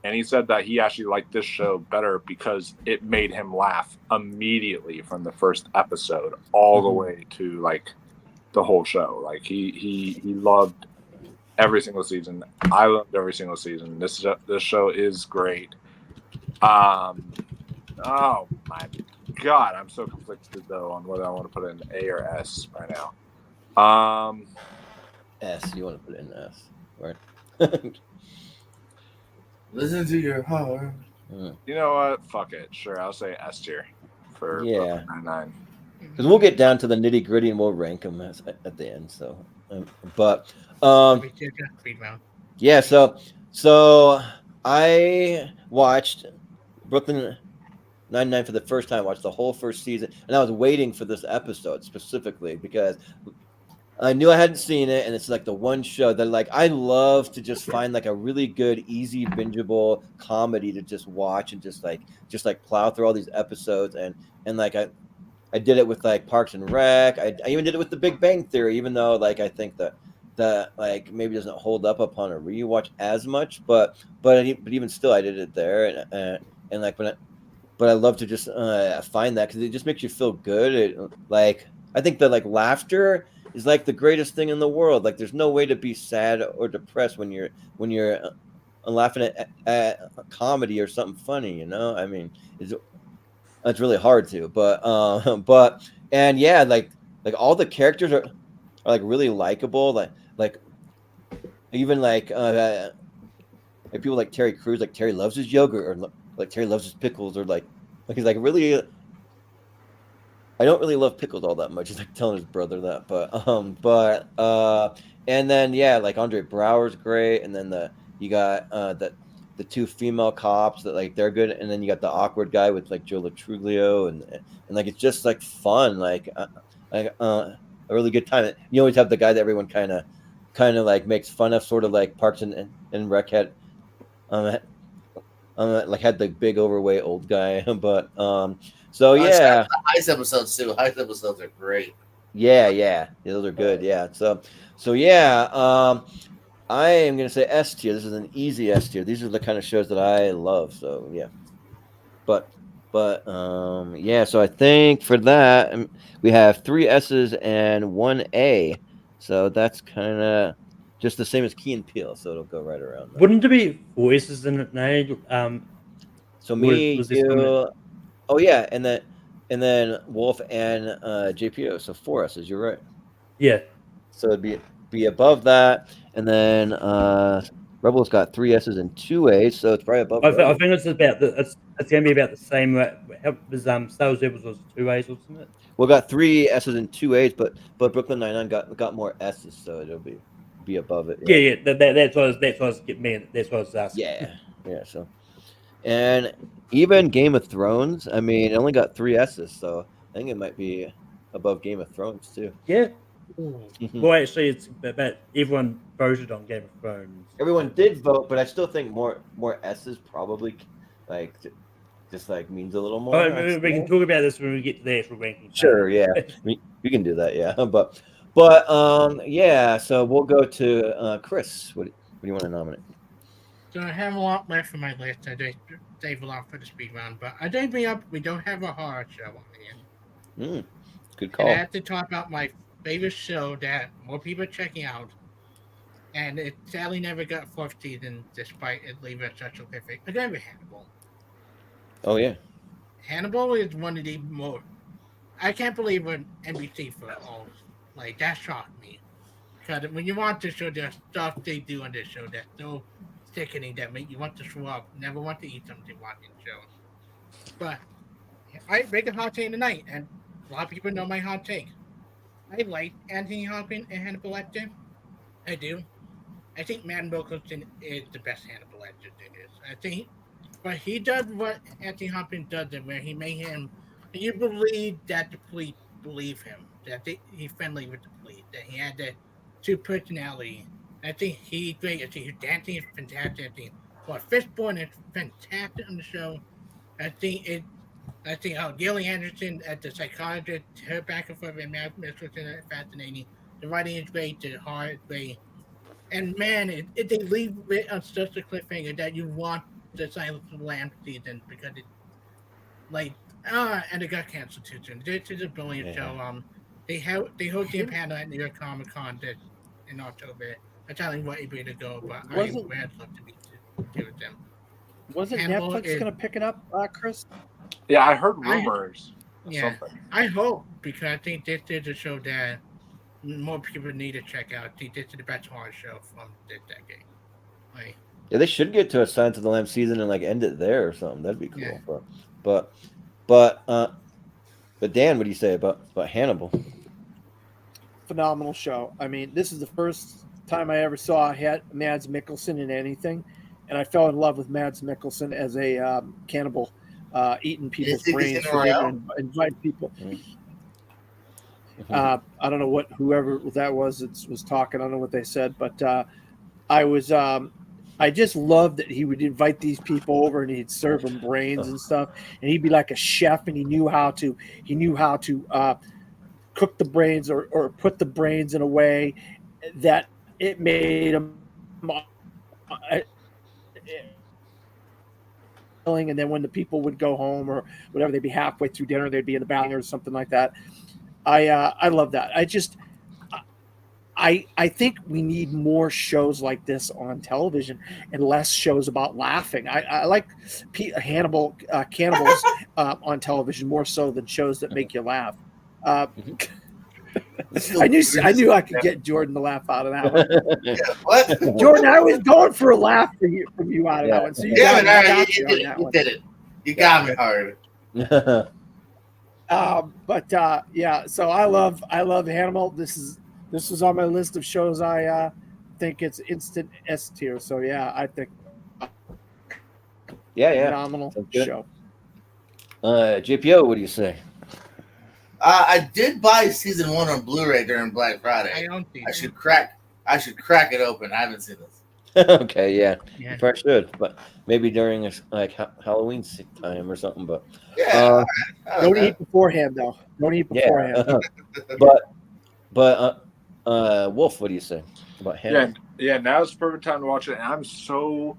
and he said that he actually liked this show better because it made him laugh immediately from the first episode all the way to like the whole show. Like he loved every single season. I loved every single season. This show is great. Oh my God, I'm so conflicted though on whether I want to put it in A or S right now. S. You want to put it in S, right? Listen to your heart. You know what? Fuck it. Sure, I'll say S tier for 9. Because we'll get down to the nitty gritty and we'll rank them at the end. So, yeah. So I watched Brooklyn Nine-Nine for the first time. Watched the whole first season, and I was waiting for this episode specifically because I knew I hadn't seen it, and it's like the one show that like I love to just find like a really good, easy, bingeable comedy to just watch and just like plow through all these episodes and like I did it with like Parks and Rec. I even did it with The Big Bang Theory, even though like I think that like maybe doesn't hold up upon a rewatch as much, but even still, I did it there, and like but I love to just find that because it just makes you feel good. Like I think that like laughter is like the greatest thing in the world. Like there's no way to be sad or depressed when you're laughing at a comedy or something funny. You know, I mean, it's really hard to, but and yeah, like all the characters are like really likable. Like even like people like Terry Crews, like Terry loves his yogurt, or like Terry loves his pickles, or like he's like really. I don't really love pickles all that much. He's like telling his brother that, and then yeah, like Andre Brower's great, and then you got the two female cops that like they're good, and then you got the awkward guy with like Joe Latruglio, and like it's just like fun, like a really good time. You always have the guy that everyone kind of like makes fun of, sort of like Parks and Rec had, like had the big overweight old guy, but so yeah. The Heist episodes too. Heist episodes are great. Yeah, those are good. Yeah, so yeah, I am gonna say S tier. This is an easy S tier. These are the kind of shows that I love. So yeah, but yeah. So I think for that we have 3 S's and 1 A. So that's kind of just the same as Key and Peele. So it'll go right around there. Wouldn't there be voices in it now? So me, was this you, oh yeah, and then Wolf and JPO. So 4 S's. You're right. Yeah. So it'd be above that, and then Rebels got 3 S's and 2 A's, so it's probably above. I think it's about it's gonna be about the same. How was Star Wars Rebels was 2 A's, wasn't it? We got 3 S's and 2 A's, but Brooklyn Nine-Nine got more S's, so it'll be above it. Yeah. That's what I was getting me. That's what I was asking. Yeah. So, and even Game of Thrones, I mean, it only got 3 S's, so I think it might be above Game of Thrones too. Yeah. Well, actually, it's about everyone voted on Game of Thrones. Everyone did vote, but I still think more S's probably like just like means a little more. Oh, we can talk about this when we get to the actual ranking. Sure, yeah, we can do that, yeah. But yeah. So we'll go to Chris. What do you want to nominate? So I have a lot left on my list. I did save a lot for the speed round, but I did bring up we don't have a horror show on here. Good call. And I have to talk about my favorite show that more people are checking out, and it sadly never got 4th season despite it leaving such a cliffhanger. Again, with Hannibal. Oh yeah, Hannibal is one of the more. I can't believe when NBC for all like that shocked me, because when you want to show the stuff they do on this show that's so sickening that make you want to throw up, never want to eat something watching shows. But I make a hot take tonight, and a lot of people know my hot take. I like Anthony Hopkins and Hannibal Lecter. I do. I think Matt Mikkelsen is the best Hannibal Lecter there is. I think, but he does what Anthony Hopkins does, where he made him. You believe that the police believe him, that he's friendly with the police, that he had the 2 personalities. I think he's great. I think his dancing is fantastic. I think Fishborn is fantastic on the show. I think Gillian Anderson as the psychologist, her back and forth, and Matt Mikkelsen is fascinating. The writing is great, the heart is great. And man, they leave it on such a cliffhanger that you want the Silence of the Lambs season, because it, like, and it got canceled too soon. This is a brilliant show. They host the panel at New York Comic Con in October. I'm telling you what able to go, but I'd love to be with them. Wasn't Netflix going to pick it up, Chris? Yeah, I heard rumors. I hope, because I think this is a show that more people need to check out. I think this is the best horror show from this decade. Like, yeah, they should get to a Silence of the Lambs season and like end it there or something. That'd be cool. Yeah. But Dan, what do you say about Hannibal? Phenomenal show. I mean, this is the first time I ever saw Mads Mikkelsen in anything, and I fell in love with Mads Mikkelsen as a cannibal, eating people's brains and invite people. I don't know whoever that was talking. I don't know what they said, but I just loved that he would invite these people over and he'd serve them brains and stuff, and he'd be like a chef, and he knew how to cook the brains or put the brains in a way that it made them. And then when the people would go home or whatever, they'd be halfway through dinner, they'd be in the bathroom or something like that. I love that. I think we need more shows like this on television and less shows about laughing. I like Hannibal cannibals on television more so than shows that make you laugh. I knew I could get Jordan to laugh out of that one. What? Jordan, I was going for a laugh from you out of that one. So you got you did it. You got me hard. Yeah, so I love Hannibal. This was on my list of shows. I think it's instant S tier. So yeah, I think phenomenal show. JPO, what do you say? I did buy season 1 on Blu-ray during Black Friday. I should crack it open. I haven't seen this. Okay, yeah. You probably should, but maybe during like Halloween time or something. But don't eat beforehand, though. Don't eat beforehand. But Wolf, what do you say about Hannibal? Yeah. Now's the perfect time to watch it, and I'm so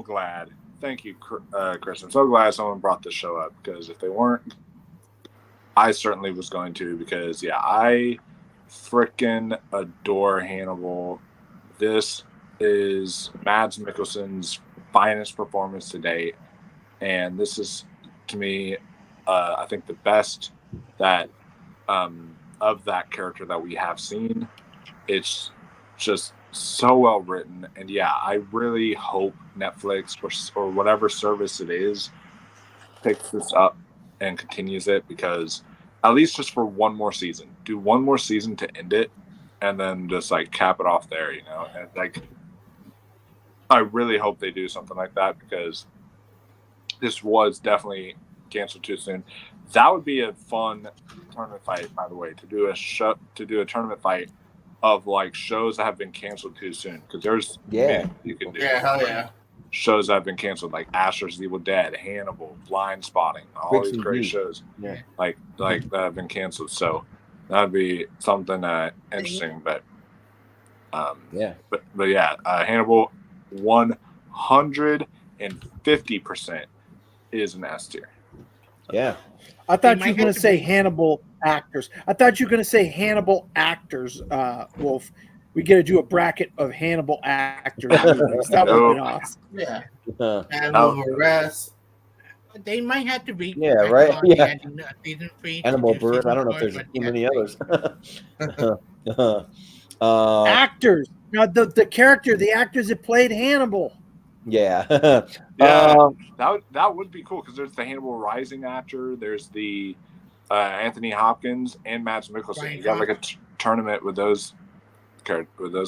glad. Thank you, Chris. I'm so glad someone brought this show up, because if they weren't, I certainly was going to, because I freaking adore Hannibal. This is Mads Mikkelsen's finest performance to date, and this is, to me, I think the best that of that character that we have seen. It's just so well written, and I really hope Netflix or whatever service it is picks this up and continues it, because at least just for one more season, do one more season to end it, and then just like cap it off there, and like I really hope they do something like that, because this was definitely canceled too soon. That would be a fun tournament fight, by the way, to do a tournament fight of like shows that have been canceled too soon, because there's you can do hell yeah. Shows that have been canceled, like Asher's Evil Dead, Hannibal, Blind Spotting, all these great shows, like that have been canceled. So that'd be something interesting. But Hannibal 150% is an S tier. Yeah. I thought you were going to say Hannibal actors. Wolf. We got to do a bracket of Hannibal actors. That would have been awesome. Yeah. Hannibal Arrest. They might have to be. Yeah, right. Yeah. Season 3. Hannibal Bird. I don't know if there's too many others. Actors. Now the character, the actors that played Hannibal. Yeah. That would be cool, because there's the Hannibal Rising actor, there's the Anthony Hopkins and Mads Mikkelsen. You got like a tournament with those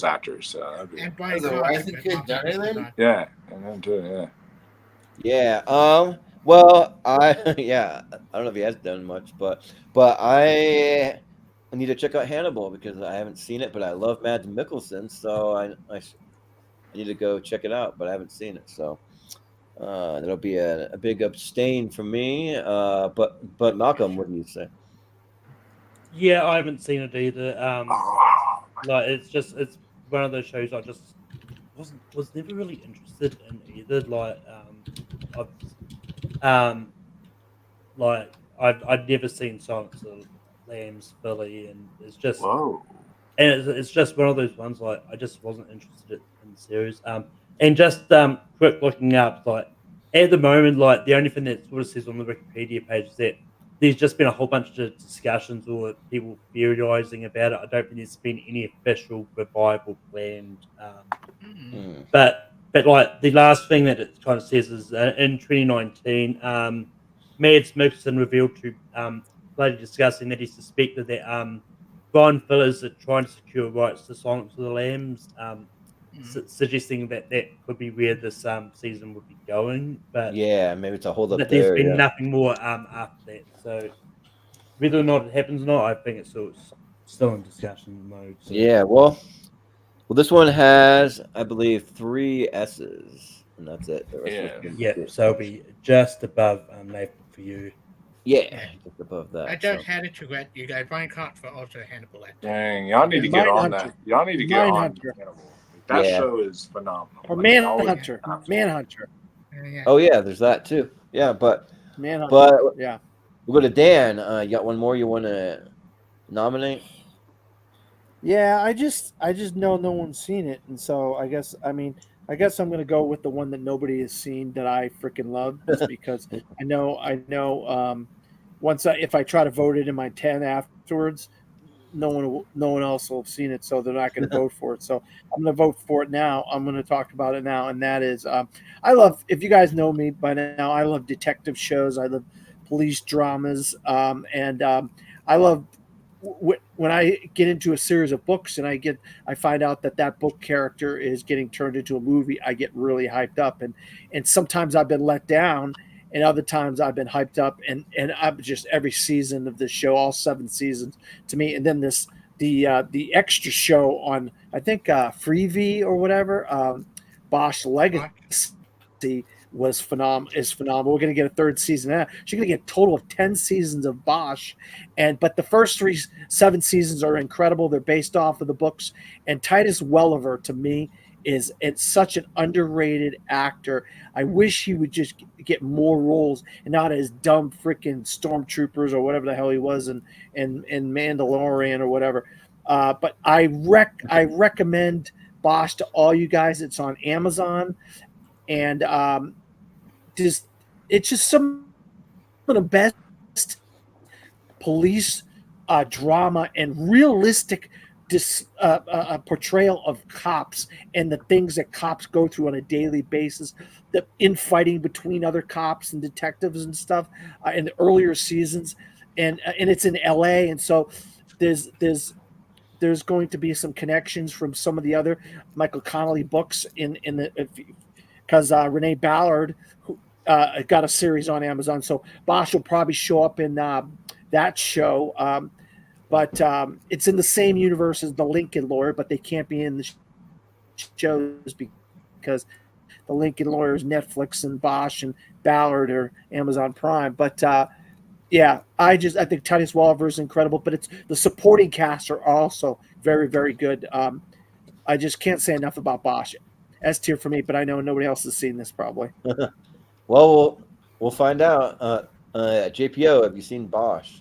actors. So and Brian the Rising kid done anything? Yeah, and then too. Yeah. Well, I don't know if he has done much, but I need to check out Hannibal, because I haven't seen it, but I love Mads Mikkelsen, so I need to go check it out, but I haven't seen it, so that'll be a big abstain for me. But Malcolm, what do you say? Yeah, I haven't seen it either. Like it's one of those shows I just was never really interested in either. I'd never seen Silence of the Lambs fully, and it's just it's just one of those ones like I just wasn't interested in the series. And just quick looking up, like at the moment, like the only thing that sort of says on the Wikipedia page is that there's just been a whole bunch of discussions or people theorizing about it. I don't think there's been any official revival planned. But like the last thing that it kind of says is in 2019, Mads Mikkelsen revealed to later discussing that he suspected that Brian Fillers are trying to secure rights to Silence of the Lambs, suggesting that could be where this season would be going. But maybe it's a hold up. There's been nothing more after that. So whether or not it happens or not, I think it's still in discussion mode. So. Yeah, well, this one has, I believe, 3 S's, and that's it. The rest of it's Yeah, so it'll be just above Nathan for you. Yeah, just above that. I just had it to get you guys. Brian Cox for also Hannibal. Dang, y'all need to get on that. Y'all need to get on Hannibal. That show is phenomenal. Or Manhunter. Manhunter. Oh yeah, there's that too. Yeah, but yeah. We'll go to Dan. You got one more you want to nominate? Yeah, I just know no one's seen it, and so I guess I'm gonna go with the one that nobody has seen that I freaking love, just because I know. If I try to vote it in my 10 afterwards, no one else will have seen it, so they're not going to vote for it. So I'm going to vote for it now. I'm going to talk about it now, and that is, I love. If you guys know me by now, I love detective shows. I love police dramas, and I love when I get into a series of books and I find out that book character is getting turned into a movie. I get really hyped up, and sometimes I've been let down. And other times I've been hyped up, and I'm just every season of this show, all 7 seasons to me. And then the extra show on, I think, Freevee or whatever, Bosch Legacy is phenomenal. We're going to get a 3rd season. You're going to get a total of 10 seasons of Bosch, but the first 7 seasons are incredible. They're based off of the books, and Titus Welliver to me it's such an underrated actor. I wish he would just get more roles and not as dumb freaking stormtroopers or whatever the hell he was in Mandalorian or whatever. But I recommend Bosch to all you guys. It's on Amazon, and it's just some of the best police drama and realistic portrayal of cops and the things that cops go through on a daily basis, the infighting between other cops and detectives and stuff in the earlier seasons, and it's in LA, and so there's going to be some connections from some of the other Michael Connelly books because Renee Ballard got a series on Amazon, so Bosch will probably show up in that show. But it's in the same universe as the Lincoln Lawyer, but they can't be in the shows because the Lincoln Lawyer is Netflix, and Bosch and Ballard are Amazon Prime. But yeah, I think Titus Welliver is incredible, but it's the supporting cast are also very, very good. I just can't say enough about Bosch. S tier for me, but I know nobody else has seen this probably. Well, we'll find out. JPO, have you seen Bosch?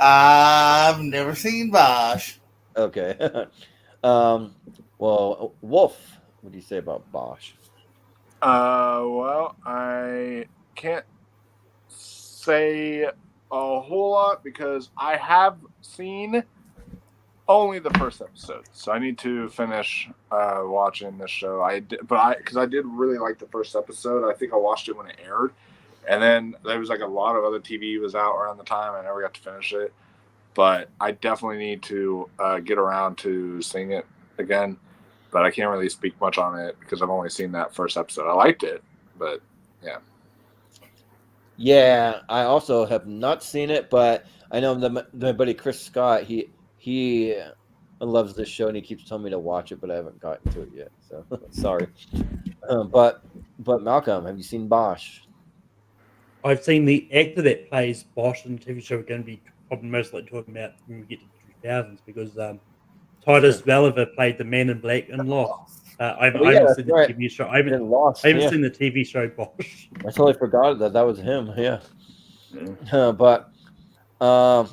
I've never seen Bosch. Okay. Well, Wolf, what do you say about Bosch? Well, I can't say a whole lot because I have seen only the first episode, so I need to finish watching this show. Because I did really like the first episode. I think I watched it when it aired, and then there was like a lot of other TV was out around the time. I never got to finish it, but I definitely need to get around to seeing it again. But I can't really speak much on it because I've only seen that first episode. I liked it, but yeah. Yeah, I also have not seen it, but I know my buddy Chris Scott. He loves this show and he keeps telling me to watch it, but I haven't gotten to it yet. So sorry. But Malcolm, have you seen Bosch? I've seen the actor that plays Bosch in the TV show. We're going to be probably most likely talking about when we get to the 2000s because Titus Welliver played the Man in Black in Lost. I haven't seen the TV show. I haven't seen the TV show Bosch. I totally forgot that was him. Yeah. Well,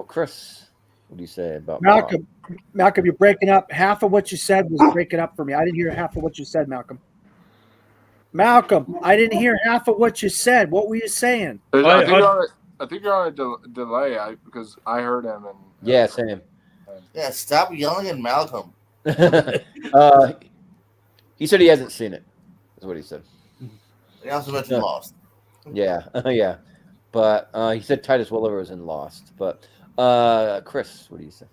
Chris, what do you say about Malcolm? Bosch? Malcolm, you're breaking up. Half of what you said was breaking up for me. I didn't hear half of what you said, Malcolm. Malcolm, I didn't hear half of what you said. What were you saying? I think you're on a delay because I heard him. And yeah, same. Yeah, stop yelling at Malcolm. He said he hasn't seen it. That's what he said. He also mentioned Lost. Yeah, yeah. But he said Titus Welliver was in Lost. But Chris, what do you say?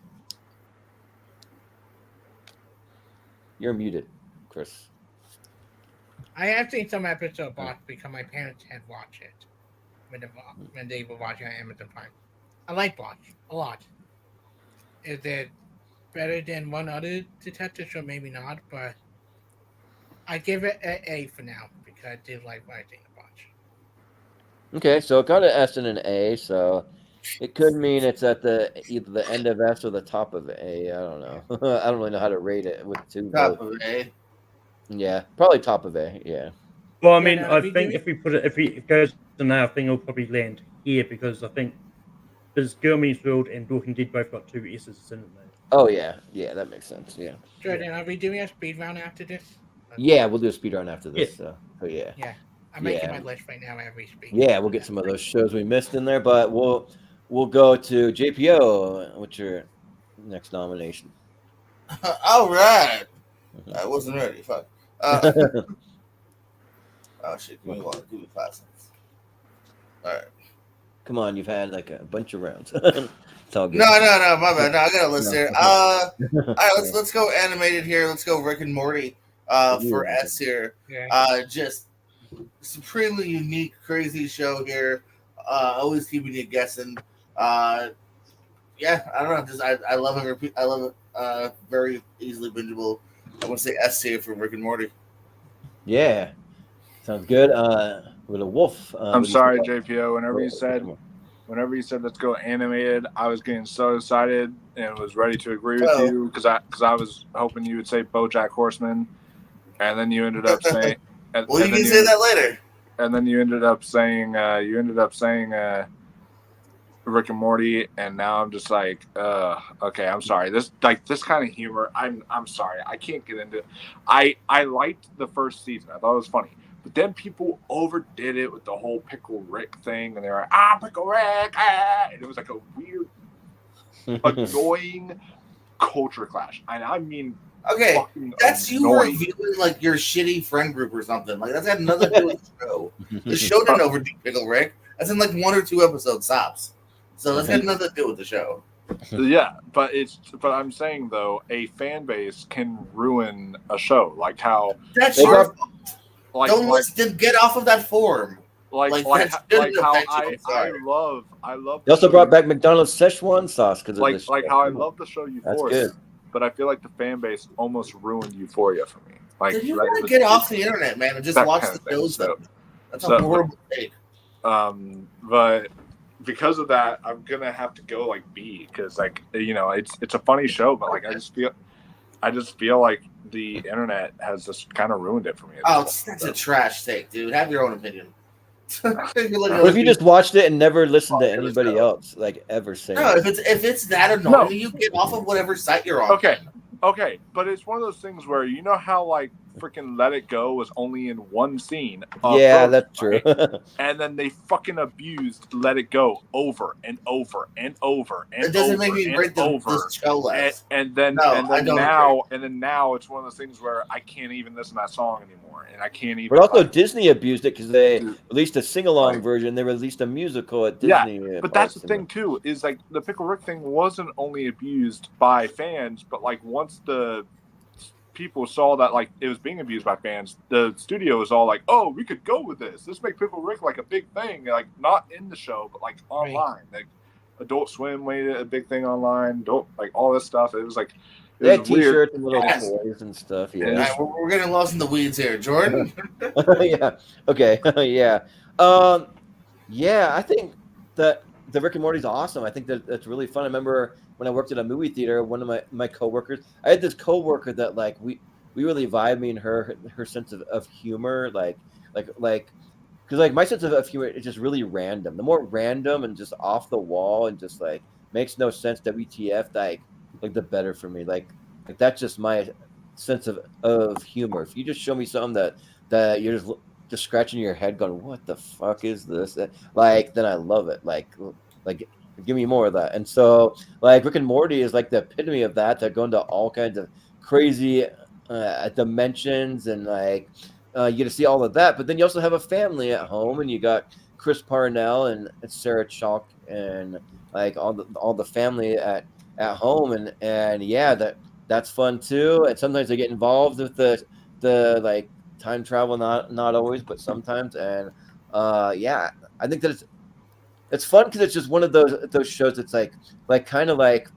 You're muted, Chris. I have seen some episode of Bosch because my parents had watched it. when they were watching on Amazon Prime. I like Bosch a lot. Is it better than one other detective show? Maybe not, but I give it an A for now because I did like what I think of Bosch. Okay, so it got an S and an A, so it could mean it's at either the end of S or the top of A. I don't know. I don't really know how to rate it with two Top both. of A. Yeah, probably top of A. Yeah. Well, I Yeah, mean, no, I think if it goes to now, I think it'll probably land here because I think because Girl Meets World and Walking Dead both got 2 S's in it. Oh yeah, that makes sense. Yeah. Jordan, are we doing a speed round after this? Yeah, we'll do a speed run after this. Yeah. So yeah. Yeah, I'm making my list right now as we speak. Yeah, we'll get some of those shows we missed in there, but we'll go to JPO. What's your next nomination? All right. I wasn't ready. Fuck. Oh shit! Give me 5 seconds. All right. Come on, you've had like a bunch of rounds. It's all good. No, my bad. No, I got a list here. All right, let's go animated here. Let's go Rick and Morty. For S here. Yeah. Just supremely unique, crazy show here. Always keeping you guessing. Yeah, I don't know. Just I love it. I love it. Very easily bingeable. I want to say S tier for Rick and Morty. Yeah, sounds good. With a wolf. I'm sorry, JPO. Whenever you said let's go animated, I was getting so excited and was ready to agree with you because I was hoping you would say BoJack Horseman, and then you ended up saying. You can say that later. And then you ended up saying Rick and Morty, and now I'm just like, okay, I'm sorry. This kind of humor, I'm sorry, I can't get into it. I liked the first season. I thought it was funny. But then people overdid it with the whole Pickle Rick thing, and they were like, Pickle Rick, and it was like a weird, annoying culture clash. And I mean, okay, that's you reviewing like your shitty friend group or something. Like that's had nothing to do with the show. The show didn't overdo Pickle Rick. That's in like 1 or 2 episodes tops. So that's got nothing to do with the show. Yeah, but I'm saying though, a fan base can ruin a show. Like how that's your fault. Don't get off of that form. Like how I love. They also brought back McDonald's Szechuan sauce because like how I love the show Euphoria, but I feel like the fan base almost ruined Euphoria for me. Like you want to get off the internet, man, and just watch the shows. That's a horrible take. But because of that, I'm gonna have to go like B because like it's a funny show, but like I just feel like the internet has just kind of ruined it for me. That's a trash take, dude. Have your own opinion. What if you just watched it and never listened to anybody else like ever say? No, if it's that annoying, you get off of whatever site you're on. Okay, but it's one of those things where you know how like freaking Let It Go was only in one scene. Yeah, that's true. And then they fucking abused Let It Go over and over and over and it doesn't over make me rate the show less. And then now it's one of those things where I can't even listen to that song anymore, and I can't even. But also Disney abused it because they released a sing-along version. They released a musical at Disney. Yeah, but that's the thing too. Is like the Pickle Rick thing wasn't only abused by fans, but like once the people saw that like it was being abused by fans, the studio was all like, "Oh, we could go with this. Let's make Pickle Rick like a big thing, like not in the show, but like online. Like Adult Swim made it a big thing online. Like all this stuff. It was like they had T-shirts and little toys and stuff. Yeah, right, we're getting lost in the weeds here, Jordan. Yeah. Okay. Yeah. Yeah. I think that the Rick and Morty's awesome. I think that's really fun. I remember when I worked at a movie theater, one of my coworkers, I had this coworker that like we really vibe, me and her sense of humor, like because like my sense of humor is just really random. The more random and just off the wall and just like makes no sense, WTF, like the better for me. Like that's just my sense of humor. If you just show me something that you're just scratching your head going, what the fuck is this? Like then I love it. Like give me more of that. And so like Rick and Morty is like the epitome of that go into all kinds of crazy dimensions, and like you get to see all of that. But then you also have a family at home, and you got Chris Parnell and Sarah Chalk and like all the family at home, and yeah, that's fun too. And sometimes they get involved with the like time travel, not always, but sometimes. And yeah, I think that it's fun because it's just one of those shows that's like kind of like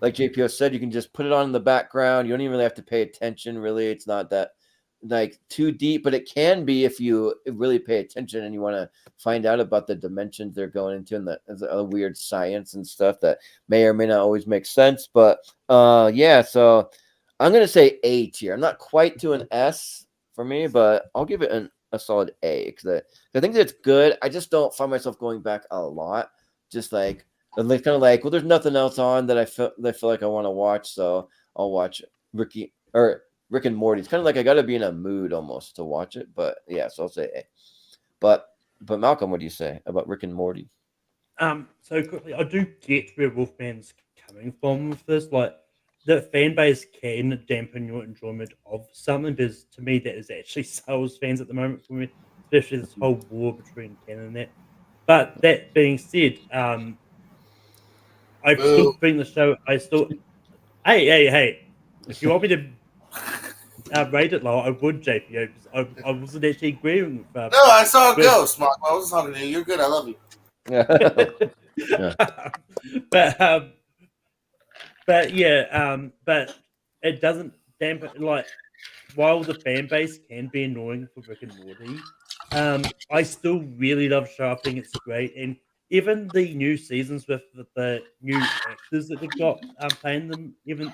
JPO said, you can just put it on in the background. You don't even really have to pay attention. Really, it's not that like too deep, but it can be if you really pay attention and you want to find out about the dimensions they're going into and the weird science and stuff that may or may not always make sense. But yeah, so I'm gonna say A tier. I'm not quite to an S for me, but I'll give it a solid A because I think that it's good. I just don't find myself going back a lot. Just like kind of like, well, there's nothing else on that I feel like I want to watch, so I'll watch Rick and Morty. It's kind of like I got to be in a mood almost to watch it, but yeah, so I'll say A. But Malcolm, what do you say about Rick and Morty? So quickly, I do get where Wolfman's coming from with this. Like, the fan base can dampen your enjoyment of something, because to me, that is actually sales fans at the moment for me, especially this whole war between Ken and that. But that being said, I still think the show. Hey! If you want me to rate it low, I would, JPO, because I wasn't actually agreeing with. No, I saw a ghost, Mark. I wasn't talking to you. You're good. I love you. But it doesn't dampen, like, while the fan base can be annoying for Rick and Morty, I still really love Sharping. It's great, and even the new seasons with the new actors that they've got playing them, even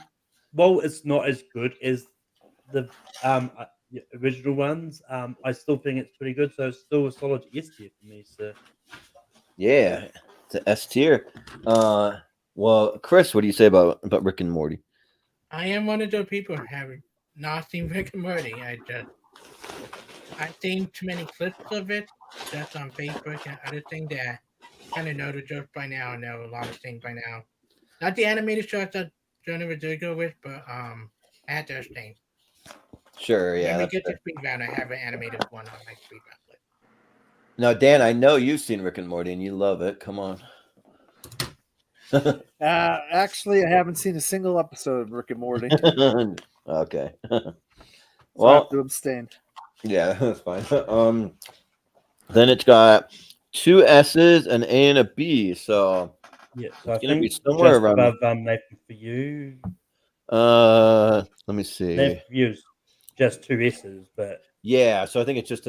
while it's not as good as the original ones, I still think it's pretty good. So it's still a solid S tier for me. So yeah, it's an S tier. Well, Chris, what do you say about Rick and Morty? I am one of those people who have not seen Rick and Morty. I've seen too many clips of it just on Facebook and other things that I kind of know the jokes by now. I know a lot of things by now. Not the animated shows that Jonah Rodrigo with, but I had those things. Sure, yeah. Let me get the speed round. I have an animated one on my speed round list. Now, Dan, I know you've seen Rick and Morty and you love it. Come on. Actually, I haven't seen a single episode of Rick and Morty. Okay. So I have to abstain. Yeah, that's fine. Then it's got 2 S's, an A, and a B. So yeah, so it's I gonna be think somewhere just around. above Nathan for you. Let me see. Nathan for you is just 2 S's, but yeah, so I think it's just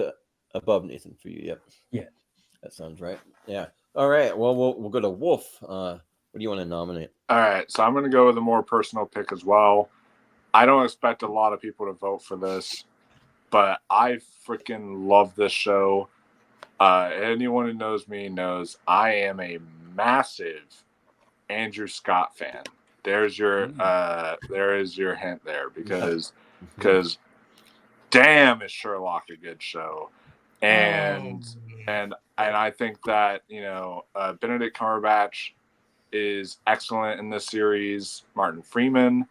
above Nathan for you. Yep. Yeah, that sounds right. Yeah. All right. Well, we'll go to Wolf. What do you want to nominate? All right, so I'm going to go with a more personal pick as well. I don't expect a lot of people to vote for this, but I freaking love this show. Anyone who knows me knows I am a massive Andrew Scott fan. There is your hint there, because damn, is Sherlock a good show, and I think that Benedict Cumberbatch is excellent in this series. Martin Freeman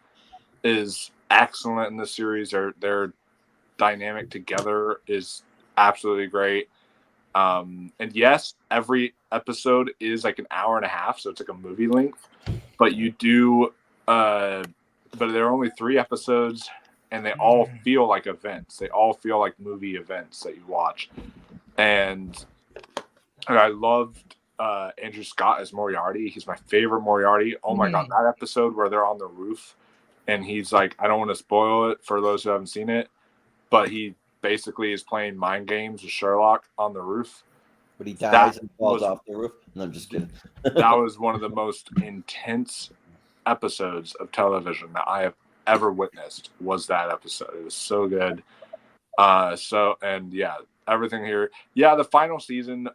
is excellent in this series. Their dynamic together is absolutely great. And yes, every episode is like an hour and a half, so it's like a movie length. But you do, but there are only 3 episodes, and they all feel like events. They all feel like movie events that you watch. And I loved Andrew Scott as Moriarty. He's my favorite Moriarty. Oh my God, that episode where they're on the roof and he's like, I don't want to spoil it for those who haven't seen it, but he basically is playing mind games with Sherlock on the roof. But he dies and falls off the roof. No, I'm just kidding. That was one of the most intense episodes of television that I have ever witnessed, was that episode. It was so good. Everything here. Yeah, the final season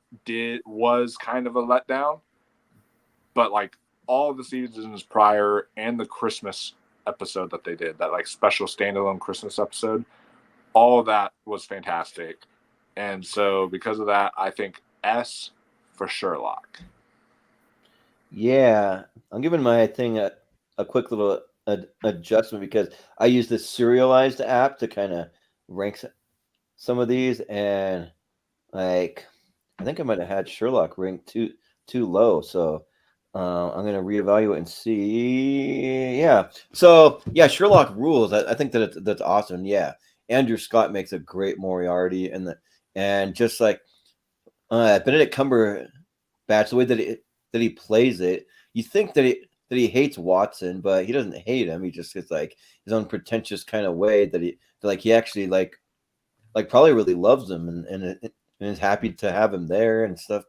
was kind of a letdown, but like all of the seasons prior and the Christmas episode that they did, that like special standalone Christmas episode, all of that was fantastic. And so because of that, I think S for Sherlock. Yeah, I'm giving my thing a quick little adjustment because I use this serialized app to kind of rank some of these, and like I think I might have had Sherlock ranked too low, so I'm gonna reevaluate and see. Yeah, so yeah, Sherlock rules. I think that's awesome. Yeah, Andrew Scott makes a great Moriarty, and just like Benedict bad. The way that he plays it, you think that he hates Watson, but he doesn't hate him. He just gets like his own pretentious kind of way that he actually like probably really loves him and is happy to have him there and stuff.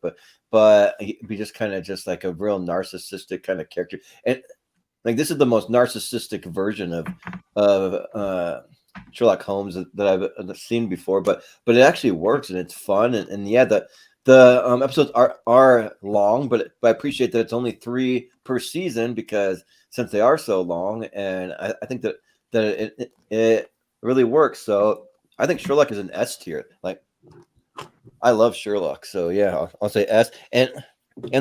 But he just kind of just like a real narcissistic kind of character. And like this is the most narcissistic version of Sherlock Holmes that I've seen before, but it actually works and it's fun and yeah, the episodes are long, but I appreciate that it's only 3 per season because since they are so long, and I think that it really works. So I think Sherlock is an S tier. Like I love Sherlock, so yeah, I'll say S. And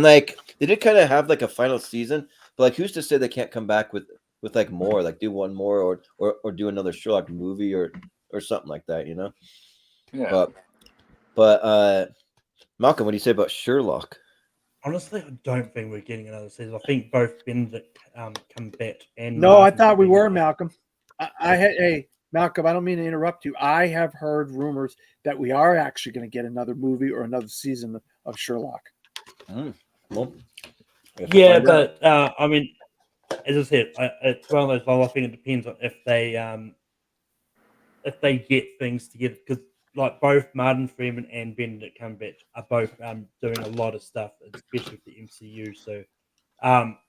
like they did kind of have like a final season, but like who's to say they can't come back with like more, like do one more or do another Sherlock movie or something like that, you know? Yeah. But Malcolm, what do you say about Sherlock? Honestly, I don't think we're getting another season. I think both Benedict Cumberbatch and No, I Martin thought we were, Freeman- Malcolm. Hey, Malcolm, I don't mean to interrupt you. I have heard rumors that we are actually going to get another movie or another season of Sherlock. Well, yeah, but I mean, as I said, it's one of those. Well, I think it depends on if they get things together because like both Martin Freeman and Benedict Cumberbatch are both doing a lot of stuff, especially with the MCU. So,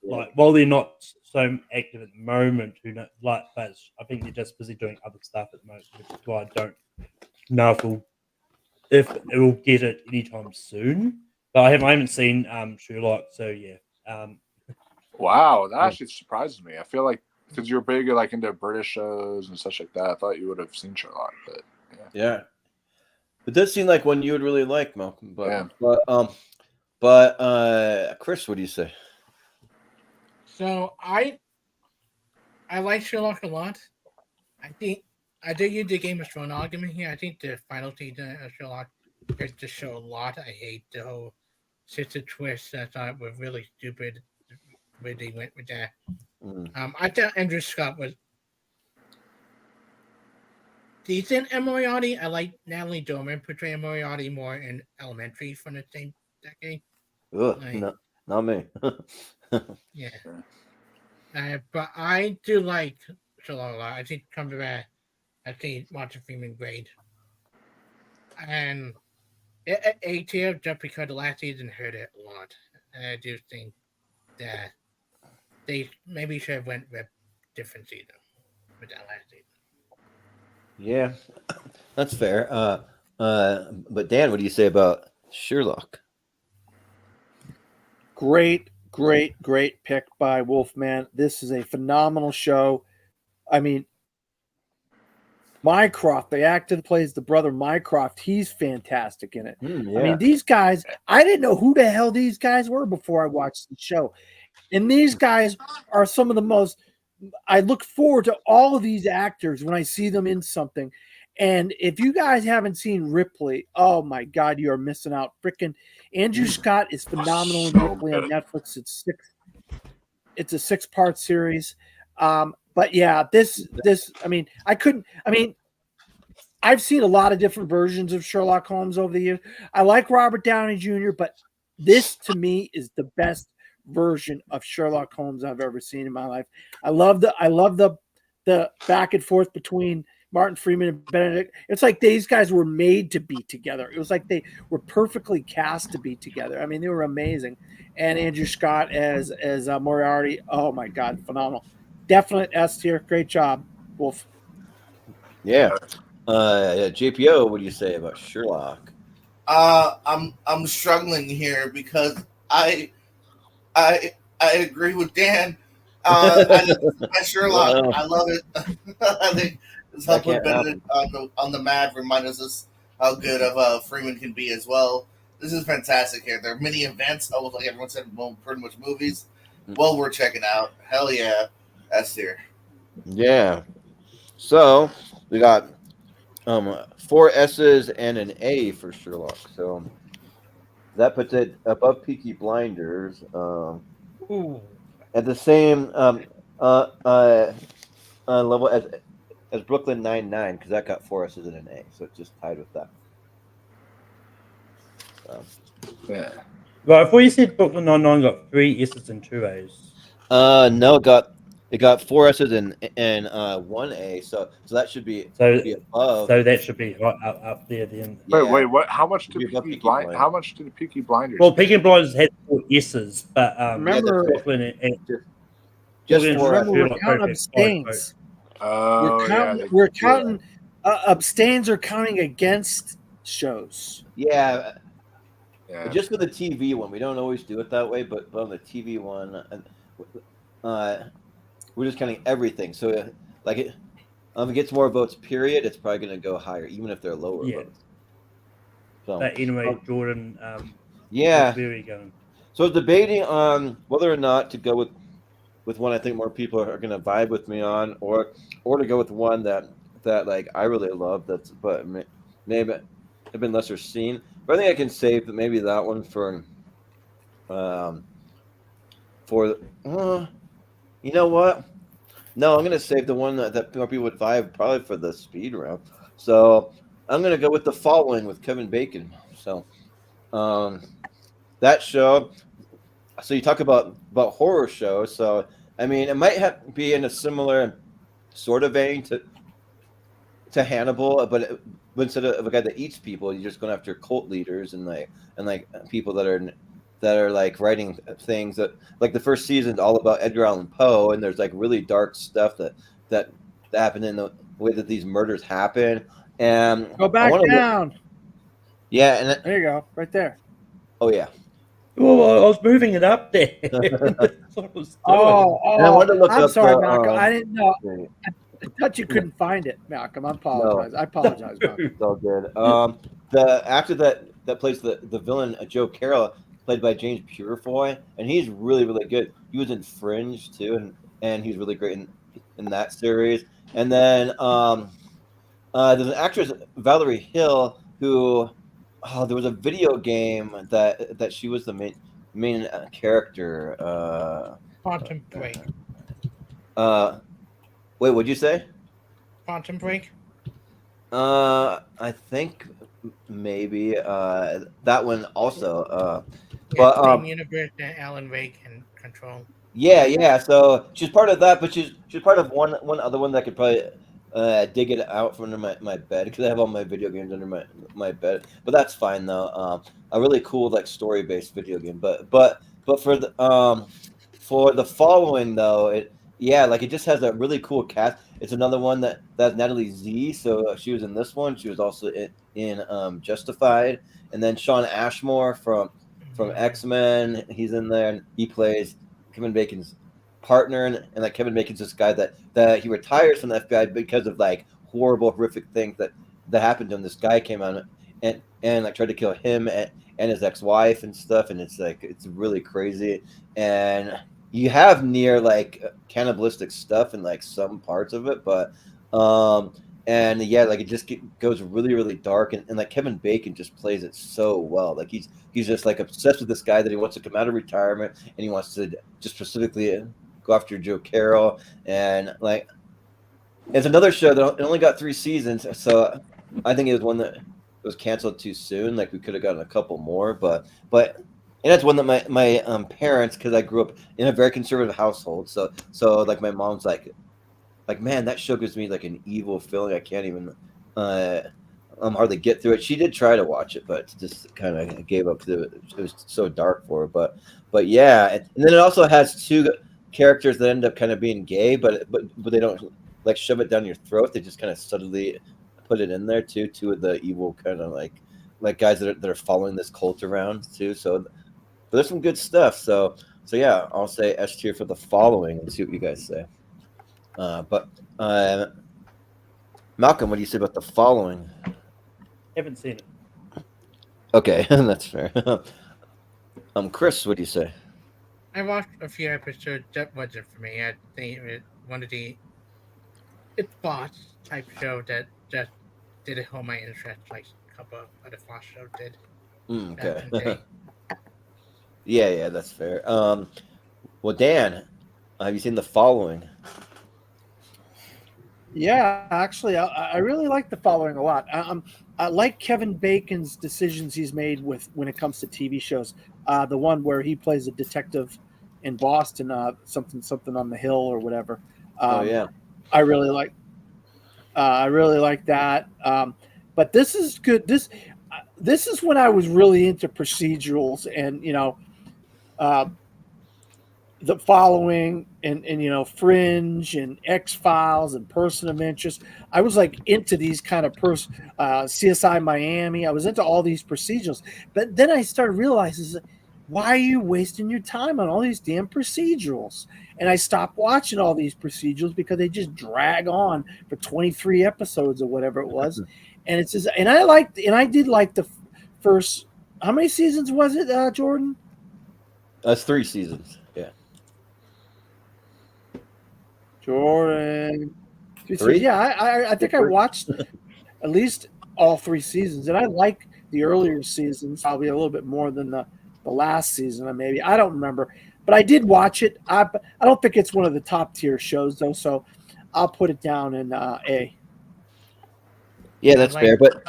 like while they're not so active at the moment, but I think they're just busy doing other stuff at the moment, which is why I don't know if it will get it anytime soon. But I haven't seen Sherlock, so yeah. Wow, that actually surprises me. I feel like because you're big like into British shows and such like that, I thought you would have seen Sherlock, but yeah. It does seem like one you would really like, Malcolm. But yeah. but Chris, what do you say? So I like Sherlock a lot. I think I did use the Game of Thrones argument here. I think the final season of Sherlock is to show a lot. I hate the whole sister twist. I thought was really stupid where they went with that. I thought Andrew Scott was decent at Moriarty. I like Natalie Dormer portraying Moriarty more in Elementary from the same decade. Ugh, not me. Yeah. But I do like Sherlock a lot. I think Cumberbatch, I think Martin Freeman great. And A tier just because the last season hurt it a lot. And I do think that they maybe should have went with different season with that last season. Yeah, that's fair. But Dan, what do you say about Sherlock? Great pick by Wolfman. This is a phenomenal show. I mean, Mycroft, the actor that plays the brother Mycroft, he's fantastic in it. Yeah. I mean, these guys, I didn't know who the hell these guys were before I watched the show. And these guys are some of the most, I look forward to all of these actors when I see them in something. And if you guys haven't seen Ripley, oh my God, you are missing out. Freaking Andrew Scott is phenomenal in Ripley on Netflix. It's a 6-part series. But yeah, this, I mean, I've seen a lot of different versions of Sherlock Holmes over the years. I like Robert Downey Jr., but this to me is the best version of Sherlock Holmes I've ever seen in my life. I love the back and forth between Martin Freeman and Benedict. It's like these guys were made to be together. It was like they were perfectly cast to be together. I mean, they were amazing. And Andrew Scott as Moriarty, oh my God, phenomenal. Definite S tier. Great job, Wolf. Yeah. JPO, what do you say about Sherlock? I'm struggling here because I agree with Dan. Sherlock, Wow. I love it. I think it's helping Benedict on the Mad reminds us how good of Freeman can be as well. This is fantastic here. There are many events, almost like everyone said, pretty much movies. Well worth checking out. Hell yeah, S tier. Yeah. So we got 4 S's and an A for Sherlock. So that puts it above Peaky Blinders. At the same level as Brooklyn Nine-Nine, because that got 4 S's and an A, so it's just tied with that. Yeah. Right, I thought you said Brooklyn Nine-Nine got 3 S's and 2 A's. No, it got 4 S's and 1 A. So that should be above. So that should be right up there then. Wait, what? How much Should did be above Peaky Peaky Blind? Blinders. How much did Peaky Blinders? Well, get? Peaky Blinders had 4 S's, but Remember, Brooklyn and Just Brooklyn for remember, we're Sherlock counting Holmes had 5 abstains. Oh, We're counting. Abstains are counting against shows. Yeah. Yeah. Just for the TV one, we don't always do it that way, but on the TV one, we're just counting everything. So, like, if it gets more votes, period, it's probably going to go higher, even if they're lower votes. So, But anyway, Jordan, yeah. where are you going? So, I was debating on whether or not to go with one I think more people are going to vibe with me on, or to go with one that like I really love. But maybe have been lesser seen. But I think I can save maybe that one for you know what? No, I'm gonna save the one that more people would vibe probably for the speed round. So I'm gonna go with The Following with Kevin Bacon. So that show. So you talk about horror shows. So I mean, it might be in a similar sort of vein to Hannibal, but instead of a guy that eats people, you're just going after cult leaders and people that are like writing things that, like, the first season is all about Edgar Allan Poe, and there's like really dark stuff that happened in the way that these murders happen. And Go back down. Yeah, and there you go, right there. Oh yeah. Well, I was moving it up there. Oh, and I wanted to look I'm up sorry, Malcolm. I didn't know. I thought you couldn't Yeah. find it, Malcolm. I apologize. No. I apologize, Malcolm. It's all good. The actor that plays the villain, Joe Carroll, played by James Purefoy, and he's really, really good. He was in Fringe too, and he's really great in that series. And then there's an actress, Valerie Hill, who there was a video game that she was the main character. Quantum Break. Wait, what'd you say? Quantum Break. I think maybe that one also. Yeah, same universe that Alan Wake can control. Yeah. So she's part of that, but she's part of one other one that could probably dig it out from under my bed, because I have all my video games under my bed. But that's fine though. A really cool, like, story based video game. But for the Following though, it just has a really cool cast. It's another one that's Natalie Z. So she was in this one. She was also in Justified, and then Sean Ashmore from X-Men. He's in there, and he plays Kevin Bacon's partner. And like, Kevin Bacon's this guy that he retires from the FBI because of like horrible, horrific things that happened to him. This guy came out and like tried to kill him and his ex-wife and stuff, and it's really crazy. And you have near like cannibalistic stuff in like some parts of it, but and yeah, like, it just goes really, really dark, and like Kevin Bacon just plays it so well. Like he's just like obsessed with this guy that he wants to come out of retirement, and he wants to just specifically go after Joe Carroll. And like, it's another show that only got 3 seasons, so I think it was one that was canceled too soon. Like, we could have gotten a couple more, but and that's one that my parents, because I grew up in a very conservative household, so like, my mom's like, man, that show gives me like an evil feeling. I can't even hardly get through it. She did try to watch it, but just kind of gave up because it was so dark for her. But yeah, and then it also has 2 characters that end up kind of being gay, but they don't like shove it down your throat. They just kind of subtly put it in there too. 2 of the evil kind of like guys that are following this cult around too. So, but there's some good stuff. So yeah, I'll say S tier for The Following and see what you guys say. But Malcolm, what do you say about The Following? Haven't seen it. Okay, that's fair. Chris, what do you say? I watched a few episodes. That wasn't for me. I think it was one of the boss type show that just didn't hold my interest like a couple of other boss shows did. Okay. Yeah, that's fair. Well, Dan, have you seen The Following? Yeah, actually, I really like The Following a lot. I like Kevin Bacon's decisions he's made when it comes to TV shows. the one where he plays a detective in Boston, something on the hill or whatever. Oh yeah, I really like. I really like that. But this is good. This is when I was really into procedurals, and the following, and Fringe and X-Files and Person of Interest. I was like into these kind of CSI Miami. I was into all these procedurals, but then I started realizing, why are you wasting your time on all these damn procedurals? And I stopped watching all these procedurals because they just drag on for 23 episodes or whatever it was. And it's just, and I did like the first. How many seasons was it, Jordan? that's 3 seasons. Yeah, Jordan. 3. Yeah, I think I watched at least all 3 seasons, and I like the earlier seasons probably a little bit more than the last season. Maybe I don't remember, but I did watch it. I don't think it's one of the top tier shows though, so I'll put it down in A. Yeah, that's fair. But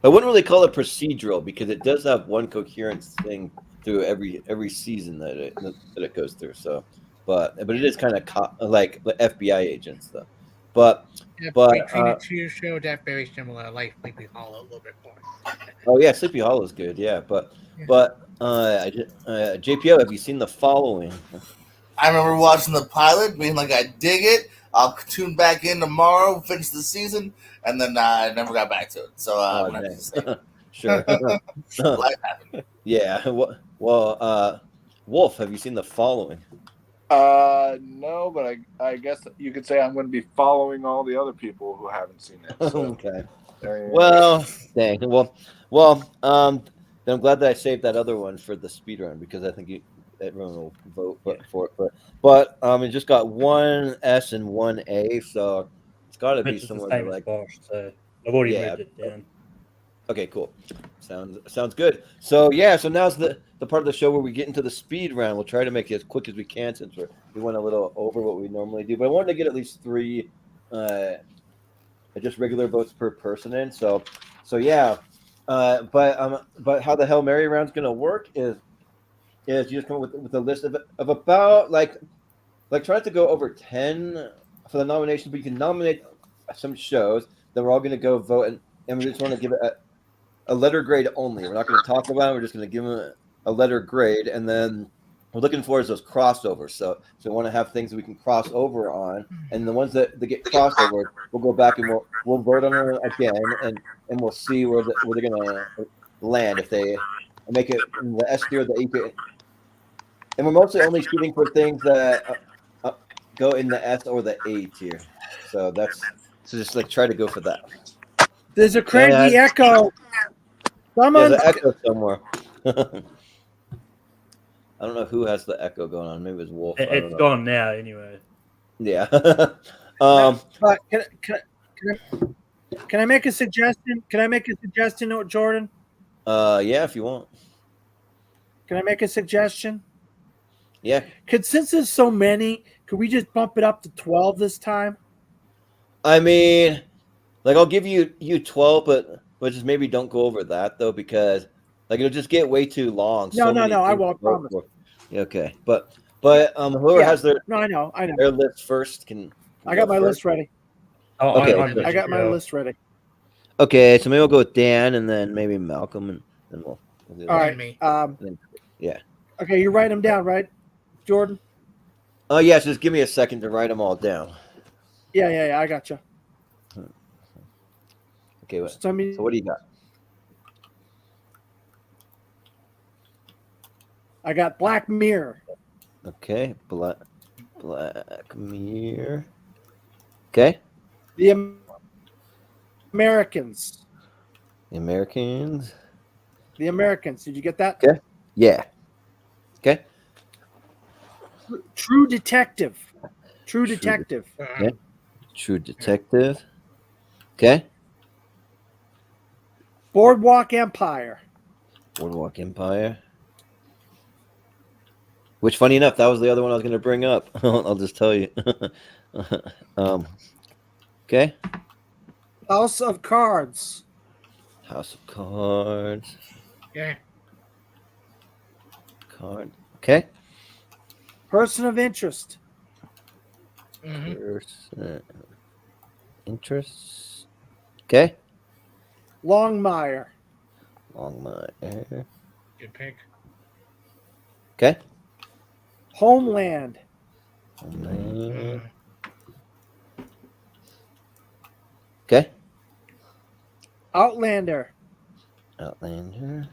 I wouldn't really call it procedural because it does have one coherent thing through every season that it goes through. So, but it is kind of like FBI agents though. But between the two shows, that's very similar, like Sleepy Hollow a little bit more. Oh yeah, Sleepy Hollow is good. Yeah, but JPO, have you seen The Following? I remember watching the pilot, being like, I dig it. I'll tune back in tomorrow, finish the season, and then I never got back to it. So I'm gonna have to say, Sure. life happened. Yeah. Well, Wolf, have you seen The Following? No, but I guess you could say I'm going to be following all the other people who haven't seen it. So. Okay. Well, dang. Well. Then I'm glad that I saved that other one for the speed run because I think everyone will vote for it. But it just got 1 S and 1 A, so it's got to be somewhere like. So I've already moved it down. Okay, cool. Sounds good. So now's the part of the show where we get into the speed round. We'll try to make it as quick as we can since we went a little over what we normally do. But I wanted to get at least 3 just regular votes per person in. So yeah. But how the Hail Mary round's gonna work is you just come up with a list of about like try to go over 10 for the nominations, but you can nominate some shows. Then we're all gonna go vote, and we just want to give it a letter grade only. We're not going to talk about it. We're just going to give them a letter grade, and then we're looking for those crossovers. So we want to have things that we can cross over on, and the ones that get crossed over, we'll go back and we'll vote on them again, and we'll see where they're going to land if they make it in the S tier or the A tier. And we're mostly only shooting for things that go in the S or the A tier. So just like try to go for that. There's a crazy echo. There's an echo somewhere. I don't know who has the echo going on. Maybe it's Wolf. It's gone now, anyway. Yeah. Can I make a suggestion? Can I make a suggestion, Jordan? Yeah, if you want. Can I make a suggestion? Yeah. Since there's so many, could we just bump it up to 12 this time? I mean, like I'll give you 12, but just maybe don't go over that though, because like it'll just get way too long. No, I won't promise. Okay, but whoever has their I know their list first can I got my list ready. Oh, okay, I got my list ready. Okay, so maybe we'll go with Dan and then maybe Malcolm and then we'll do all right. Yeah. Okay, you write them down, right, Jordan? Oh yes, just give me a second to write them all down. Yeah, I got you. Okay, so what do you got? I got Black Mirror. Okay, Black Mirror. Okay. The Americans. The Americans. The Americans. Did you get that? Okay. Yeah. Okay. True Detective. True Detective. Okay. True Detective. Okay. Boardwalk Empire. Boardwalk Empire. Which, funny enough, that was the other one I was going to bring up. I'll just tell you. Okay. House of Cards. House of Cards. Yeah. card. Okay. Person of interest. Person interest. Okay. Longmire. Longmire. Good pick. Okay. Homeland. Homeland. Okay. Outlander. Outlander.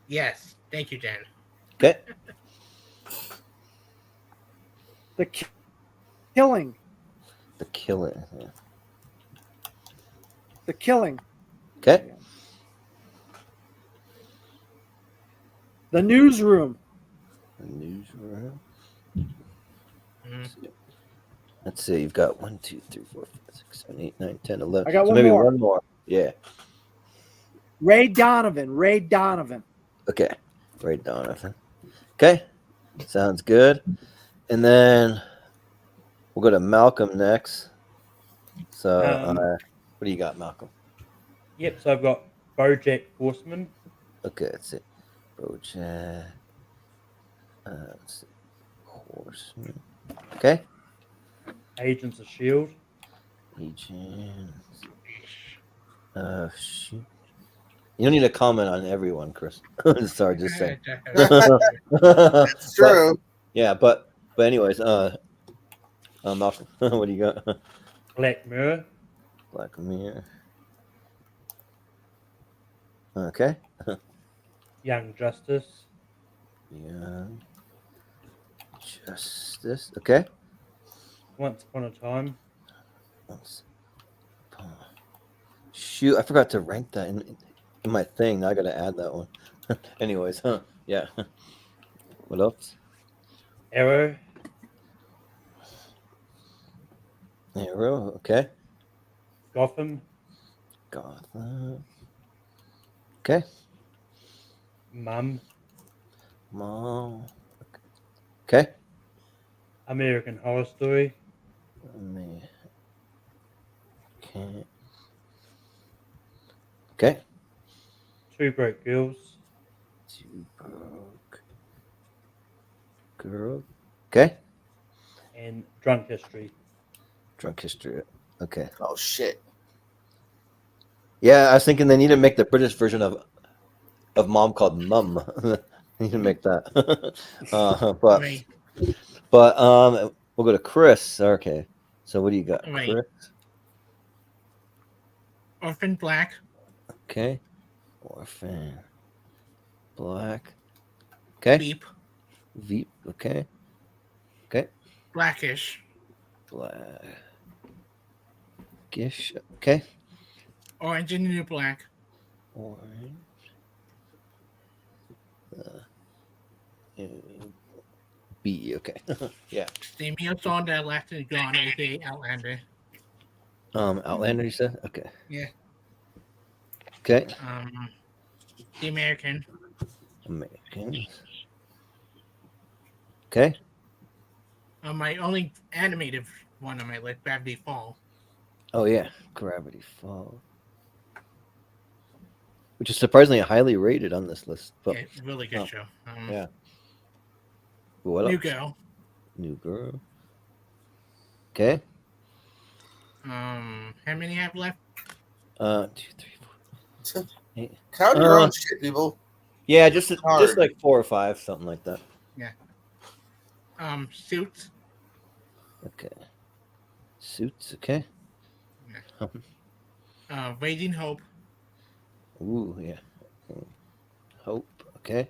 Yes. Thank you, Dan. Okay. The Killing. The Killing. Yeah. The Killing. Okay. The Newsroom. The Newsroom. Mm-hmm. Let's see. You've got 1, 2, 3, 4, 5, 6, 7, 8, 9, 10, 11. I got so one maybe more. one more. Yeah. Ray Donovan. Ray Donovan. Okay. Ray Donovan. Okay. Sounds good. And then we'll go to Malcolm next. So, what do you got, Malcolm? Yep. So I've got BoJack Horseman. Okay. Let's see. BoJack. Let's see. Horseman. Okay. Agents of Shield. Agents. Shoot. You don't need to comment on everyone, Chris. Sorry, just saying. That's true. But anyways, Malcolm, what do you got? Black Mirror. Black Mirror. Okay. Young Justice. Young Justice. Okay. Once Upon a Time. Shoot, I forgot to rank that in my thing. Now I gotta add that one. Anyways, yeah. What else? Arrow. Arrow. Okay. Gotham. Okay. Mum. Okay. American Horror Story. Okay. Two Broke Girls. Two Broke Girl. Okay. And Drunk History. Drunk History. Okay. Oh shit. Yeah, I was thinking they need to make the British version of Mom called Mum. They need to make that. But we'll go to Chris. Okay. So what do you got, Chris? Orphan Black. Okay. Orphan Black. Okay. Veep. Okay. Okay. Blackish. Blackish. Okay. Orange and the New Black. Orange. B. Okay. Yeah. Name me a song that lasted gone, aka Outlander. Outlander, you said? Okay. Yeah. Okay. The American. Americans. Okay. My only animated one on my list, Gravity Fall. Oh yeah, Gravity Fall, which is surprisingly highly rated on this list. But Yeah, really good show. Yeah. What New else? Girl. New Girl. Okay. How many have left? 2, 3, 4, 8. Count your own shit, people. Yeah, just like 4 or 5, something like that. Yeah. Suits. Okay. Suits. Okay. Yeah. Raising Hope. Ooh, yeah. Hope. Okay.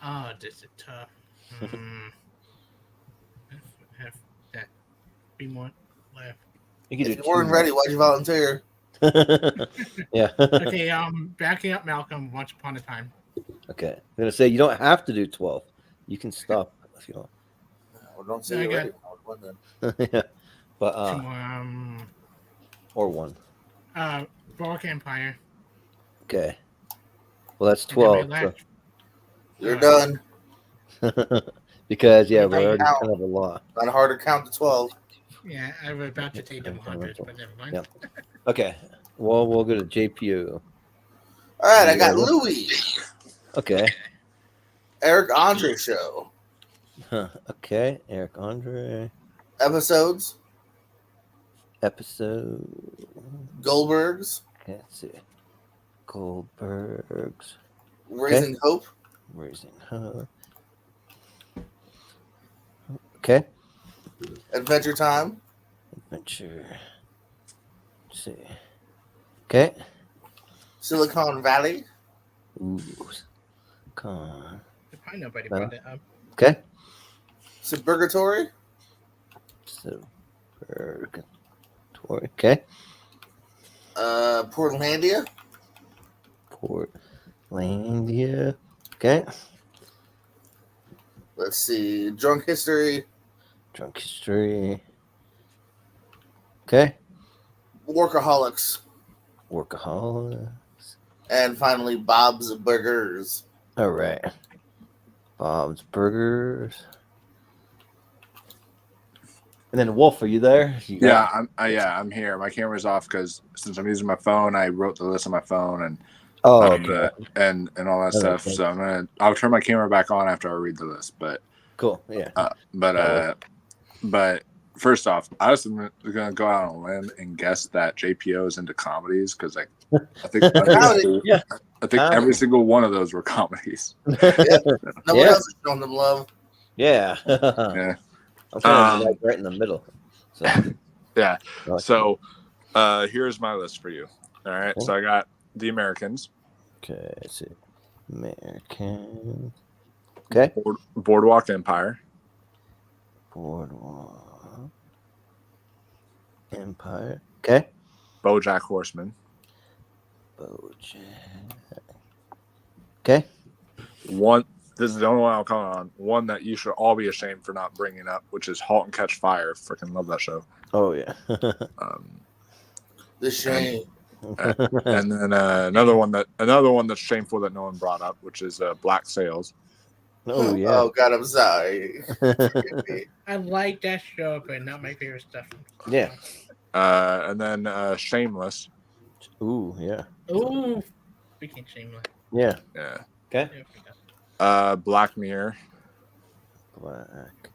Oh, this is tough. Have that be more left. If you weren't ready, why'd you volunteer? Yeah. Okay, backing up Malcolm, Once Upon a Time. Okay. I'm gonna say you don't have to do 12. You can stop if you want. Well, don't say you're ready. Yeah. But Two more, or 1. Bork Empire. Okay. Well, that's 12. So. You're done. Because we're already kind of a lot. Not hard to count to 12. Yeah, I was about to take them 100, but never mind. Yeah. Okay. Well, we'll go to JPU. All right, I got Louis. Okay. Eric Andre show. Okay, Eric Andre. Episodes. Goldbergs. Okay, let's see. Goldbergs. Raising Hope. Raising Hope. Okay. Adventure Time. Adventure. Let's see. Okay. Silicon Valley. Ooh. Con. Probably nobody brought that up. Okay. Suburgatory. Suburgatory. Okay. Portlandia. Portlandia. Okay. Let's see. Drunk History. Drunk History. Okay. Workaholics. Workaholics. And finally, Bob's Burgers. All right. Bob's Burgers. And then Wolf, are you there? I'm here. My camera's off because since I'm using my phone, I wrote the list on my phone and okay. and all that stuff. So I'll turn my camera back on after I read the list. But cool, yeah. But first off, I was gonna go out on a limb and guess that JPO is into comedies because I think every single one of those were comedies. Yeah. No one else is showing them love. Yeah. Yeah. I'm trying to right in the middle. So. Yeah. So here's my list for you. All right. So I got The Americans. Okay. Let's see. Americans. Okay. Boardwalk Empire. Boardwalk Empire. Okay. BoJack Horseman. BoJack. Okay. This is the only one I'll comment on. One that you should all be ashamed for not bringing up, which is *Halt and Catch Fire*. Freaking love that show. Oh yeah. The shame. And then another one that's shameful that no one brought up, which is *Black Sails*. Oh yeah. Oh God, I'm sorry. I like that show, but not my favorite stuff. Yeah. And then *Shameless*. Ooh yeah. Ooh. Speaking Shameless. Yeah. Yeah. Okay. *Black Mirror*. Black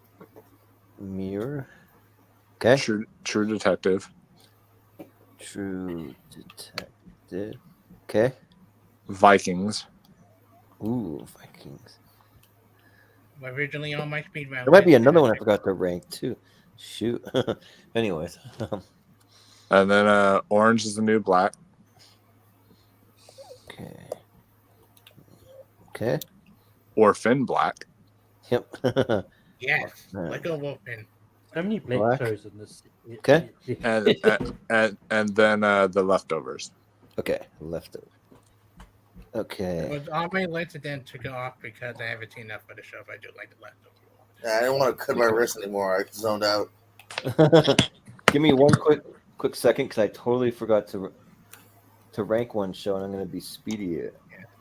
Mirror. Okay. *True Detective*. True Detective. Okay. *Vikings*. Ooh, Vikings. Originally on my speed round. There might be another one I forgot to rank too. Shoot. Anyways. And then *Orange is the New Black*. Okay. Okay. *Orphan Black*. Yep. Yes. Like a Wolfman. So many black shows in this. Okay. And then *The Leftovers*. Okay. Leftovers. Okay. It was on my list and then took it off because I haven't seen enough of the show. But I do like The Leftovers. I didn't want to cut my wrist anymore. I zoned out. Give me one quick second because I totally forgot to rank one show, and I'm going to be speedy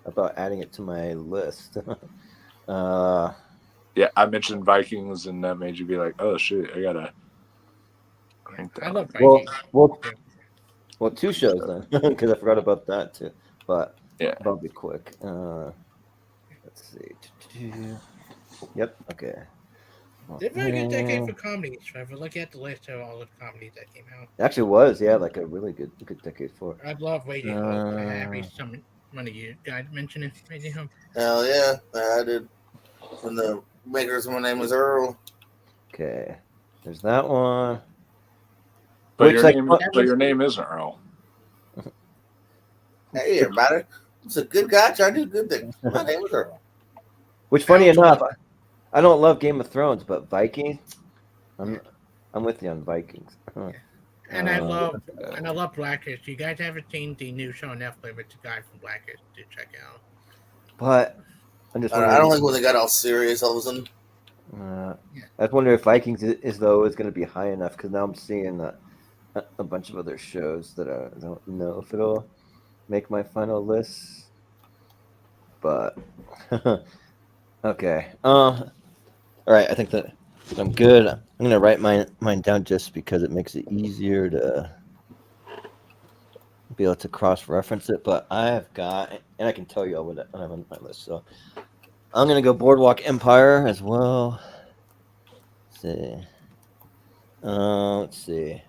about adding it to my list. Yeah, I mentioned Vikings, and that made you be like, "Oh shit, I gotta rank that." I love Vikings. Well, two shows then, because I forgot about that too. But yeah, I'll be quick. Let's see. Yep. Okay. It's a very good decade for comedies. If you look at the list of all the comedies that came out, actually was like a really good decade for it. I love Raising Hope. I have one of you guys mentioned Raising Hope. Hell yeah, I did. From the makers, my name was Earl. Okay, there's that one. But your name isn't Earl. Hey, everybody! It's a good guy trying to do good things. My name was Earl. Which, funny enough, I don't love Game of Thrones, but Vikings, I'm with you on Vikings. And I love Blackish. You guys haven't seen the new show on Netflix with the guy from Blackish to check out. But I'm just I don't like when they got all serious all of a sudden. I just wonder if Vikings is going to be high enough, because now I'm seeing a bunch of other shows that I don't know if it'll make my final list. But okay. All right. I think that I'm good. I'm gonna write mine down just because it makes it easier to be able to cross-reference it. But I've got, and I can tell you what I have on my list. So I'm gonna go Boardwalk Empire as well. Let's see.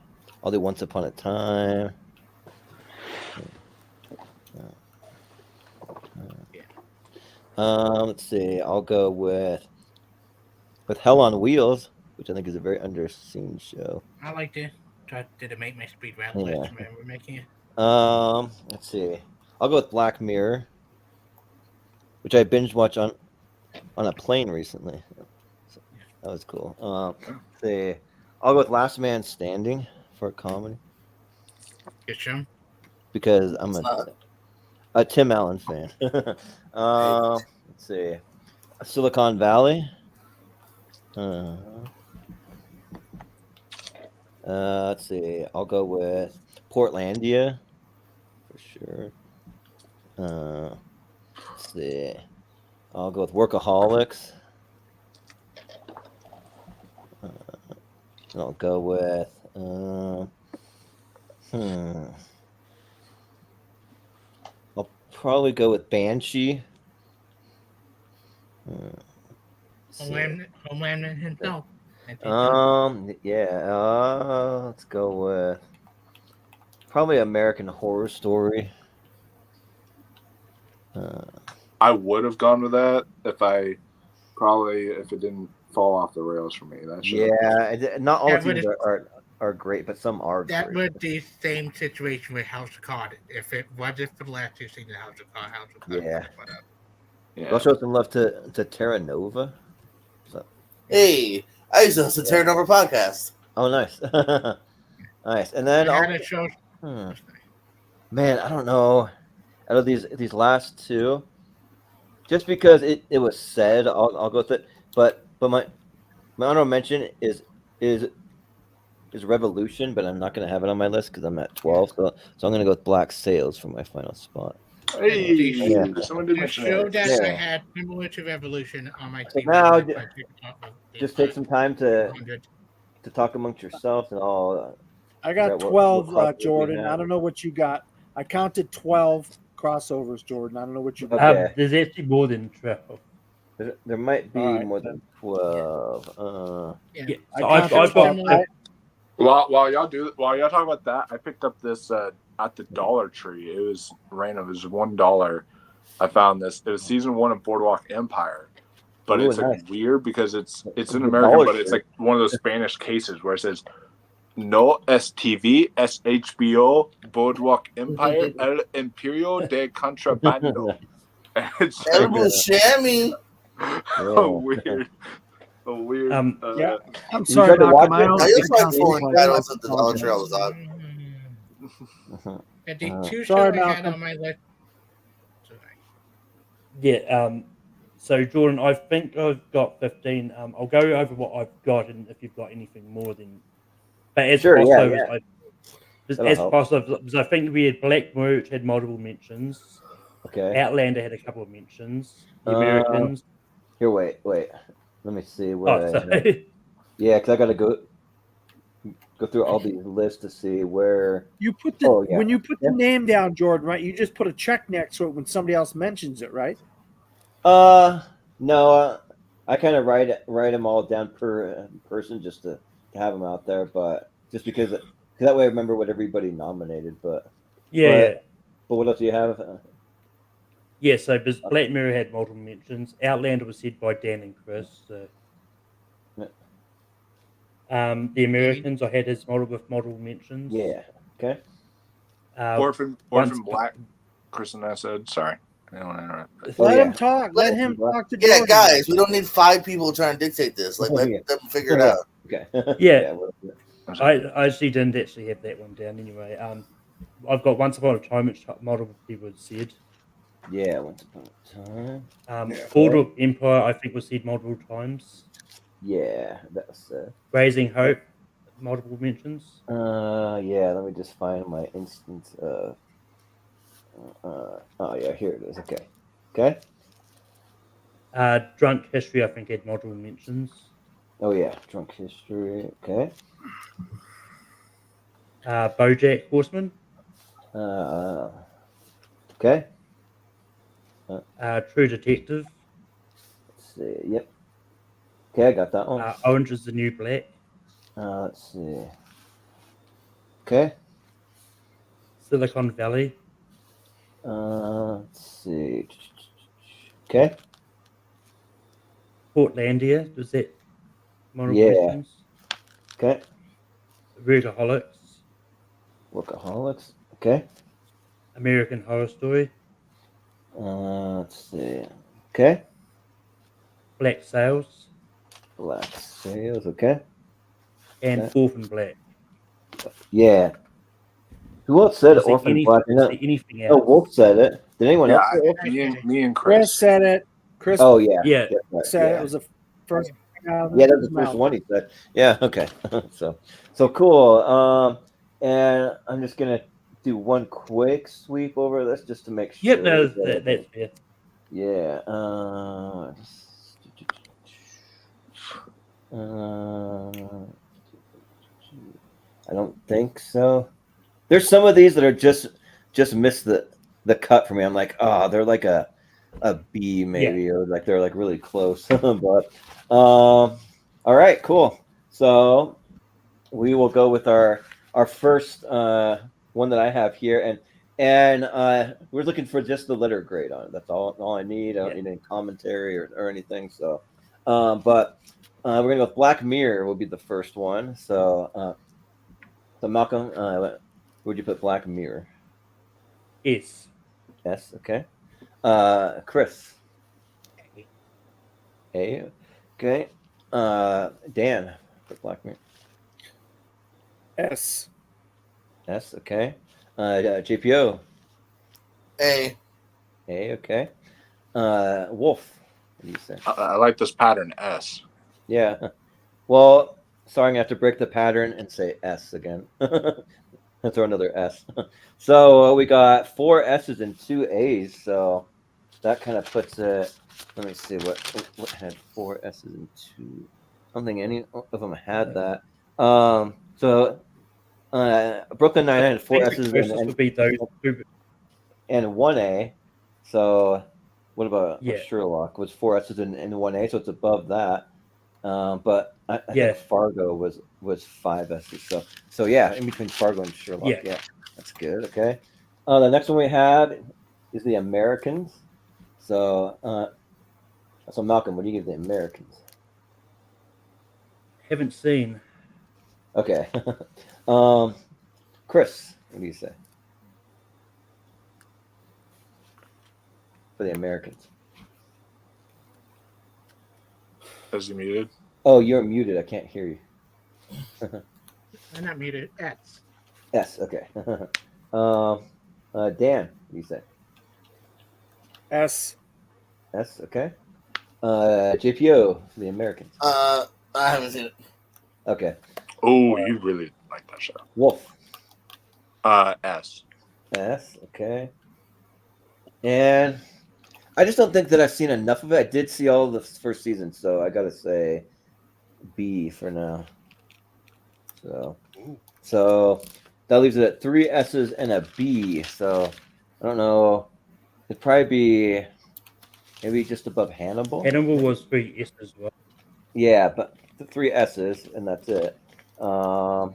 I'll do Once Upon a Time. Let's see. I'll go with Hell on Wheels, which I think is a very underseen show. I like to try to make my speed round Yeah. list. Remember making it? Let's see. I'll go with Black Mirror, which I binge watched on a plane recently. So that was cool. Let's see. I'll go with Last Man Standing for a comedy Good show. because I'm a Tim Allen fan. Let's see. Silicon Valley. Let's see. I'll go with Portlandia for sure. Let's see. I'll go with Workaholics. I'll go with I'll probably go with Banshee. Homeland himself. Yeah. Let's go with probably American Horror Story. I would have gone with that if it didn't fall off the rails for me. That should. Yeah, not all seasons are great, but some are. That great. would be the same situation with House of Cards. If it wasn't for the last two seasons of House of Cards. Yeah. I'll show some love to Terra Nova. Hey, I used to host a Terra Nova podcast. Oh, nice. Nice. And then I had a show. Man, I don't know. Out of these last two, just because it was said, I'll go with it. But my honorable mention is Revolution, but I'm not going to have it on my list because I'm at 12. So I'm going to go with Black Sails for my final spot. Hey, someone did The mention show that. that I had similar to Revolution on my So TV. now, just take some time to talk amongst yourselves and all. I got 12, Jordan. I don't know what you got. I counted 12 crossovers, Jordan. I don't know what you got. Okay. There's actually more than 12. There might be more than 12. Yeah. I So I've counted got 12. While y'all talk about that, I picked up this at the Dollar Tree. It was random. It was $1. I found this. It was season 1 of Boardwalk Empire, but it's like weird because it's in American, but it's like one of those Spanish cases where it says No STV SHBO Boardwalk Empire El Imperio de Contrabando. It's El Buscemi. A weird. Yeah, I'm sorry, Malcolm. I just like foreign titles at the Dollar Tree all the time. The two Sorry, shows I had Malcolm. on my list. Yeah. So Jordan, I think I've got 15. I'll go over what I've got, and if you've got anything more, then. But as crossovers, because I think we had Black Mirror, which had multiple mentions. Okay. Outlander had a couple of mentions. The Americans. Here, wait. Let me see where. Yeah, because I got to go through all these lists to see where you put the when you put the name down, Jordan. Right? You just put a check next to it when somebody else mentions it, right? No. I kind of write them all down per person just to have them out there, but just because that way I remember what everybody nominated. But but what else do you have? Yeah, so Black Mirror had multiple mentions. Outlander was said by Dan and Chris. So. The Americans, I had his multiple mentions. Yeah. Okay. Orphan Black. Chris and I said sorry. I don't want to interrupt. Let him talk. Let him talk to Jordan. Yeah, guys, we don't need 5 people trying to dictate this. Like, let them figure it out. Okay. Yeah. I actually didn't have that one down anyway. I've got Once Upon a Time, which multiple people said. Yeah, Once Upon a Time. Boardwalk Empire, I think, was said multiple times. Yeah, that's Raising Hope, multiple mentions. Yeah, let me just find my instance of. Oh yeah, here it is. Okay. Drunk History, I think, had multiple mentions. Oh yeah, Drunk History. Okay. BoJack Horseman. Okay. True Detective. see. Yep. Okay, I got that one. Orange is the New Black. Let's see. Okay. Silicon Valley. Let's see. Okay. Portlandia. Was that one of Yeah. questions? Okay. Workaholics. Workaholics. Okay. American Horror Story. Let's see. Okay. Black Sails. Black Sails. Okay. And Okay. Orphan Black. Yeah. Who else said Is there Orphan Black? is there anything No, else? Wolf said it. Did anyone Yeah, else say Orphan? me and Chris Chris. said it. Chris Oh yeah. Yeah. That's right, said yeah. it was the first. Yeah, that was the first one he said. Yeah, okay. so cool. And I'm just gonna do one quick sweep over this just to make sure. Yep, no, that's fair. Yeah. I don't think so. There's some of these that are just missed the cut for me. I'm like, oh, they're like a B maybe, or like they're like really close. But all right, cool. So we will go with our first one that I have here, and we're looking for just the letter grade on it. That's all I need. I don't need any commentary or anything. So, but we're gonna go with Black Mirror. Will be the first one. So Malcolm, where'd you put Black Mirror? S. S. Okay. Chris. A. Okay. Dan for Black Mirror. S. S. Okay. JPO. A. A. Okay. Wolf. What do you say? I like this pattern S. Yeah. Well, sorry, I'm gonna have to break the pattern and say S again. Let's throw another S. So we got 4 S's and 2 A's. So that kind of puts it. Let me see what had 4 S's and 2. I don't think any of them had that. So Brooklyn Nine-Nine had 4 S's and 1 A. So what about Sherlock? Was 4 S's and 1 A, so it's above that. But I think Fargo was 5 S's. So yeah, in between Fargo and Sherlock. Yeah, that's good. Okay. The next one we have is the Americans. So Malcolm, what do you give the Americans? Haven't seen. Okay. Chris, what do you say for the Americans? Is he muted? Oh, you're muted. I can't hear you. I'm not muted. S. S. Okay. Dan, what do you say? S. S. Okay. JPO for the Americans. I haven't seen it. Okay. Oh, you really like that show. Wolf. S. S. Okay. And I just don't think that I've seen enough of it. I did see all of the first season, so I gotta say B for now. So that leaves it at 3 S's and a B. So I don't know. It'd probably be maybe just above Hannibal. Hannibal was 3 S's as well. Yeah, but 3 S's and that's it. But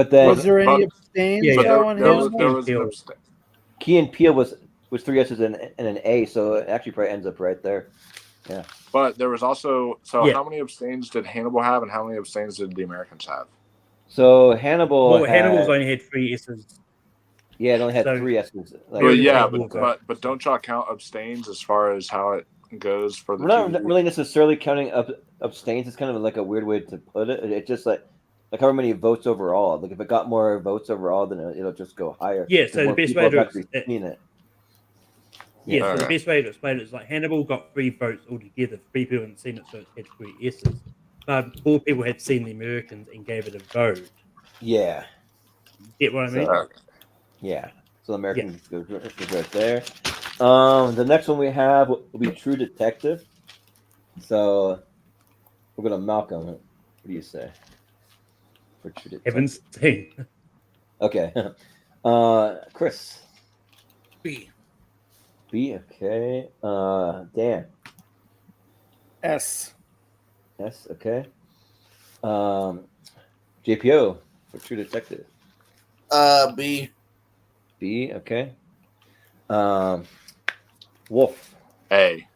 then was there any abstains on Hannibal? Key and Peele was 3 S's and an A, so it actually probably ends up right there. Yeah. But there was also how many abstains did Hannibal have, and how many abstains did the Americans have? So Hannibal's only had 3 S's. Yeah, it only had 3 S's. But don't y'all count abstains as far as how it goes for the? We're not really necessarily counting abstains. It's kind of like a weird way to put it. It's just like how many votes overall. Like if it got more votes overall, then it'll just go higher. Yeah. So the best way to explain it. Yeah. So the best way to explain it is like Hannibal got 3 votes altogether. 3 people hadn't seen it, so it had 3 S's. 4 people had seen the Americans and gave it a vote. Yeah. Get what I mean? Yeah. So the Americans goes right there. The next one we have will be True Detective. So we're gonna Malcolm. What do you say for True Detective? Haven't seen. Okay. Chris. B. B. Okay. Dan. S. S. Okay. JPO for True Detective. B. B. Okay. Wolf. A.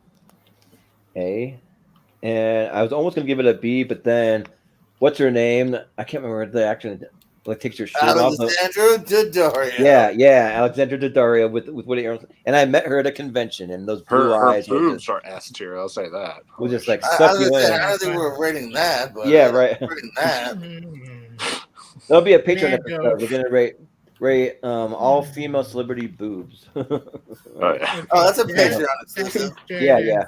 A. And I was almost gonna give it a B, but then what's her name? I can't remember the actor. Like takes her shirt off. Alexandra Daddario. Yeah, Alexandra Daddario with Woody Harrelson. And I met her at a convention, and those blue Her eyes boobs are S tier. I'll say that. will just like I suck was you gonna say, in. I don't think we were rating that, but Yeah, right. rating that. There'll be a Patreon Man, episode. We're gonna rate all female celebrity boobs. Oh, that's a Patreon exclusive. Yeah.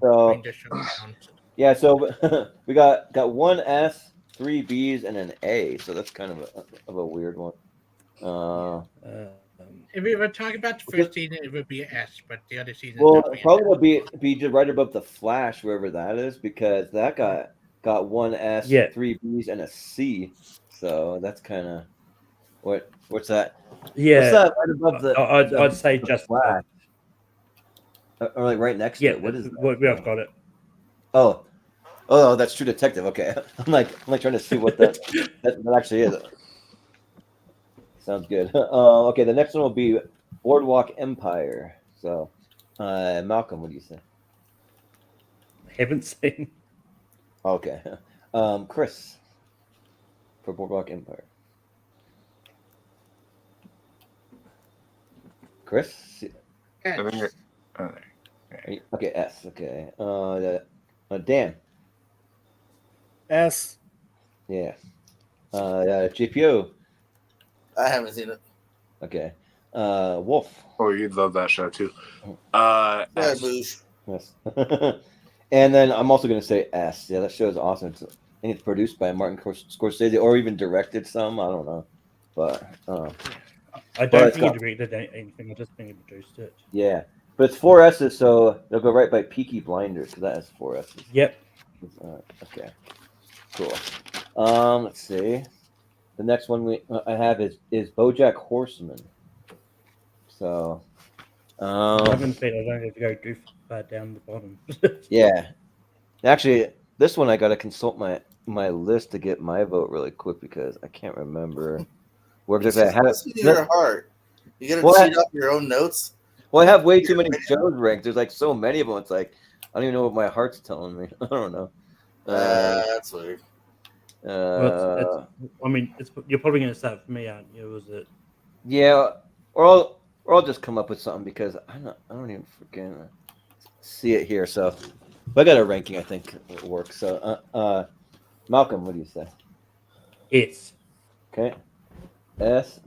So yeah, so we got one S, 3 B's, and an A. So that's kind of a weird one. If we were talking about the first season, it would be an S, but the other season Well, definitely probably will be just right above the Flash, wherever that is, because that got one S, 3 B's, and a C. So that's kind of what's that? Yeah. What's that right above the? I'd say the just Flash. Or like right next to it. What is that? We have got it. Oh, that's True Detective. Okay, I'm like trying to see what that actually is. Sounds good. Okay, the next one will be Boardwalk Empire. So, Malcolm, what do you say? Haven't seen. Okay, Chris for Boardwalk Empire. Chris. S. Okay, S. Okay. Dan. S. Yeah. GPO. I haven't seen it. Okay. Wolf. Oh, you'd love that show too. Yes. And then I'm also going to say S. Yeah, that show is awesome. I think it's produced by Martin Scorsese, or even directed some. I don't know, but I don't think he directed anything. I just think he produced it. Yeah, but it's 4 S's, so they'll go right by Peaky Blinders because that has 4 S's. Yep. Okay. Cool. Let's see. The next one I have is BoJack Horseman. So, I'm going to say I don't have to go too far down the bottom. Yeah. Actually, this one I got to consult my list to get my vote really quick because I can't remember where exactly I had it. Listen to your heart. You gotta cheat up your own notes. Well, I have way too many shows ranked. There's like so many of them. It's like I don't even know what my heart's telling me. I don't know. That's weird. I mean, you're probably going to start for me, aren't you? Was it? Yeah, or I'll just come up with something because I don't even freaking see it here. So, but I got a ranking. I think it works. So, Malcolm, what do you say? S. Okay. S.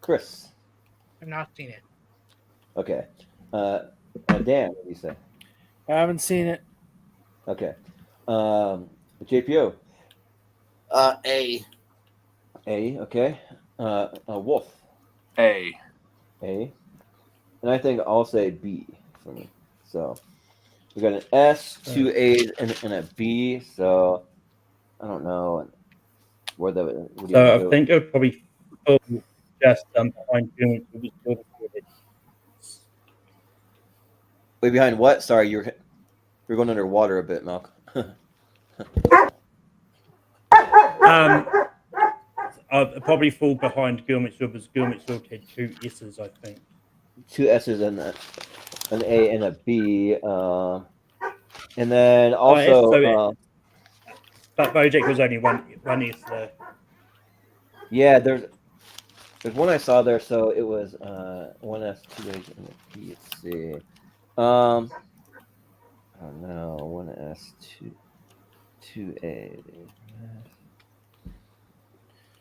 Chris. I've not seen it. Okay. Dan, what do you say? I haven't seen it. Okay. JPO. A. A. Okay. Wolf. A. A. And I think I'll say B for me. So we got an S, 2 A's, and a B. So I don't know where the. So I think it would probably fall just behind Doom. Way behind what? Sorry, you're going underwater a bit, Malcolm. I'd probably fall behind Gilmore Sword, because Gilmore Sword had 2 S's, I think. 2 S's and an A and a B. And then also. But BoJack was only one S though. Yeah, there's one I saw there, so it was 1 S, 2 A's, and a B. Let's see. I don't know. 1 S, 2 A's.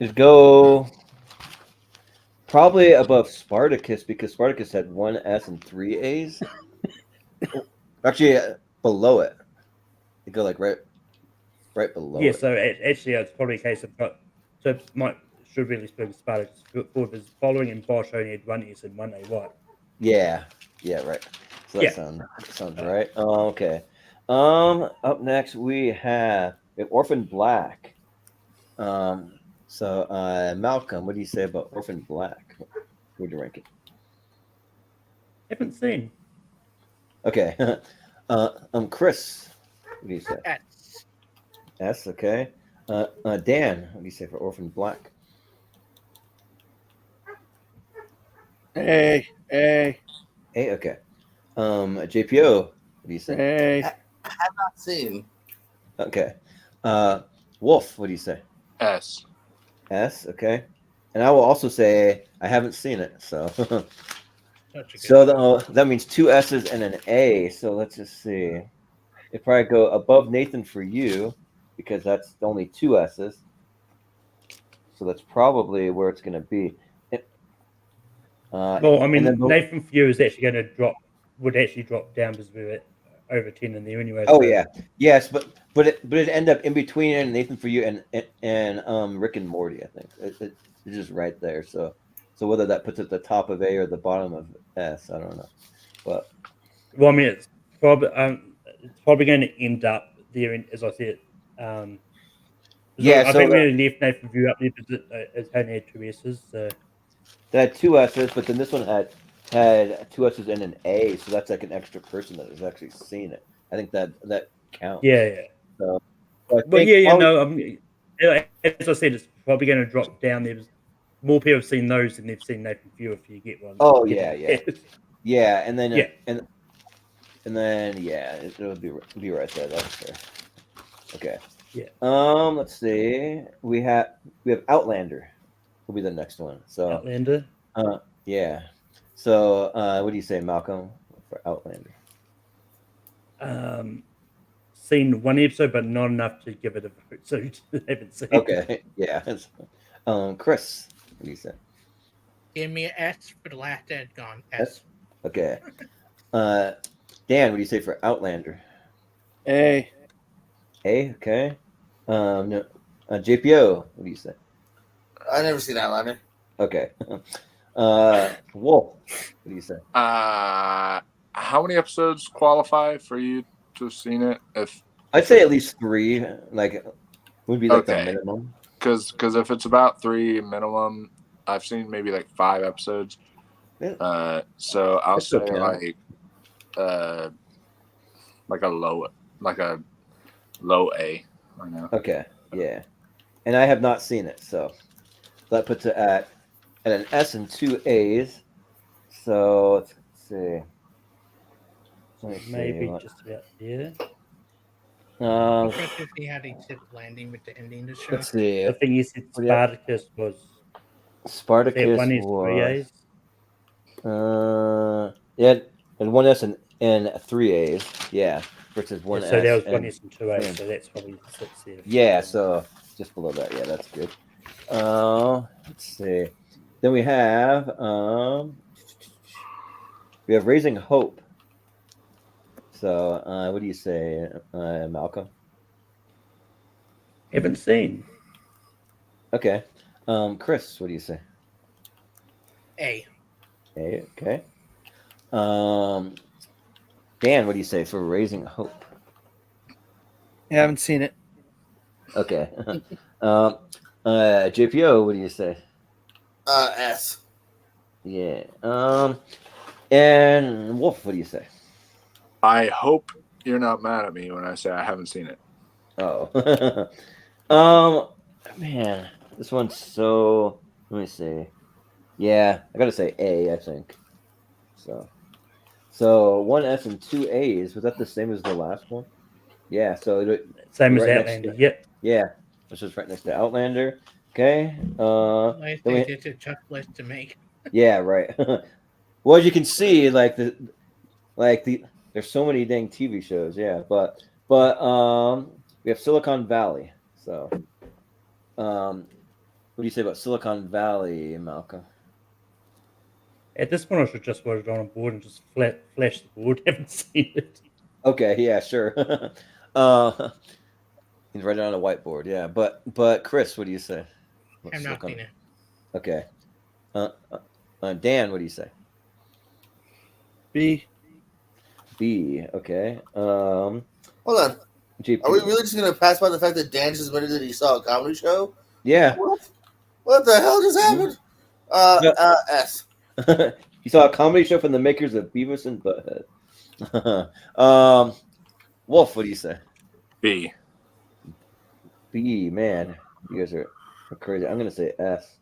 Just go probably above Spartacus because Spartacus had 1 S and 3 A's. Actually, below it. You go like right below. Yeah, it. so actually, it's probably a case of should really speak Spartacus for his following, and Bosch only had 1 S and 1 A. What? Yeah, right. So that sounds right. Okay. Up next we have Orphan Black. So, Malcolm, what do you say about Orphan Black? Where'd you rank it? Haven't seen. Okay. Chris, what do you say? S. S. Okay. Dan, what do you say for Orphan Black? A. A. Okay. JPO, what do you say? A. I have not seen. Okay. Wolf, what do you say? S. S. Okay. And I will also say I haven't seen it, so. Such a good So that means 2 S's and an A. So let's just see. It probably go above Nathan for you because that's only 2 S's. So that's probably where it's going to be. Well, I mean, then Nathan for you is actually going to would actually drop down because we're at over 10 in there anyway. Oh so. yeah, yes, but it end up in between and Nathan for you and Rick and Morty. I think it's just right there. So whether that puts it at the top of A or the bottom of S, I don't know. But well, I mean, it's probably going to end up there, as I said. Yeah, I so think we left Nathan for you up there because it only had 2 S's. So that had 2 S's, but then this one had 2 S's and an A, so that's like an extra person that has actually seen it. I think that counts. yeah. So, But yeah, no. As I said, it's probably going to drop down. There's more people have seen those than they've seen Nathan Few if you get one. Oh yeah, and then yeah. and then yeah, it'll be right there. That's fair. Okay. Yeah. Let's see. We have Outlander. Will be the next one. So Outlander. Yeah. So what do you say, Malcolm, for Outlander? Seen 1 episode, but not enough to give it a vote. So I haven't seen. Okay. Yeah. Chris, what do you say? Give me an S for the last dead gone. S. Okay. Dan, what do you say for Outlander? A. Okay. No. JPO, what do you say? I never seen Outlander. Okay. Wolf, what do you say? How many episodes qualify for you to have seen it? If I'd say at least 3, like would be like the Okay. minimum. Because if it's about 3 minimum, I've seen maybe like 5 episodes. Yeah. So I'll That's say okay. like a low A right now. Okay, yeah. And I have not seen it, so that puts it at an S and 2 A's. So let's see. Maybe just about there. Interested to see how they tip landing with the ending of the show. Let's see. I think you said Spartacus was. Spartacus 1 S, 3 was. A's. Yeah, and 1 S and 3 A's. Yeah, versus 1 S. So that was and 1 S and 2 A's. and- So that's probably 6 there. Yeah, so just below that. Yeah, that's good. Let's see. Then we have Raising Hope. So what do you say, Malcolm? Haven't seen. Okay. Chris, what do you say? A. Okay. Dan, what do you say for Raising Hope? I haven't seen it. Okay. JPO, what do you say? S. Yeah. And Wolf, what do you say? I hope you're not mad at me when I say I haven't seen it. Oh. Man, this one's so. Let me see. Yeah, I gotta say A, I think. So 1 S and 2 A's. Was that the same as the last one? Yeah. So Same as right next Outlander. to- Yep. Yeah, which is right next to Outlander. Okay. I then we- think it's a tough list to make. Yeah, right. Well, as you can see, there's so many dang TV shows. Yeah, but we have Silicon Valley. So, what do you say about Silicon Valley, Malcolm? At this point, I should just put it on a board and just flash the board. Haven't seen it. Okay, yeah, sure. He's writing on a whiteboard. Yeah, but Chris, what do you say? I'm not seen it. Okay. Dan, what do you say? B. B. Okay. Hold on. GP. Are we really just gonna pass by the fact that Dan just admitted that he saw a comedy show? Yeah. What the hell just happened? S. You saw a comedy show from the makers of Beavis and Butthead. Wolf, what do you say? B. B, man, you guys are crazy. I'm gonna say S.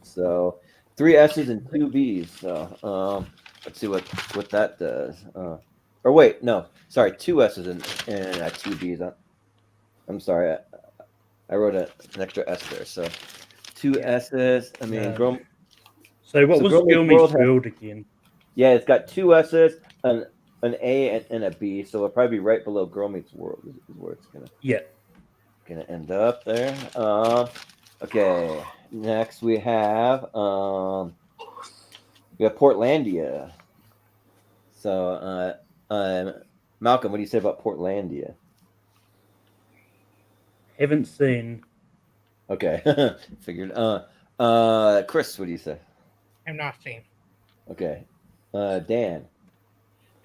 So 3 S's and 2 B's. So let's see what that does. Or wait, no, sorry, 2 S's and 2 B's. I'm sorry, I wrote an extra S there. So 2 S's. I mean, So what was Girl Girl Meets Meets World World again? Yeah, it's got 2 S's, an A, and a B. So it'll probably be right below Girl Meets World is where it's gonna end up there. Okay. Next we have Portlandia. So Malcolm, what do you say about Portlandia? Haven't seen. Okay. Figured. Chris, what do you say? I'm not seen. Okay. Dan.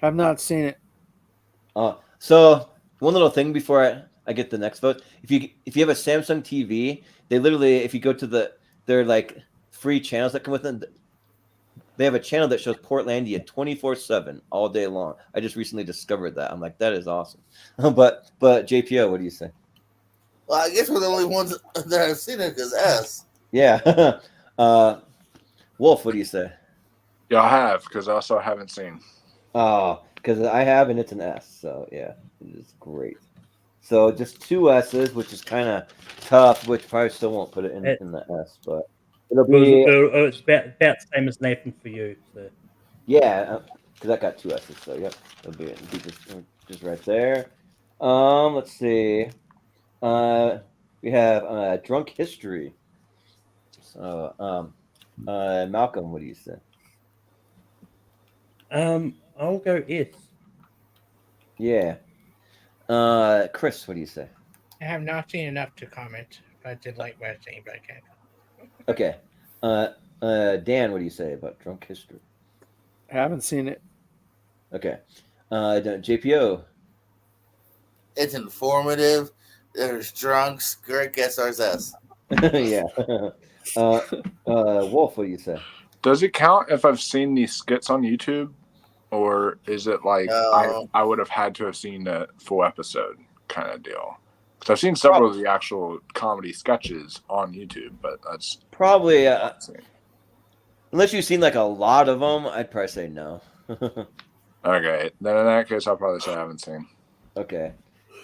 I've not seen it. So one little thing before I get the next vote. If you have a Samsung TV, they literally, if you go to their like free channels that come with them, they have a channel that shows Portlandia 24/7 all day long. I just recently discovered that. I'm like, that is awesome. but JPO, what do you say? Well, I guess we're the only ones that have seen it because S. Yeah. Wolf, what do you say? Yeah, I have because I also haven't seen. Oh, because I have, and it's an S. So yeah, it is great. So just 2 S's, which is kind of tough, which probably still won't put it in the S, but it'll be. It's about the same as Nathan for you. So. Yeah, because I got 2 S's. So yep, it'll be just right there. Let's see. We have drunk history. So Malcolm, what do you say? I'll go S. Yeah. Chris, what do you say? I have not seen enough to comment, but I did like what I was saying, but I can't. Okay. Dan, what do you say about drunk history? I haven't seen it. Okay. JPO. It's informative. There's drunks. Great guess ours S. Yeah. Wolf, what do you say? Does it count if I've seen these skits on YouTube, or is it like I would have had to have seen a full episode kind of deal? Because I've seen several of the actual comedy sketches on YouTube, but that's probably unless you've seen like a lot of them, I'd probably say no. Okay, then in that case, I'll probably say I haven't seen. Okay,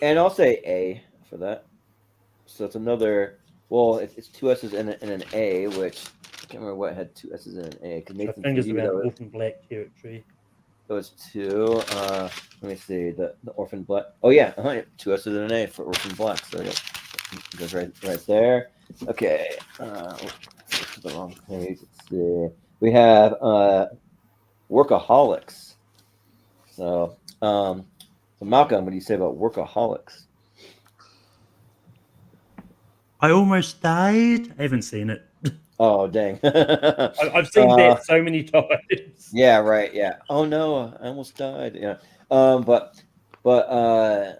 and I'll say A for that. So it's another. Well, it's 2 S's and an A, which I can't remember what had 2 S's and an A. Because I think it's about Orphan Black territory. It was 2. Let me see the Orphan Black. Oh yeah, 2 S's and an A for Orphan Black. So yeah, it goes right there. Okay, the wrong page. Let's see. We have Workaholics. So Malcolm, what do you say about Workaholics? I almost died. I haven't seen it. Oh dang! I've seen that so many times. Yeah, right. Yeah. Oh no, I almost died. Yeah. But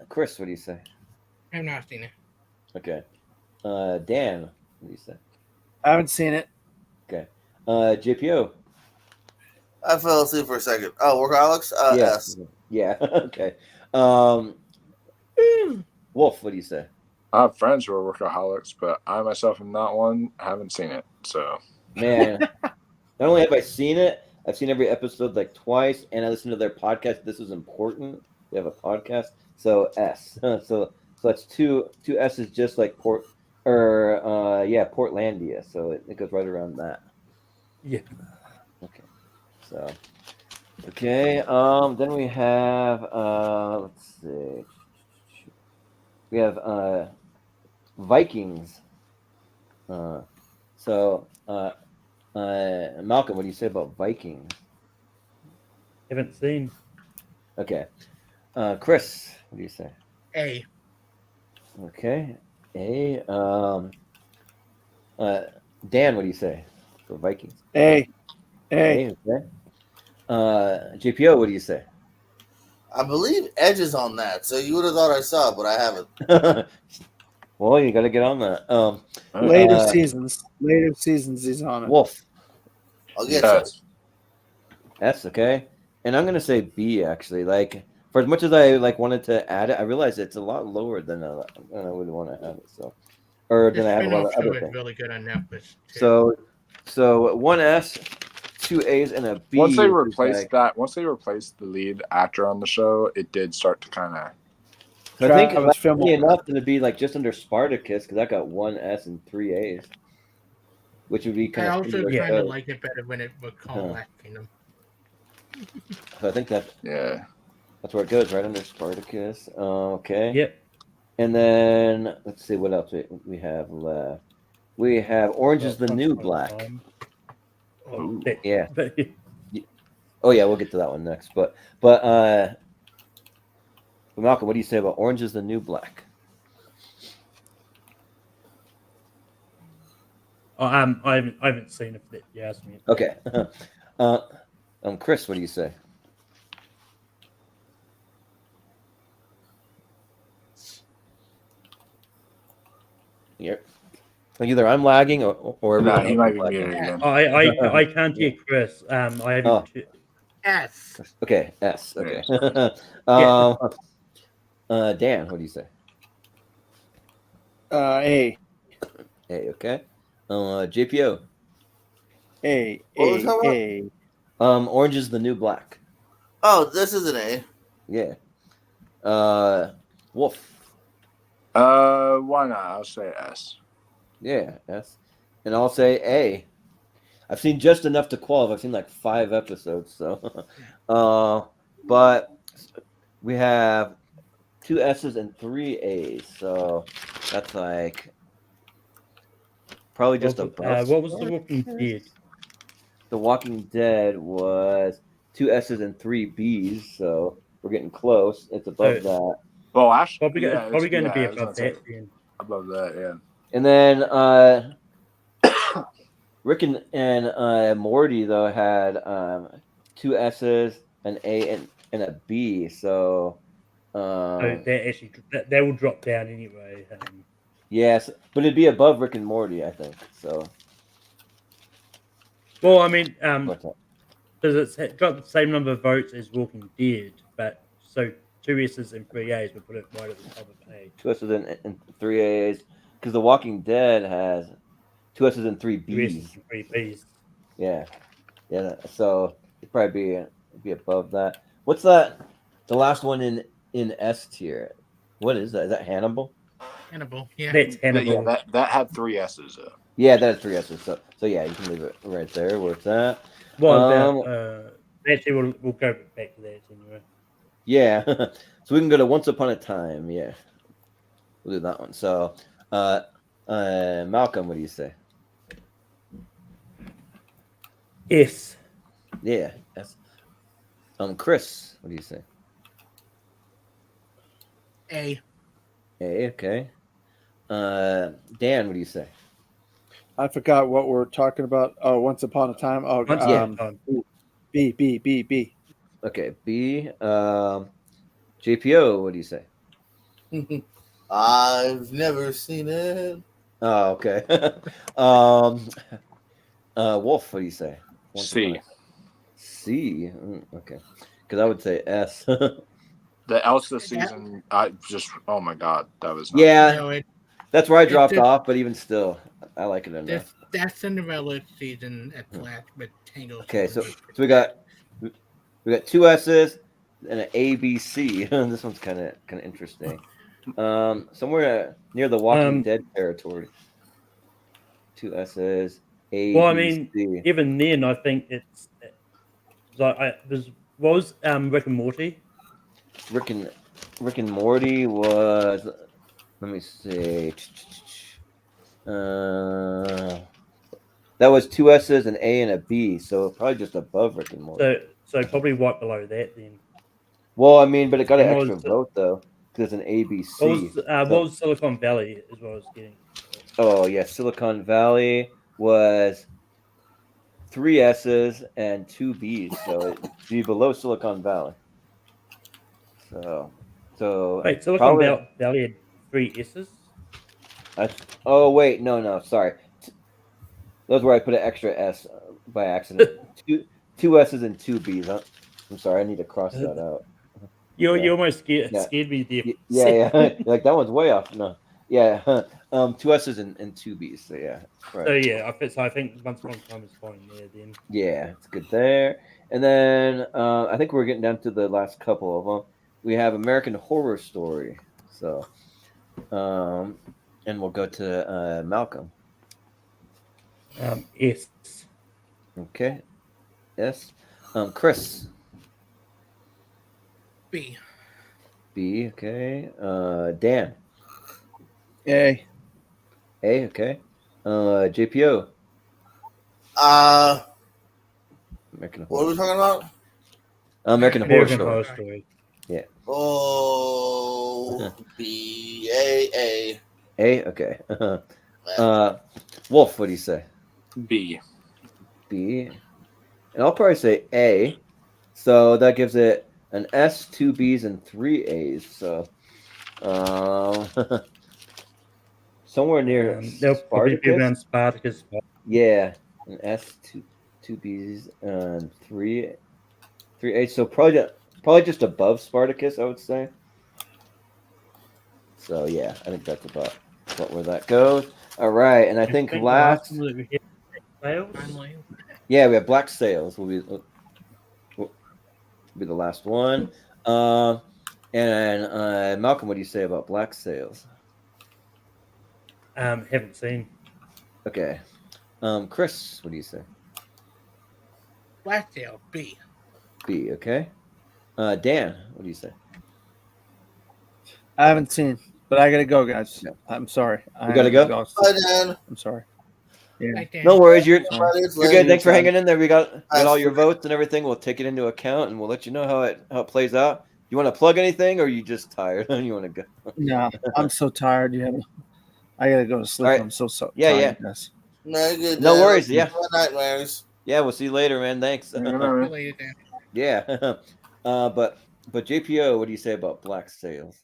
Chris, what do you say? I've not seen it. Okay. Dan, what do you say? I haven't seen it. Okay. JPO. I fell asleep for a second. Oh, Workaholics? Yeah. S. Yeah. Okay. Wolf, what do you say? I have friends who are workaholics, but I myself am not one. I haven't seen it, so. Man, not only have I seen it, I've seen every episode like twice, and I listened to their podcast. This is important. They have a podcast, so S. so that's two S's, just like Portlandia. So it goes right around that. Yeah. Okay. So. Okay. Then we have let's see. We have Vikings. Malcolm, what do you say about Vikings? Haven't seen. Okay. Chris, what do you say? A. Okay. A. Dan, what do you say for Vikings? A. Okay. JPO, what do you say? I believe Edge is on that, so you would have thought I saw it, but I haven't. Well, you got to get on that. Later seasons he's on it. Wolf. I'll get Yes. S, okay. And I'm gonna say B actually. Like for as much as I like wanted to add it, I realized it's a lot lower than I would want to have it. So, or This than I have a lot spin-off of show other is things. really good on Netflix too. So 1S, 2 A's, and a B. Once they is replaced like, once they replaced the lead actor on the show, it did start to kind of. So I think Travis that's Fimmel. funny enough to be like just under Spartacus because I got 1S and 3 A's, which would be I kind of also similar kind of shows. like it better when it was called Last Kingdom. So I think that's Yeah. that's where it goes, right under Spartacus. Okay. Yep. And then let's see what else we have left. We have Orange is the Once New upon a Black. time. Ooh. Yeah. But Oh yeah, we'll get to that one next. But Malcolm, what do you say about Orange is the New Black? I haven't seen it if you asked me. Okay. Chris, what do you say? Yep. Either I'm lagging or No, everyone he else might is be lagging. muted again. I can't hear Chris. I haven't. Oh. S. Okay, S. Okay. Dan, what do you say? A. A. Okay. JPO. What was that about? A. Orange is the New Black. Oh, this is an A. Yeah. Wolf. Why not? I'll say S. Yeah, S. And I'll say A. I've seen just enough to qualify. I've seen like 5 episodes, so. But we have 2 S's and 3 A's, so that's like probably just above. What was the Walking Dead? The Walking Dead was 2 S's and 3 B's, so we're getting close. It's above that. Well, actually, Probably going to be I was above gonna that. say Then. above that, yeah. And then Rick and Morty though had 2 S's, an A, and a B. So That will drop down anyway. Yes, but it'd be above Rick and Morty, I think. So. Well, I mean, What's up? because it's got the same number of votes as Walking Dead, but so 2 S's and 3 A's would put it right at the top of A. 2 S's and 3 A's, because The Walking Dead has 2 S's and 3 2 B's. S's and 3 B's. Yeah. So it'd probably be above that. What's that? The last one in S tier. What is that? Is that Hannibal? Hannibal. Yeah. That's Hannibal. Yeah, that had 3 S's. Yeah, that is 3 S's. So yeah, you can leave it right there where it's at. Actually, we'll go back to that anyway. Yeah. So we can go to Once Upon a Time. Yeah. We'll do that one. So Malcolm, what do you say? S. Yeah. S. Chris, what do you say? A. A, okay. Dan, what do you say? I forgot what we're talking about. Oh, Once Upon a Time. Oh, Once Upon a Time. B. Okay, B. JPO, what do you say? I've never seen it. Oh, okay. Wolf, what do you say? C. C. Okay, because I would say S. The Elsa season, oh my god, that was not Yeah, that's where I dropped off. But even still, I like it enough. That Cinderella season at last with Tango. Okay, so we got 2 S's and an A, B, C. This one's kind of interesting. Somewhere near the Walking Dead territory. 2 S's. A. Well, I B, mean, C. even then, I think it's like what was Rick and Morty? Rick and Morty was. Let me see. That was 2 S's, an A, and a B, so probably just above Rick and Morty. So probably right below that then. Well, I mean, but it got an extra vote though, because it's an A, B, C. What was Silicon Valley as well as getting? Oh yeah, Silicon Valley was 3 S's and 2 B's, so it'd be below Silicon Valley. So wait, Silicon Valley had 3 S's. Oh wait, no, sorry. Those where I put an extra S by accident. two S's and 2 B's. Huh? I'm sorry, I need to cross that out. You almost scared Yeah. me there. Yeah. Like that one's way off. No. Yeah. 2 S's and 2 B's. So yeah. Right. So yeah, I think Once Upon a Time is fine there then. Yeah, it's good there. And then I think we're getting down to the last couple of them. We have American Horror Story. So, and we'll go to Malcolm. S. Okay. S. Chris. B. B. Okay. Dan. A. A. Okay. JPO. American What are we talking about? American Horror Story. Yeah. Oh, B A. A. Okay. Wolf. What do you say? B. B. And I'll probably say A. So that gives it an S, 2 B's, and 3 A's. So somewhere near They'll probably be around Spartacus. Yeah, an S, 2 B's, and 3 A's. So probably just above Spartacus, I would say. So yeah, I think that's about where that goes. All right, and I think last. Yeah, we have Black Sails. Will be the last one. And Malcolm, what do you say about Black Sails? Haven't seen. Okay. Chris, what do you say? Blacktail, B. B, okay. Dan, what do you say? I haven't seen, but I gotta go, guys. Yeah. I'm sorry. You gotta go? Bye, Dan. I'm sorry. Yeah. No worries. You're good. Thanks for hanging in there. We got all your votes and everything. We'll take it into account and we'll let you know how it plays out. You want to plug anything, or are you just tired and you want to go? No, I'm so tired. I gotta go to sleep. Right. I'm so Yeah, tired, yeah. guys. No worries. Yeah. Nightmares. Yeah, we'll see you later, man. Thanks. Yeah. But JPO, what do you say about Black Sails?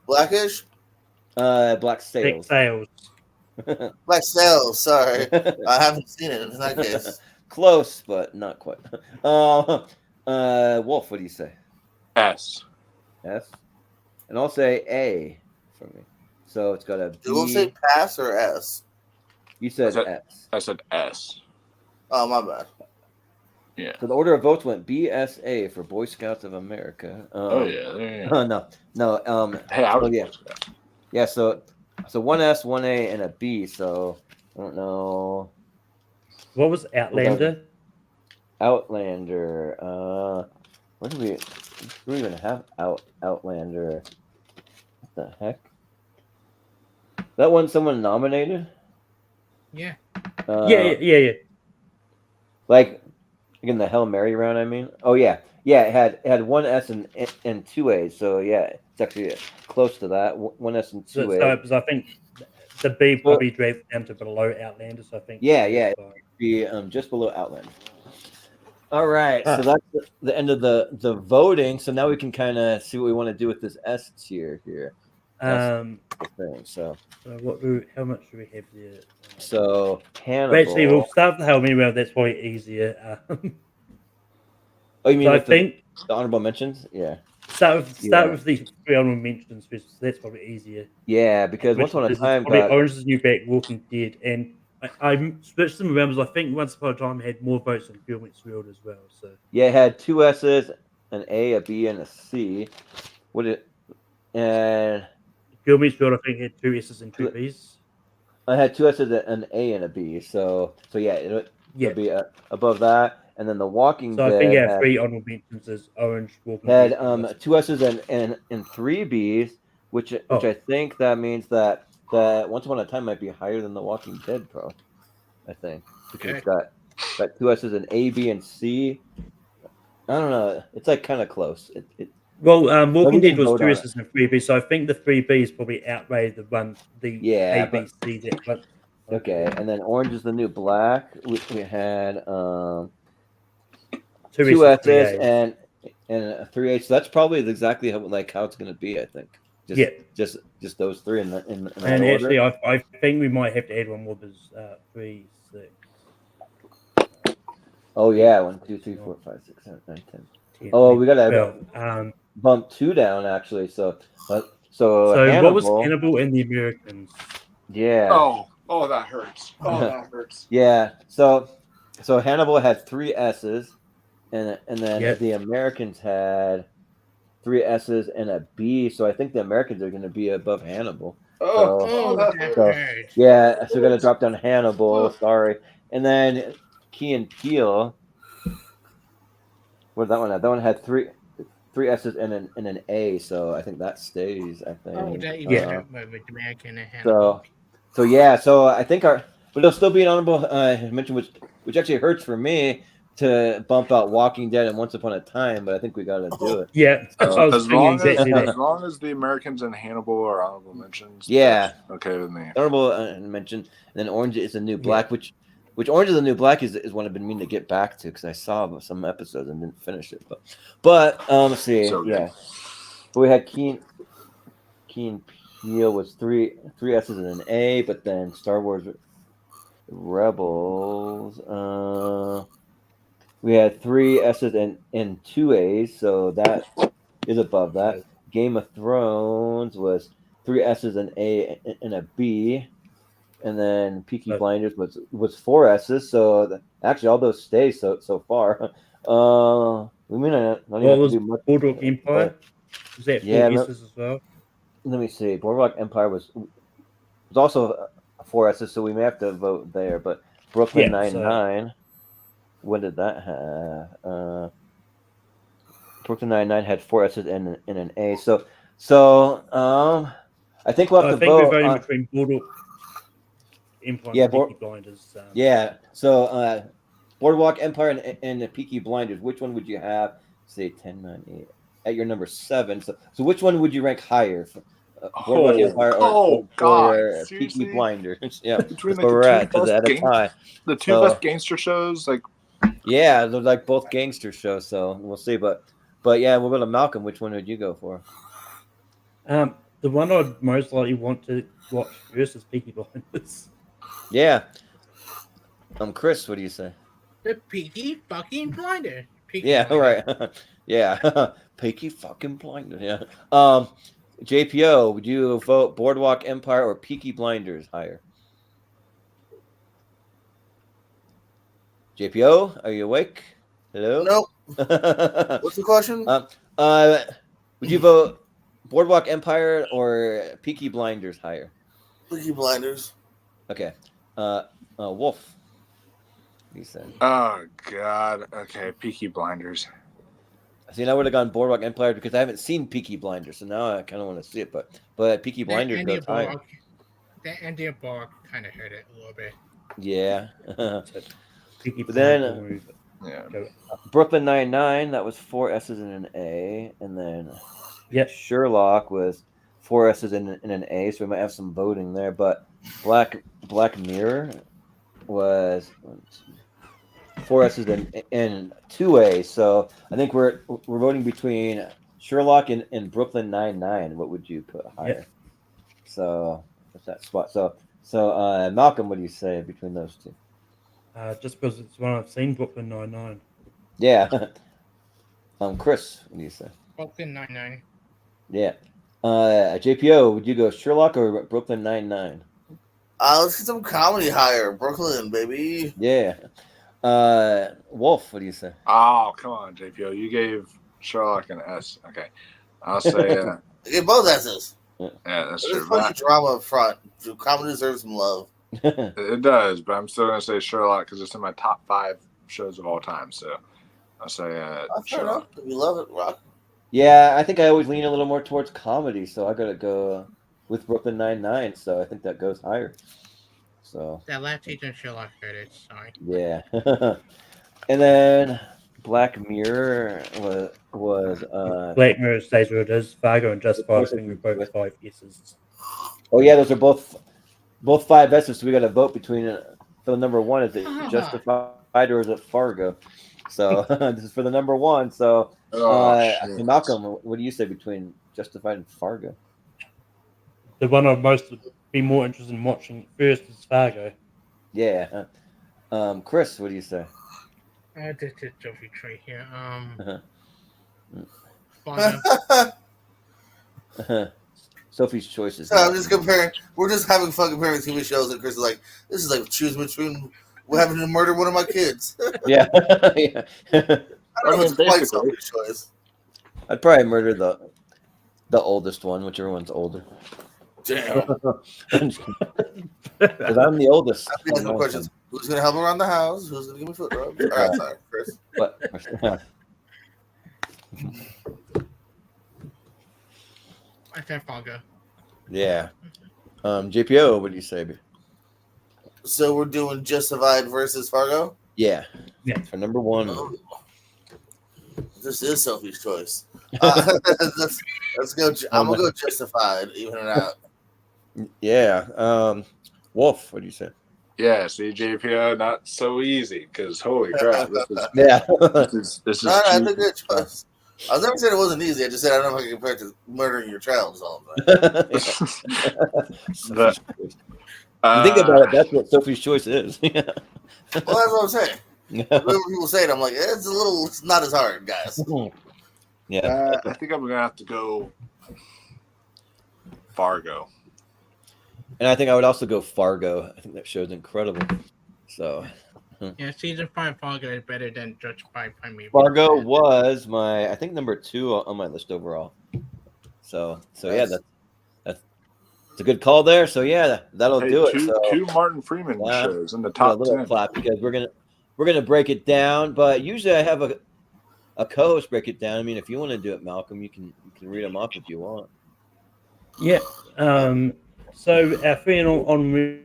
Blackish? Black Sails. Black Sails, sorry. I haven't seen it in that case. Close, but not quite. Wolf, what do you say? S. S? And I'll say A for me. So it's got a B. You will say pass or S? You said S. I said S. Oh, my bad. Yeah. So the order of votes went BSA for Boy Scouts of America. Oh yeah, there you go. No. Hey, I was yeah. So 1 S, 1 A, and a B. So I don't know. What was Outlander? Outlander. What do we even have Outlander? What the heck? That one someone nominated? Yeah. Yeah. Like in the Hail Mary round, I mean. Oh yeah. It had 1 S and 2 A's. So yeah, it's actually close to that. 1 S and 2 A's. So because I think the B probably dropped down to below Outlander. So I think it'd be just below Outlander. All right, so that's the end of the voting. So now we can kind of see what we want to do with this S tier here. So how much do we have there? So Hannibal. Actually, we'll start with the Hail Mary round. That's probably easier. Oh, you mean so I think the honorable mentions? Yeah. Start with the 3 honorable mentions first. That's probably easier. Yeah, because Once Upon a Time got Orange is the New Black, Walking Dead, and I switched them around because I think Once Upon a Time had more votes than Girl Meets World as well. So yeah, it had 2 S's, an A, a B, and a C. And Girl Meets World, I think, had 2 S's and 2 B's. I had 2 S's, an A, and a B. So yeah, it'll be above that. And then The Walking Dead. So I think our 3 honorable mentions is Orange, Walking Dead. Had 2 S's and 3 B's, which I think that means that Once Upon a Time might be higher than The Walking Dead, bro. I think because it's got 2 S's, an A, B, and C. I don't know. It's like kind of close. Walking Dead was 2 S's and 3 B's, so I think the 3 B's probably outweigh the A, B, C there. But okay, and then Orange is the New Black. We had 2 S's and a 3 H. So that's probably exactly how it's going to be. I think. Just those 3 in that and order. Actually, I think we might have to add one more. There's 3, 6. Oh yeah, 1, 2, 3, 4, 5, 6, 7, 8, 9, 10. 10, Oh, we gotta 12. bump 2 down actually. So So Hannibal. what was Hannibal and the Americans? Yeah. Oh, that hurts. Oh, that hurts. Yeah. So Hannibal had 3 S's, and then Yep. the Americans had 3 S's and a B. So I think the Americans are going to be above Hannibal. That hurts. Yeah, so we're gonna drop down Hannibal. Sorry, and then Key and Peele. Where's that one at? That one had three S's and an A. So I think that stays. I think. Oh, that you went with American and So I think but it'll still be an honorable mention, which actually hurts for me to bump out Walking Dead and Once Upon a Time, but I think we got to do it. Yeah, as long as the Americans and Hannibal are honorable mentions. Yeah, okay with me. Honorable mention, and then Orange is the New Black, which Orange is the New Black is one I've been meaning to get back to because I saw some episodes and didn't finish it. But let's see, so but we had Key and Peele was three S's and an A, but then Star Wars Rebels, we had 3 S's and 2 A's, so that is above that. Game of Thrones was 3 S's and A and a B, and then Peaky Blinders was 4 S's. So actually, all those stay so far. We may not even have to do much. Boardwalk Empire? Was that 4 S's as well? Let me see. Boardwalk Empire was also 4 S's, so we may have to vote there. But Brooklyn Nine-Nine. What did that have? Brooklyn Nine-Nine had 4 S's and an A. So I think we'll have to vote. We're voting between Boardwalk Empire and Peaky Blinders. So Boardwalk Empire and the Peaky Blinders. Which one would you have? Say 10, 9, 8 at your number 7. So which one would you rank higher? Boardwalk Empire or Peaky Blinders? Yeah, between we're at a tie. The two best gangster shows, yeah, they're like both gangster shows. So we'll see, but yeah, we'll go to Malcolm. Which one would you go for? The one I'd most likely want to watch first is Peaky Blinders. Yeah. Chris, what do you say? The Peaky fucking Blinder. All right. Yeah, Peaky fucking Blinders. Yeah. JPO, would you vote Boardwalk Empire or Peaky Blinders higher? JPO, are you awake? Hello? Nope. What's the question? Would you vote Boardwalk Empire or Peaky Blinders higher? Peaky Blinders. Okay. Wolf. He said. Oh God. Okay, Peaky Blinders. See, I would have gone Boardwalk Empire because I haven't seen Peaky Blinders, so now I kind of want to see it. But Peaky Blinders goes higher. That Andy Borg kind of hurt it a little bit. Yeah. But then Brooklyn Nine-Nine, that was 4 S's and an A, and then Sherlock was 4 S's and an A, so we might have some voting there. But Black Mirror was 4 S's and 2 A's, so I think we're voting between Sherlock and Brooklyn Nine-Nine. What would you put higher? Yep. So what's that spot? So Malcolm, what do you say between those two? Just because it's one I've seen, Brooklyn Nine-Nine. Yeah. Chris, what do you say? Brooklyn Nine-Nine. Yeah. JPO, would you go Sherlock or Brooklyn Nine-Nine? Let's get some comedy higher. Brooklyn, baby. Yeah. Wolf, what do you say? Oh, come on, JPO. You gave Sherlock an S. Okay. I'll say you gave both S's. Yeah, that's true. There's plenty of drama up front. Comedy deserves some love. It does, but I'm still gonna say Sherlock because it's in my top 5 shows of all time. So I'll say Sherlock. If you love it, rock. Yeah, I think I always lean a little more towards comedy, so I gotta go with Brooklyn Nine-Nine. So I think that goes higher. So that last season Sherlock hurt it. Sorry. Yeah. And then Black Mirror was Black Mirror stays where it is. Fargo and Justified, I think we're both 5 S's. Oh yeah, those are both 5 S's. So we got to vote between for the number 1. Is it Justified or is it Fargo? So this is for the number 1. So Malcolm, what do you say between Justified and Fargo? The one I'd most be more interested in watching first is Fargo. Yeah. Chris, what do you say? This is Sophie Trey here. Sophie's Choice is. So I'm just comparing. We're just having fun comparing TV shows, and Chris is like, "This is like choosing between having to murder one of my kids." Yeah. Yeah. I don't know. It's quite Sophie's Choice. I'd probably murder the oldest one, whichever one's older. Damn. Because I'm the oldest. I have no questions. Who's gonna help around the house? Who's gonna give me foot rubs? All right, sorry, Chris. But, I said Fargo. yeah. JPO, what do you say? So we're doing Justified versus Fargo? Yeah. For number one. Oh. This is Sophie's Choice. Let's go. I'm gonna go Justified, even it out. Yeah. Wolf, what do you say? Yeah, CJPO, not so easy because holy crap, this is this is No, that's a good choice. I was never saying it wasn't easy. I just said I don't know if I can compare it to murdering your child. Is all I'm saying. But, think about it. That's what Sophie's Choice is. Well, that's what I'm saying. Whenever people say it, I'm like, it's not as hard, guys. Yeah. I think I'm gonna have to go Fargo. And I think I would also go Fargo. I think that show's incredible. So, yeah, season 5 Fargo is better than Justified by me. Fargo was I think number 2 on my list overall. So yeah, that's a good call there. So yeah, that'll do it. Two Martin Freeman shows in the top 10. Clap because we're gonna break it down. But usually I have a co-host break it down. I mean, if you want to do it, Malcolm, you can read them off if you want. Yeah. So our three on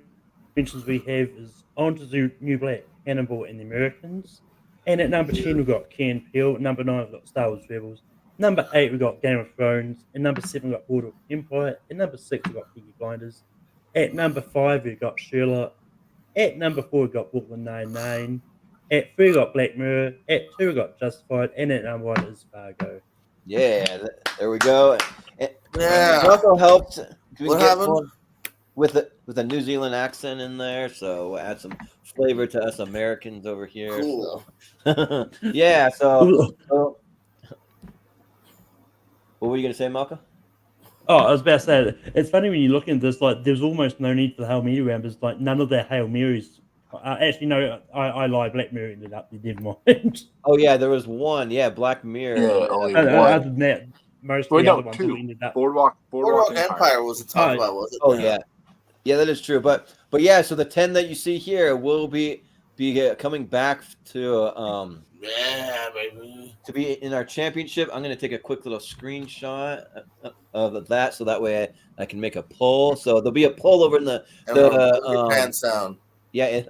mentions we have is On to the New Black, Hannibal and the Americans. And at number 10 we've got Key and Peele. Number 9 we've got Star Wars Rebels. Number 8 we've got Game of Thrones. And number 7 we've got Border Empire. And number 6 we've got Peaky Blinders. At number 5 we've got Sherlock. At number 4 we've got Brooklyn Nine-Nine. At 3 we've got Black Mirror. At 2 we've got Justified. And at number 1 is Fargo. Yeah, there we go. Yeah. It also helped. What happened? With a New Zealand accent in there, so we'll add some flavor to us Americans over here. Cool. So. Yeah. So, what were you gonna say, Malcolm? Oh, I was about to say, it's funny when you look at this, like, there's almost no need for the Hail Mary round, because, like, none of their Hail Marys. Actually, no, I lied. Black Mirror ended up. You did mind. Oh yeah, there was one. Yeah, Black Mirror. Yeah, only one. Other than that, most of the other ones ended up. Boardwalk Empire was the talk about, was it? Oh yeah. Yeah, that is true. But yeah, so the 10 that you see here will be coming back to baby. To be in our championship. I'm going to take a quick little screenshot of that, so that way I can make a poll. So there'll be a poll over in the fan sound. Yeah,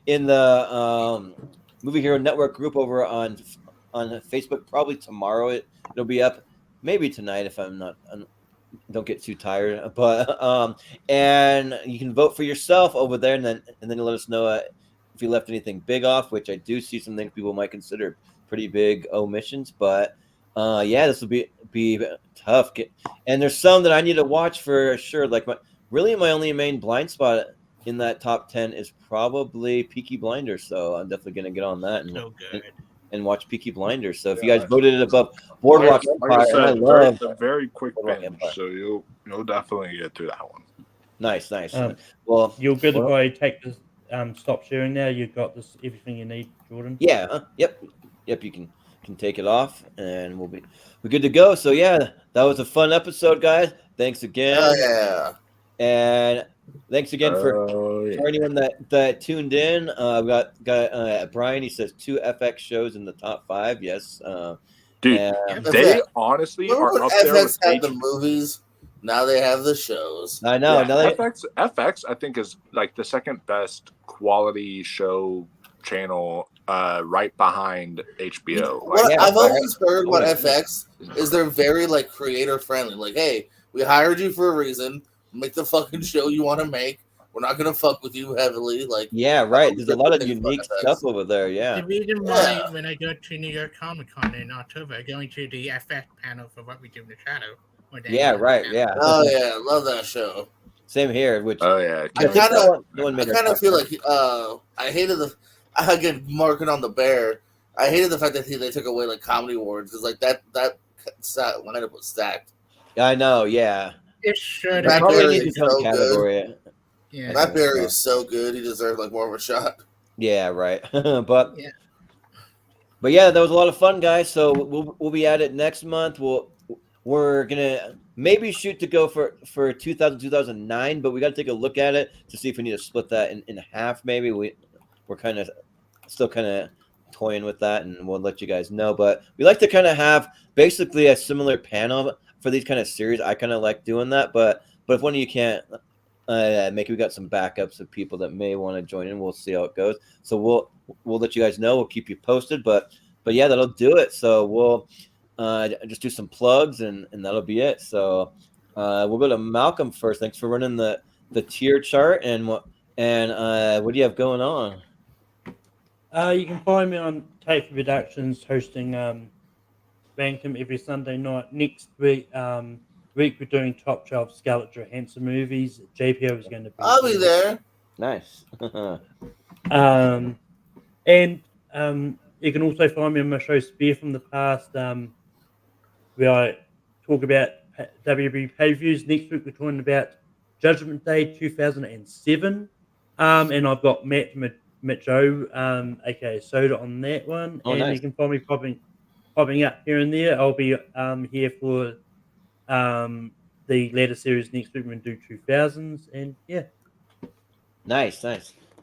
in the Movie Hero Network group over on Facebook. Probably tomorrow it'll be up. Maybe tonight if I'm not. Don't get too tired, but and you can vote for yourself over there, and then let us know if you left anything big off, which I do see some things people might consider pretty big omissions. But yeah, this will be tough. And there's some that I need to watch for sure. Like my only main blind spot in that top 10 is probably Peaky Blinders. So I'm definitely gonna get on that and watch Peaky Blinders. So if you guys voted it above Boardwalk Empire, like I love it's a very quick binge, so you'll definitely get through that one. Nice. Well, you're good if I take this. Stop sharing now. You've got this everything you need, Jordan. Yeah. Yep. You can take it off, and we're good to go. So yeah, that was a fun episode, guys. Thanks again. Oh yeah. And thanks again for anyone that tuned in. We got Brian. He says 2 FX shows in the top 5. Yes, dude. They honestly are up there with had the movies. Now they have the shows. I know. Yeah, FX, I think, is like the second best quality show channel, right behind HBO. I've always heard about FX is they're very like creator friendly. Like, hey, we hired you for a reason. Make the fucking show you want to make. We're not gonna fuck with you heavily. Like, yeah, right. There's a lot of unique stuff over there. Yeah. The reason why when I go to New York Comic Con in October, going to the FX panel for What We Do in the Shadow. Yeah, right. Yeah. Oh yeah, I love that show. Same here. Which I kind of feel like I hated again marking on the bear. I hated the fact that they took away like comedy awards because like that lineup was stacked. I know, yeah. It should Matt Probably Berry need to is come so category. good. Yeah. Matt Berry is so good. He deserved like more of a shot. Yeah, right. but Yeah. But yeah, that was a lot of fun, guys. So we'll be at it next month. We're gonna maybe shoot to go for 2009, but we got to take a look at it to see if we need to split that in half. Maybe we're kind of still kind of toying with that, and we'll let you guys know. But we like to kind of have basically a similar panel for these kind of series. I kind of like doing that, but if one of you can't make, we got some backups of people that may want to join in. We'll see how it goes. So we'll let you guys know. We'll keep you posted. But yeah, that'll do it. So we'll just do some plugs and that'll be it. So we'll go to Malcolm first. Thanks for running the tier chart and what do you have going on? You can find me on Tape Productions hosting Bantam every Sunday night. Next week we're doing top 12 Scarlett Johansson movies. JPO is going to be. I'll be there. Nice. And you can also find me on my show Spear from the Past, where I talk about WB pay-per-views. Next week we're talking about Judgment Day 2007, and I've got Matt Joe, aka Soda, on that one. Oh, and nice. You can find me popping up here and there. I'll be here for the later series next week. We're going to do 2000s, and yeah. Nice.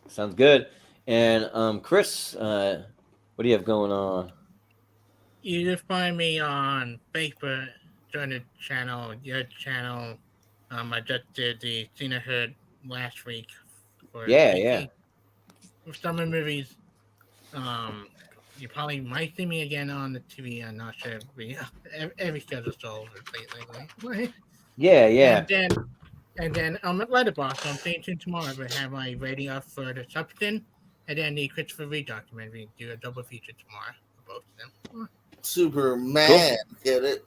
Sounds good. And Chris, what do you have going on? You can find me on Facebook, join the channel, your channel. I just did the Cena Hood last week. For summer movies. You probably might see me again on the TV. I'm not sure. Every schedule's so over lately. Yeah. And then at Letterboxd, I'm staying tuned tomorrow. We have my rating up for the Substance and then the Christopher Reeve documentary. Do a double feature tomorrow for both of them. Superman, get it?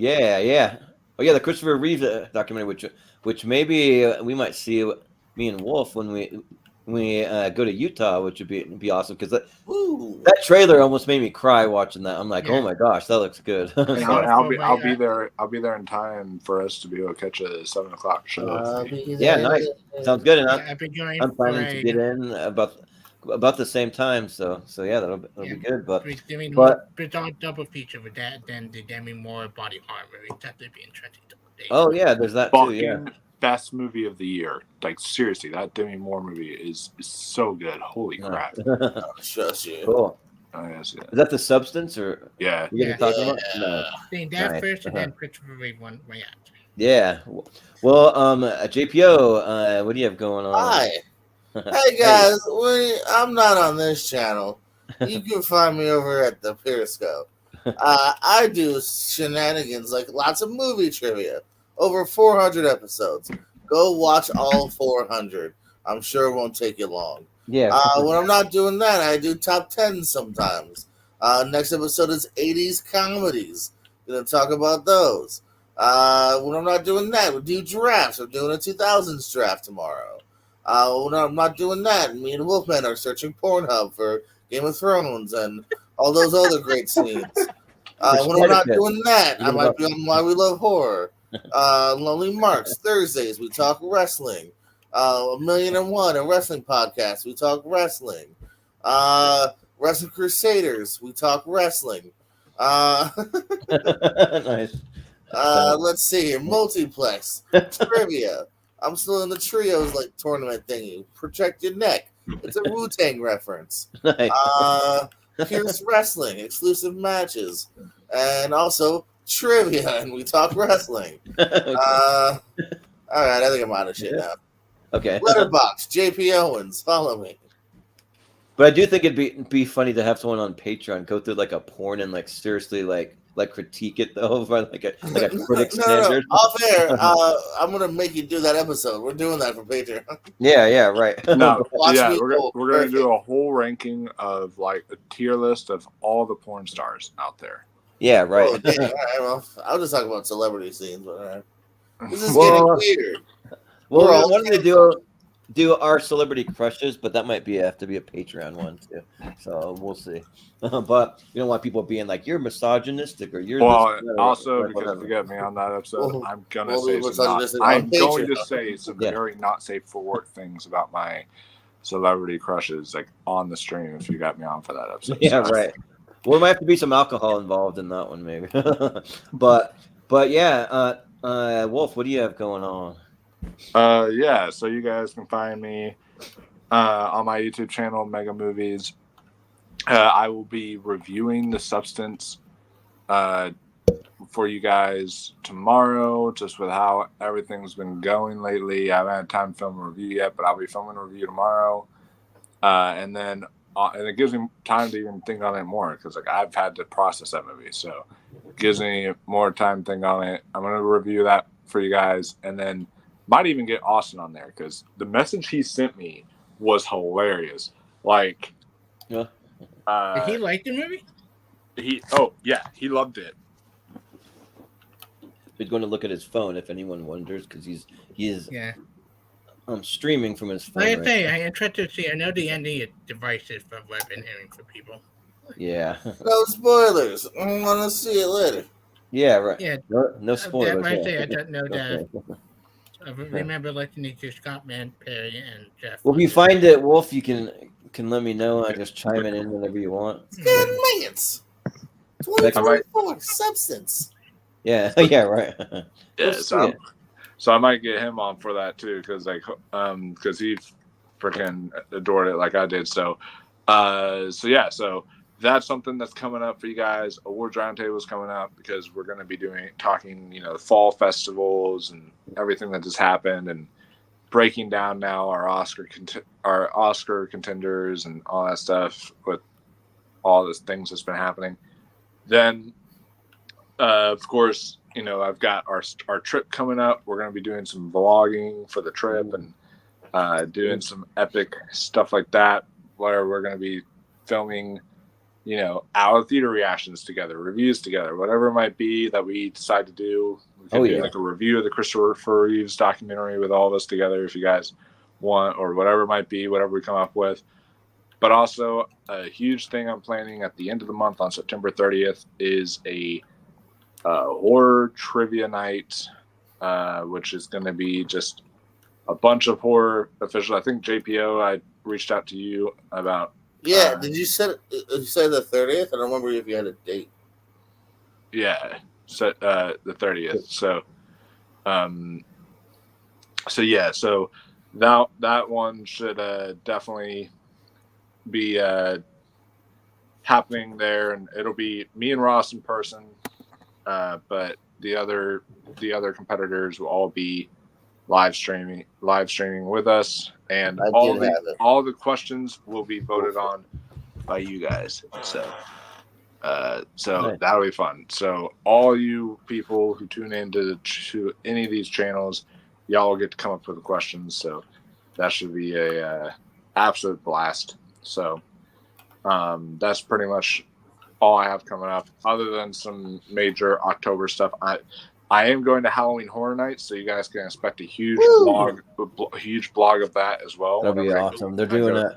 Yeah. Oh yeah, the Christopher Reeve documentary, which maybe we might see me and Wolf when we go to Utah, which would be awesome because that trailer almost made me cry watching that. I'm like, oh my gosh, that looks good. I'll be there. I'll be there in time for us to be able to catch a 7:00 show. Yeah, nice. Sounds good. And I'm planning to for get in about the same time. So yeah, that'll be good. But double feature with that, then the Demi Moore body horror movie. That'd be interesting. Oh yeah, there's that too. Yeah. Best movie of the year. Like seriously, that Demi Moore movie is so good. Holy crap! Trust you. Cool. Oh, yes, Is that the Substance or? Yeah. You gonna talk about? No. Seeing that first, and then Christopher Reeve one way after. Yeah. Well, JPO, what do you have going on? Hi. Hey guys, I'm not on this channel. You can find me over at the Periscope. I do shenanigans like lots of movie trivia. Over 400 episodes. Go watch all 400. I'm sure it won't take you long. Yeah. When I'm not doing that, I do top 10 sometimes. Next episode is 80s comedies. Gonna talk about those. When I'm not doing that, we do drafts. We're doing a 2000s draft tomorrow. When I'm not doing that, me and Wolfman are searching Pornhub for Game of Thrones and all those other great scenes. When I'm not doing that, I might be on Why We Love Horror. Lonely Marks, Thursdays, we talk wrestling. 1,000,001, a wrestling podcast, we talk wrestling. Wrestling Crusaders, we talk wrestling. Nice. Let's see here, Multiplex, Trivia. I'm still in the trios like tournament thingy. Protect your neck. It's a Wu-Tang reference. Nice. Pierce Wrestling, exclusive matches. And also trivia, and we talk wrestling. Okay. All right, I think I'm out of shit now. Okay. Letterboxd, JP Owens, follow me. But I do think it'd be funny to have someone on Patreon go through like a porn and like seriously like critique it though, by like a critic standard. No. Off air, I'm gonna make you do that episode. We're doing that for Patreon. Yeah, right. No, yeah, we're gonna do a whole ranking of like a tier list of all the porn stars out there. Yeah, right. Oh, damn. All right, well, I'll just talk about celebrity scenes, but all right. This is getting weird. Well, we wanted to do do our celebrity crushes, but that might have to be a Patreon one too. So we'll see. But you don't want people being like you're misogynistic or you're Well, this. also Like, because if whatever. you get me on that episode, We'll- I'm gonna we'll say be some not. misogynistic on I'm going to Patreon. say some Yeah. very not safe for work things about my celebrity crushes, like on the stream. If you got me on for that episode, Yeah, so. right. Well, there might have to be some alcohol involved in that one, maybe. but yeah, Wolf, what do you have going on? Yeah, so you guys can find me on my YouTube channel, Mega Movies. I will be reviewing The Substance for you guys tomorrow, just with how everything's been going lately. I haven't had time to film a review yet, but I'll be filming a review tomorrow. And then and it gives me time to even think on it more because like I've had to process that movie, so it gives me more time to think on it. I'm gonna review that for you guys, and then might even get Austin on there because the message he sent me was hilarious. Like, Yeah. Did he like the movie? He loved it. He's going to look at his phone if anyone wonders because he is Yeah. Streaming from his phone. Like I say, I'm interested to see. I know the ending devices from what I've been hearing from people. Yeah. No spoilers. I want to see it later. Yeah, right. Yeah. No spoilers. That's why I yeah. say I don't know that. Okay. I remember listening to Scott Perry and Jeff. Well, if you find it, Wolf, you can let me know. I just chime it in whenever you want. Good minutes. 2024 Substance. Yeah. Yeah. Right. Yeah, We'll so I might get him on for that too, because he freaking adored it like I did. So that's something that's coming up for you guys. Awards Roundtable is coming up because we're going to be talking, fall festivals and everything that just happened, and breaking down now our Oscar contenders and all that stuff with all the things that's been happening. Then, of course, I've got our trip coming up. We're going to be doing some vlogging for the trip and doing some epic stuff like that, where we're going to be filming, our theater reactions together, reviews together, whatever it might be that we decide to do. We can do like a review of the Christopher Reeves documentary with all of us together if you guys want, or whatever it might be, whatever we come up with. But also a huge thing I'm planning at the end of the month on September 30th is a horror trivia night, which is going to be just a bunch of horror officials. I think JPO, I reached out to you about. Yeah, did you say the 30th? I don't remember if you had a date. Yeah, set the 30th. So that one should definitely be happening there, and it'll be me and Ross in person, but the other competitors will all be live streaming with us, and all the questions will be voted on by you guys. So that'll be fun. So all you people who tune into any of these channels, y'all will get to come up with the questions. So that should be a absolute blast. So that's pretty much all I have coming up, other than some major October stuff. I am going to Halloween Horror Nights, so you guys can expect a huge blog of that as well. That'll be awesome. They're doing that.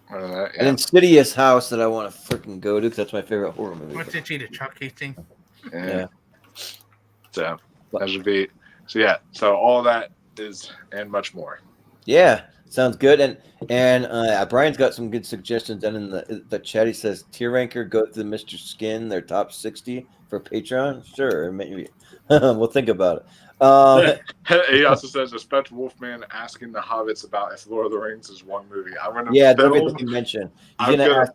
Yeah. An Insidious house that I want to freaking go to because that's my favorite horror movie. What's it, the Chucky thing? Yeah. So that should be. So yeah. So all that is and much more. Yeah, sounds good. And Brian's got some good suggestions. And in the chat, he says tier ranker, go through Mr. Skin, their top 60 for Patreon. Sure, maybe we'll think about it. He also says, respect Wolfman asking the hobbits about if Lord of the Rings is one movie. I'm gonna that'll be the convention. I'm gonna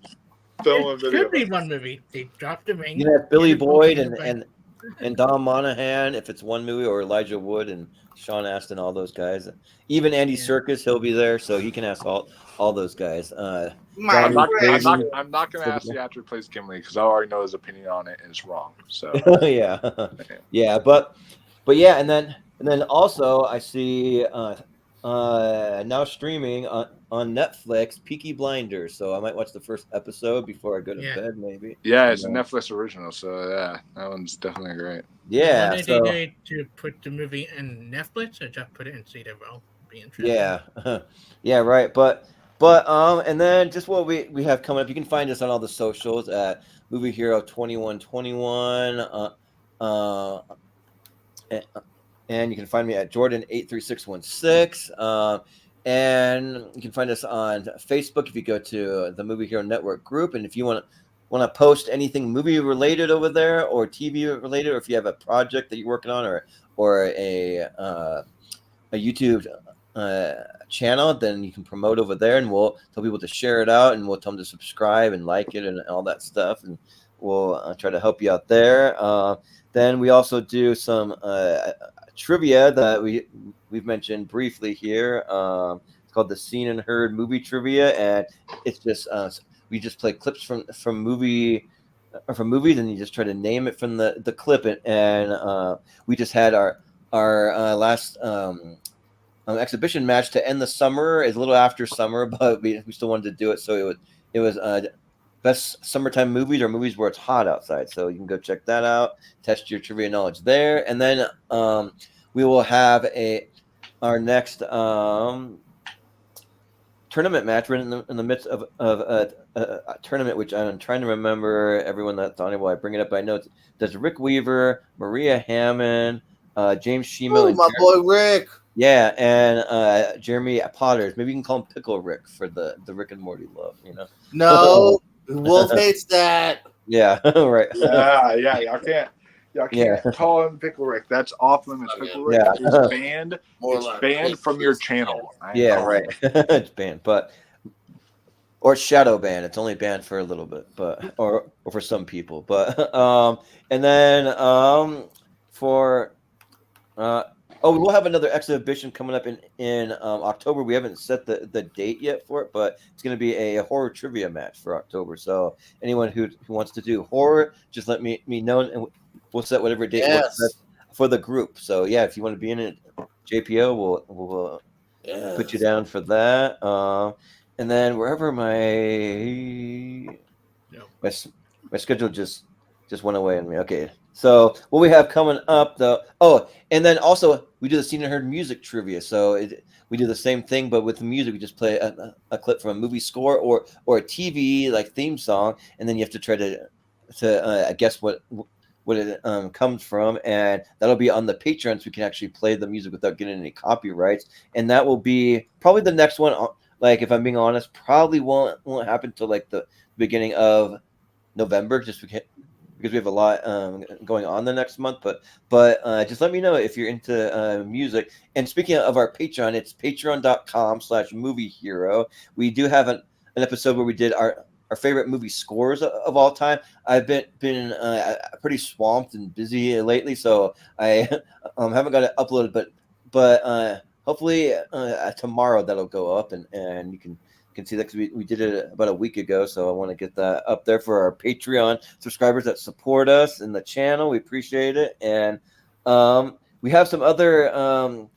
film a It video. should be one movie. They dropped the ring. You have Billy Boyd and Don Monahan if it's one movie, or Elijah Wood and Sean Astin, all those guys. Even Andy Serkis, he'll be there, so he can ask all those guys. I'm not going to ask the actor who plays Gimli because I already know his opinion on it and it's wrong. So yeah, but yeah, and then also I see now streaming on Netflix, Peaky Blinders. So I might watch the first episode before I go to bed, maybe. Yeah, it's a Netflix original, so yeah, that one's definitely great. Yeah. Did they to put the movie in Netflix or just put it in CW? be interesting. Yeah, yeah, right. And then just what we have coming up. You can find us on all the socials at Movie Hero 2121. And, and you can find me at Jordan 83616. And you can find us on Facebook if you go to the Movie Hero Network group. And if you want to post anything movie related over there or TV related, or if you have a project that you're working on, or a YouTube channel, then you can promote over there, and we'll tell people to share it out, and we'll tell them to subscribe and like it and all that stuff, and we'll try to help you out there. Then we also do some trivia that we've mentioned briefly here. It's called the Seen and Heard Movie Trivia, and it's just we just play clips from movies, and you just try to name it from the clip. And we just had our last exhibition match to end the summer. Is a little after summer, but we still wanted to do it. So it was best summertime movies or movies where it's hot outside. So you can go check that out, test your trivia knowledge there, and then we will have our next tournament match. We're in the midst of a tournament, which I'm trying to remember everyone that's on it while I bring it up. I know there's Rick Weaver, Maria Hammond, James Shimo, and my boy Rick. Yeah, and Jeremy Potters. Maybe you can call him Pickle Rick for the Rick and Morty love, you know? No, Wolf hates that. Yeah, right. Yeah, y'all can't call him Pickle Rick. That's off limits. Pickle Rick is banned. It's banned from your channel. Right. It's banned, or shadow ban. It's only banned for a little bit, but or for some people. But and then for we will have another exhibition coming up in October. We haven't set the date yet for it, but it's going to be a horror trivia match for October. So anyone who wants to do horror, just let me know, and we'll set whatever date works best for the group. So yeah, if you want to be in it, JPO, we'll put you down for that. And then wherever my schedule just went away on me. Okay. So what we have coming up, though, and then also we do the Seen and Heard music trivia. So we do the same thing, but with the music, we just play a clip from a movie score or a TV like theme song, and then you have to try to guess what it comes from, and that'll be on the Patreon, so we can actually play the music without getting any copyrights. And that will be probably the next one. Like, if I'm being honest, probably won't happen till like the beginning of November, just because we have a lot going on the next month. But just let me know if you're into music. And speaking of our Patreon, it's patreon.com/moviehero. We do have an episode where we did our favorite movie scores of all time. I've been pretty swamped and busy lately, so I haven't got it uploaded. But hopefully tomorrow that'll go up, and you can see that, because we did it about a week ago. So I want to get that up there for our Patreon subscribers that support us in the channel. We appreciate it. And we have some other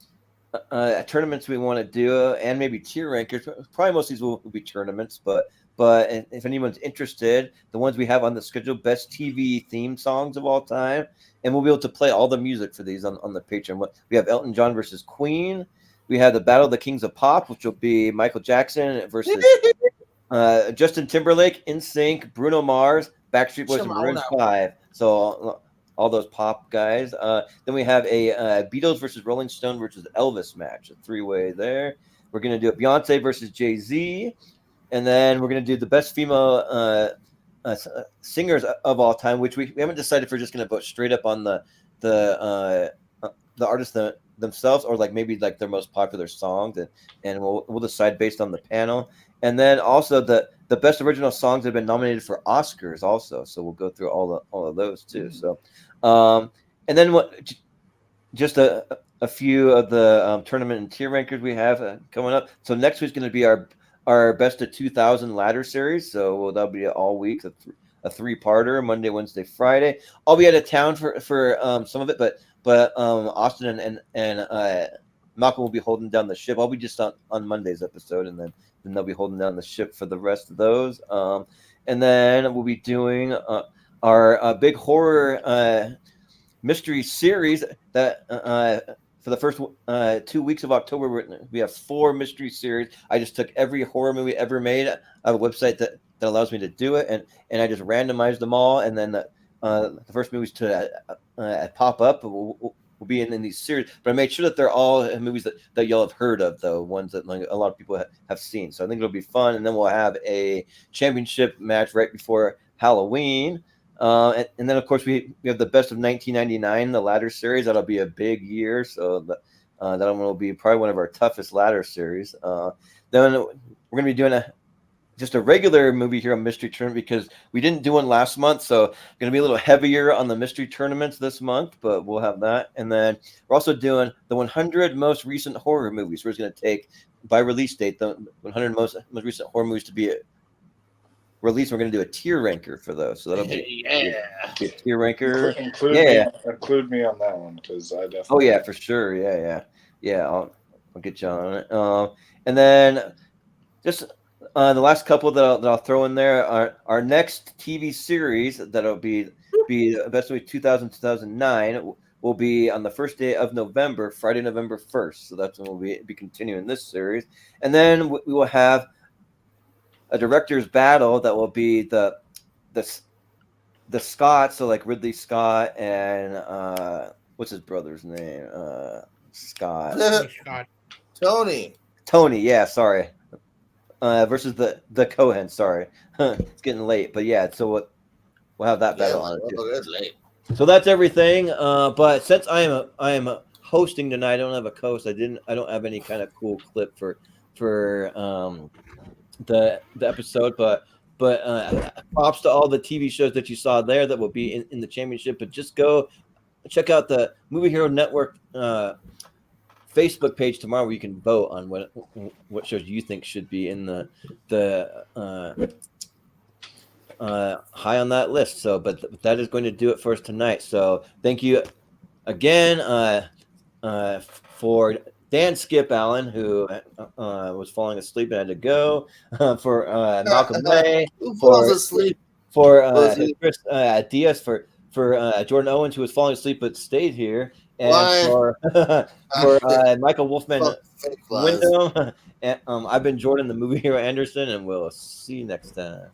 tournaments we want to do, and maybe tier rankers. Probably most of these will be tournaments, but if anyone's interested, the ones we have on the schedule, best TV theme songs of all time, and we'll be able to play all the music for these on the Patreon. We have Elton John versus Queen. We have the Battle of the Kings of Pop, which will be Michael Jackson versus Justin Timberlake, NSYNC, Bruno Mars, Backstreet Boys, and Maroon 5. So all those pop guys. Then we have a Beatles versus Rolling Stone versus Elvis match, a three-way there. We're going to do a Beyonce versus Jay-Z. And then we're going to do the best female singers of all time, which we haven't decided if we're just going to vote straight up on the artists themselves, or like maybe like their most popular songs, and we'll decide based on the panel. And then also the best original songs that have been nominated for Oscars also. So we'll go through all of those too. So and then just a few of the tournament and tier rankers we have coming up. So next week's going to be our best of 2000 ladder series. So that'll be all week, a three-parter, Monday, Wednesday, Friday. I'll be out of town for some of it, but Austin and Malcolm will be holding down the ship. I'll be just on Monday's episode, and then they'll be holding down the ship for the rest of those. And then we'll be doing our big horror mystery series that for the first 2 weeks of October, we have 4 mystery series. I just took every horror movie ever made. I have a website that allows me to do it, and I just randomized them all. And then the first movies to pop up will be in these series. But I made sure that they're all movies that y'all have heard of, though, ones that like, a lot of people have seen. So I think it'll be fun. And then we'll have a championship match right before Halloween. And then, of course, we have the best of 1999, the ladder series. That'll be a big year. So that one will be probably one of our toughest ladder series. Then we're going to be doing just a regular movie here on Mystery Tournament because we didn't do one last month. So going to be a little heavier on the mystery tournaments this month, but we'll have that. And then we're also doing the 100 most recent horror movies. We're just going to take, by release date, the 100 most recent horror movies to be released. We're going to do a tier ranker for those. So that'll be, be a tier ranker. Include me on that one because I definitely. Oh, yeah, for sure. Yeah. I'll get you on it. And then just the last couple that I'll throw in there are our next TV series that'll be Best Movie 2009 will be on the first day of November, Friday, November 1st. So that's when we'll be continuing this series. And then we will have a director's battle that will be the Scott, so like Ridley Scott and what's his brother's name? Scott. Tony, yeah, sorry. Versus the Cohen, sorry. It's getting late, but yeah, so we'll have that battle on it too. That's late. So that's everything. But since I am hosting tonight, I don't have a co-host. I don't have any kind of cool clip for the episode, but props to all the TV shows that you saw there that will be in the championship. But just go check out the Movie Hero Network Facebook page tomorrow where you can vote on what shows you think should be in the high on that list. So, but that is going to do it for us tonight. So thank you again for Dan Skip Allen, who was falling asleep and had to go, for Malcolm May, for Chris Diaz, for Jordan Owens, who was falling asleep but stayed here, and for Michael Wolfman Wyndham. And, I've been Jordan, the Movie Hero Anderson, and we'll see you next time.